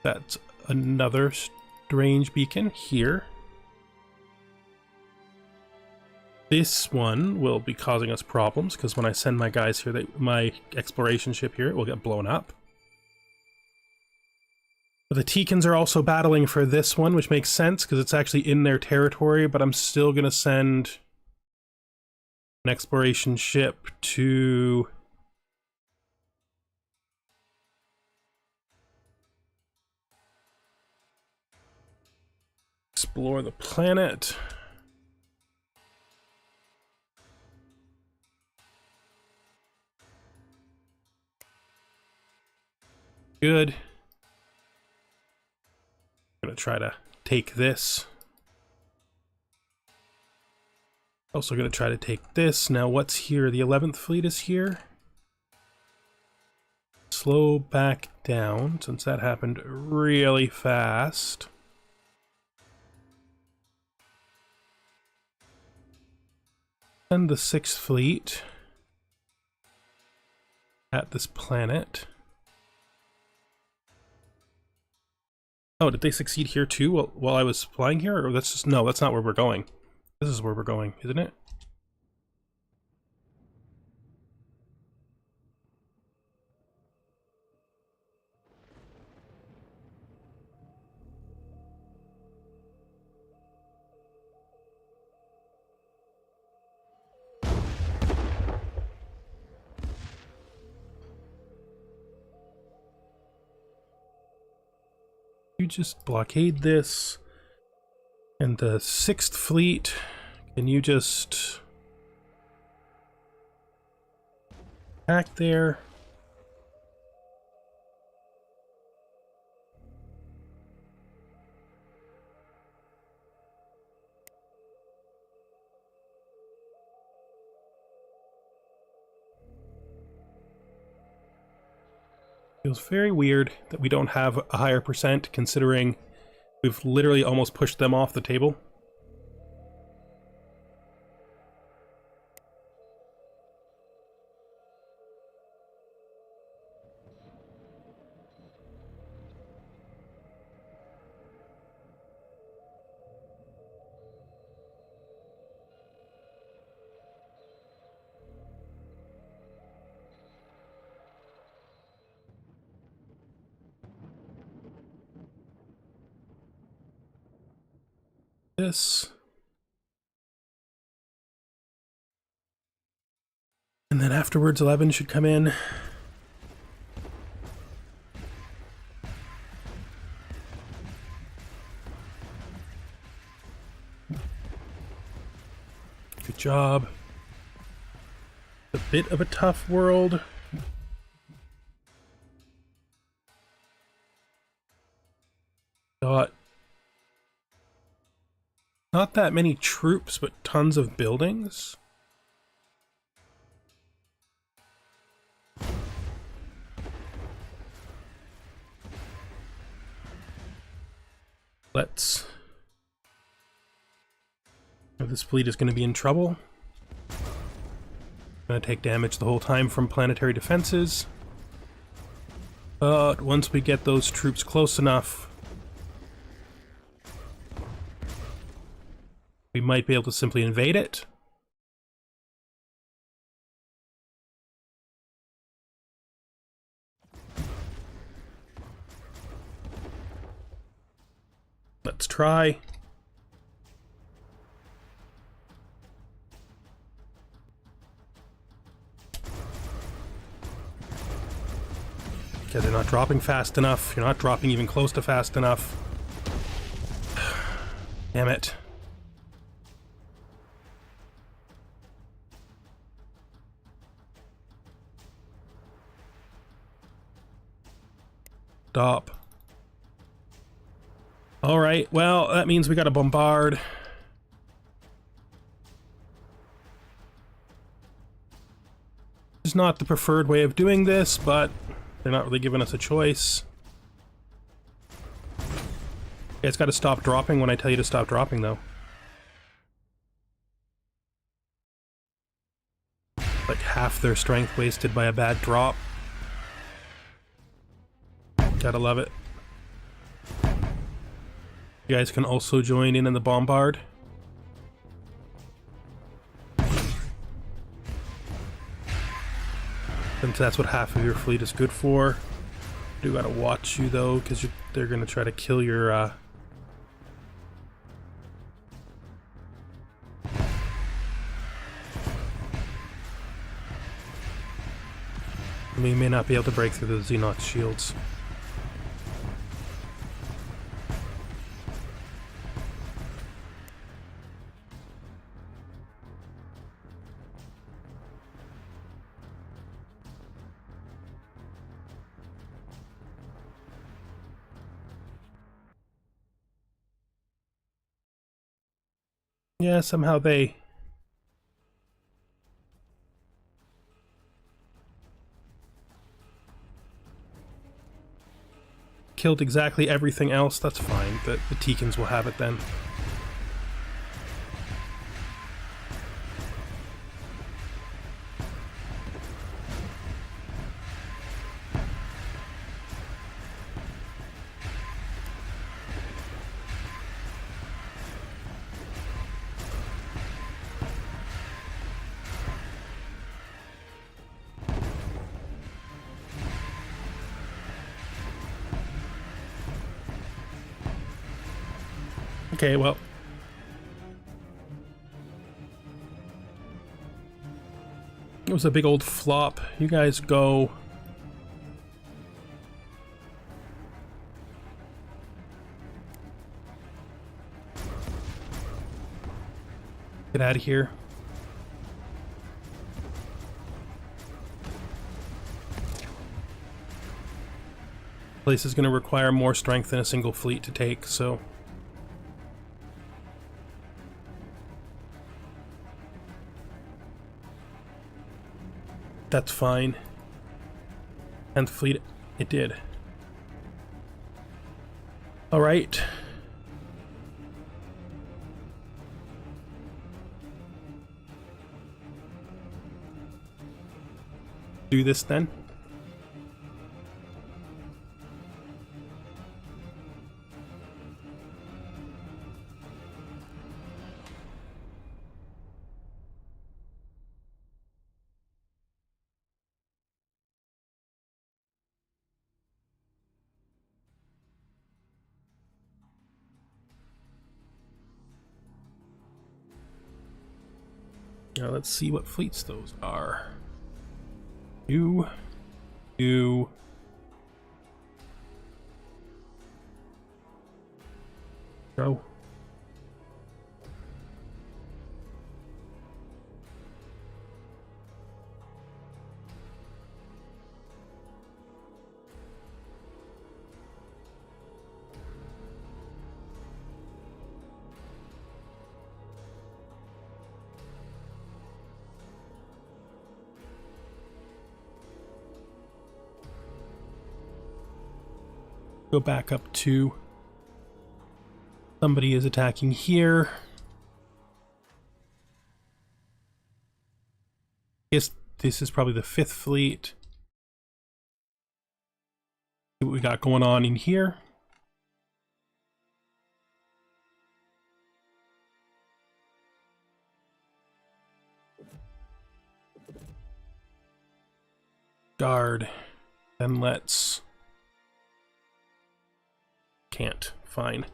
That's another strange beacon here. This one will be causing us problems because when I send my guys here, my exploration ship here, it will get blown up. But the Tikans are also battling for this one, which makes sense because it's actually in their territory, but I'm still going to send an exploration ship to explore the planet. Good. I'm gonna try to take this. Also gonna try to take this. Now what's here? The 11th fleet is here. Slow back down, since that happened really fast. Send the 6th fleet at this planet. Oh, did they succeed here too while I was flying here? Or that's just, no, that's not where we're going. This is where we're going, isn't it? You just blockade this. And the 6th fleet, can you just attack there? Feels very weird that we don't have a higher percent, considering we've literally almost pushed them off the table. This. And then afterwards 11 should come in. Good job. A bit of a tough world. Got not that many troops, but tons of buildings. Let's... This fleet is going to be in trouble. Going to take damage the whole time from planetary defenses. But once we get those troops close enough, we might be able to simply invade it. Let's try. Okay, they're not dropping fast enough. You're not dropping even close to fast enough. Damn it. Stop. Alright, well, that means we gotta bombard. It's not the preferred way of doing this, but they're not really giving us a choice. It's gotta stop dropping when I tell you to stop dropping, though. Like half their strength wasted by a bad drop. Gotta love it. You guys can also join in the bombard. Since that's what half of your fleet is good for. Do gotta watch you though, because they're gonna try to kill your We may not be able to break through the Xenox shields. Yeah, somehow they killed exactly everything else. That's fine. The Teekans will have it then. Okay, well. It was a big old flop. You guys go. Get out of here. Place is going to require more strength than a single fleet to take, so... That's fine. 10th fleet, it did. Alright. Do this then. Now let's see what fleets those are. You. Go. Go back up to... Somebody is attacking here. Guess this is probably the 5th fleet. See what we got going on in here. Guard. Then let's... Can't. Fine.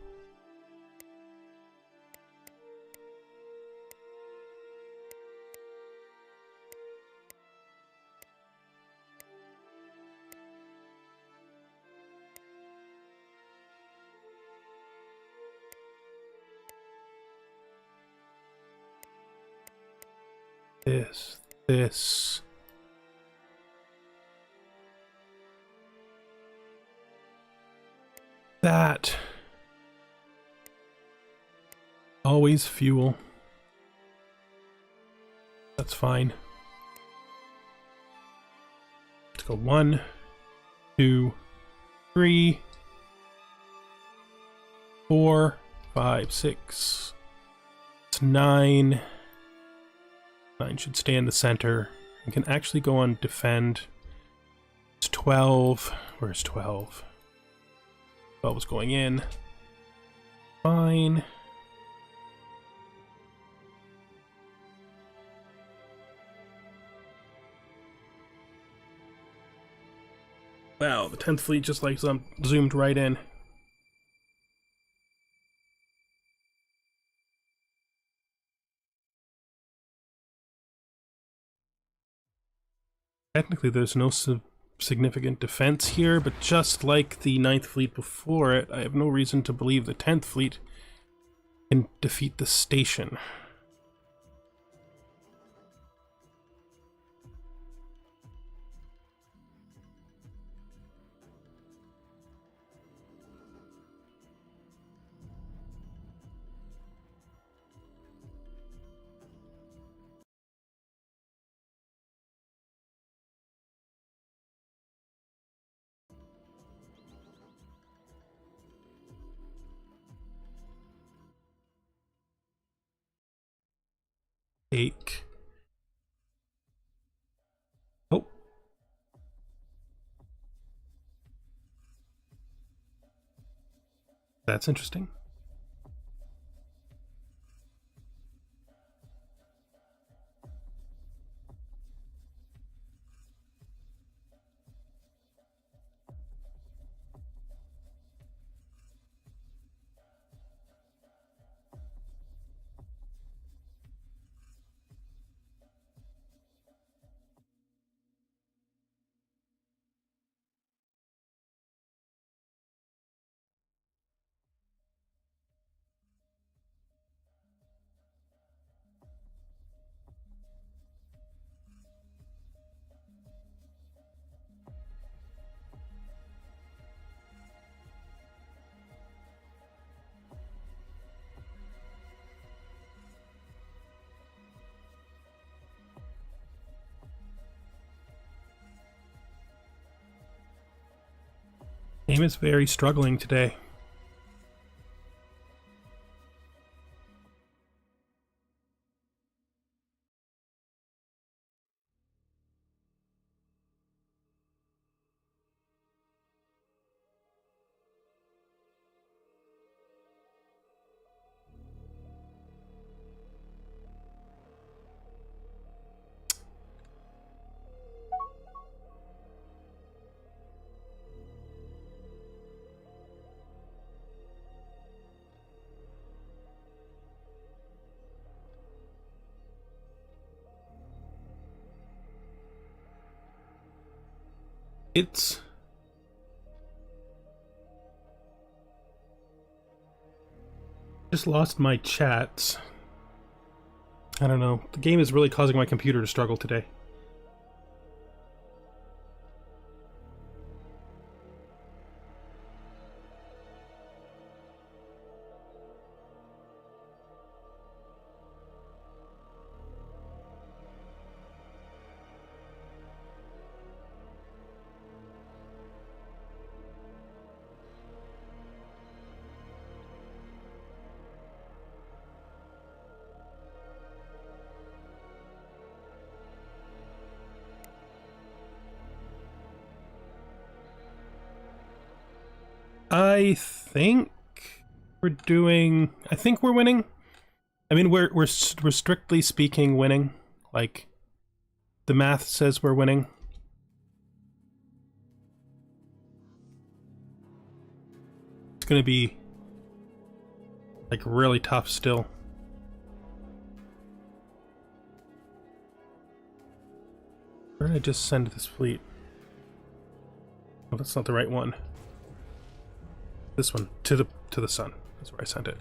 This. That. Always fuel. That's fine. Let's go 1, 2, 3, 4, 5, 6. It's 9. 9 should stay in the center. We can actually go on defend. It's 12. Where's 12? 12 is going in. Fine. Wow, the 10th fleet just like zoomed right in. Technically, there's no significant defense here, but just like the 9th Fleet before it, I have no reason to believe the 10th Fleet can defeat the station. Take. Oh. That's interesting. Game is very struggling today. It's just lost my chats. I don't know. The game is really causing my computer to struggle today. I think I think we're winning. I mean, we're strictly speaking winning. Like, the math says we're winning. It's gonna be like really tough still. Where did I just send this fleet? Oh, that's not the right one. This one to the sun. That's where I sent it.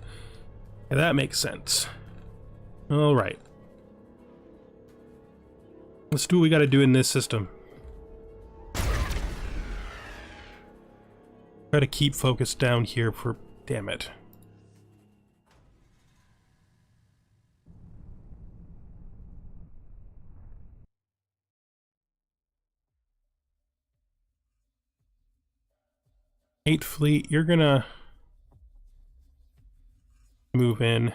Yeah, that makes sense. All right. Let's do what we got to do in this system. Try to keep focus down here for... Damn it. Eighth Fleet, you're gonna move in.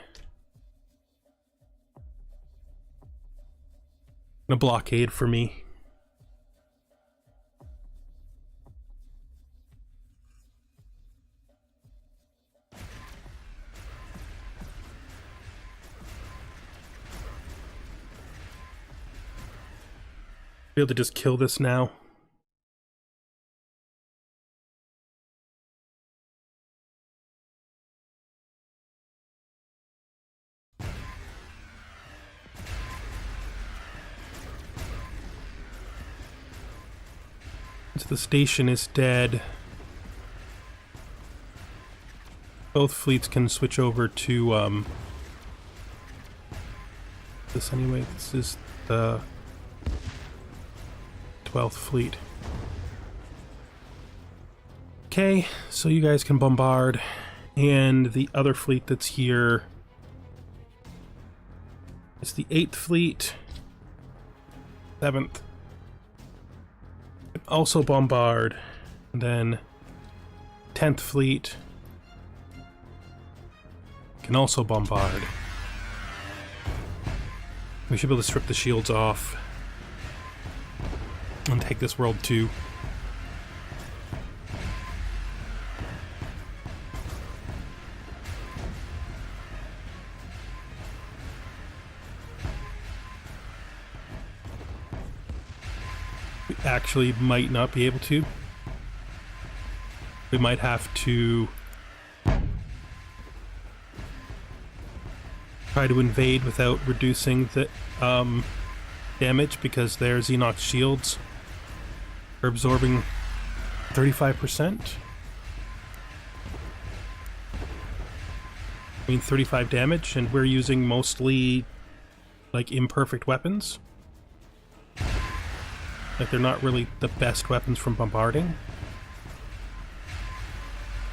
A blockade for me. Be able to just kill this now. Since the station is dead, both fleets can switch over to this anyway. This is the 12th fleet. Okay, so you guys can bombard, and the other fleet that's here is the 8th fleet, 7th. Also bombard, and then 10th fleet can also bombard. We should be able to strip the shields off and take this world too. We actually might not be able to. We might have to try to invade without reducing the damage, because their Xenox shields are absorbing 35%. I mean 35 damage, and we're using mostly like imperfect weapons. Like, they're not really the best weapons from bombarding.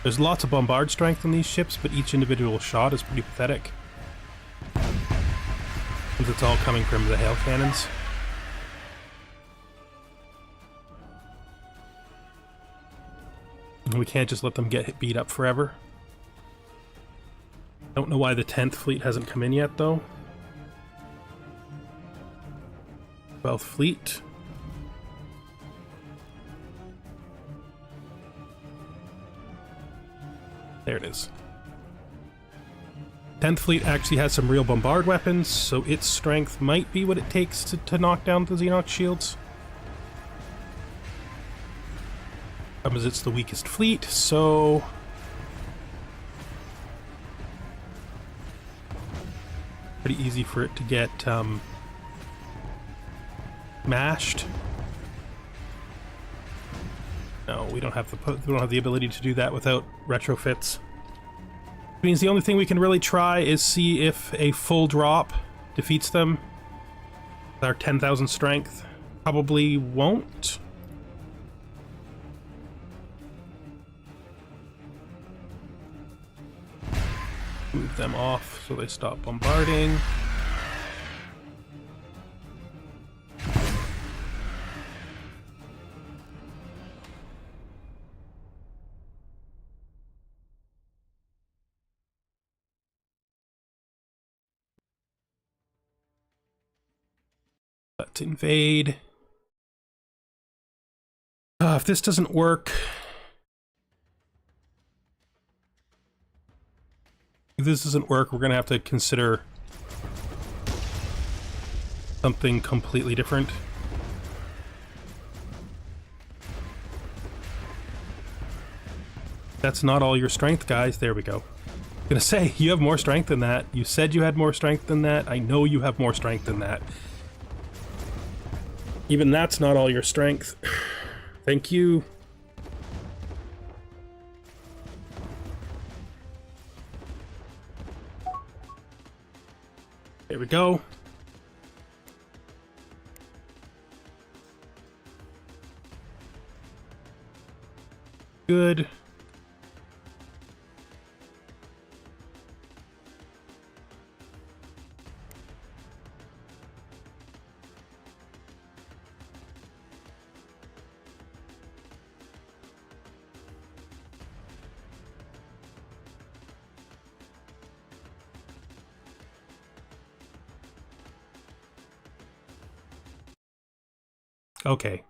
There's lots of bombard strength on these ships, but each individual shot is pretty pathetic. Since it's all coming from the hail cannons. And we can't just let them get beat up forever. Don't know why the 10th fleet hasn't come in yet, though. 12th fleet. There it is. 10th fleet actually has some real bombard weapons, so its strength might be what it takes to knock down the Xenox shields. Problem is, it's the weakest fleet, so pretty easy for it to get mashed. No, we don't have the ability to do that without retrofits. It means the only thing we can really try is see if a full drop defeats them with our 10,000 strength. Probably won't. Move them off so they stop bombarding. Let's invade. If this doesn't work, we're gonna have to consider something completely different. That's not all your strength, guys. There we go. I'm gonna say, you have more strength than that. You said you had more strength than that. I know you have more strength than that. Even that's not all your strength. Thank you. There we go. Good. Okay,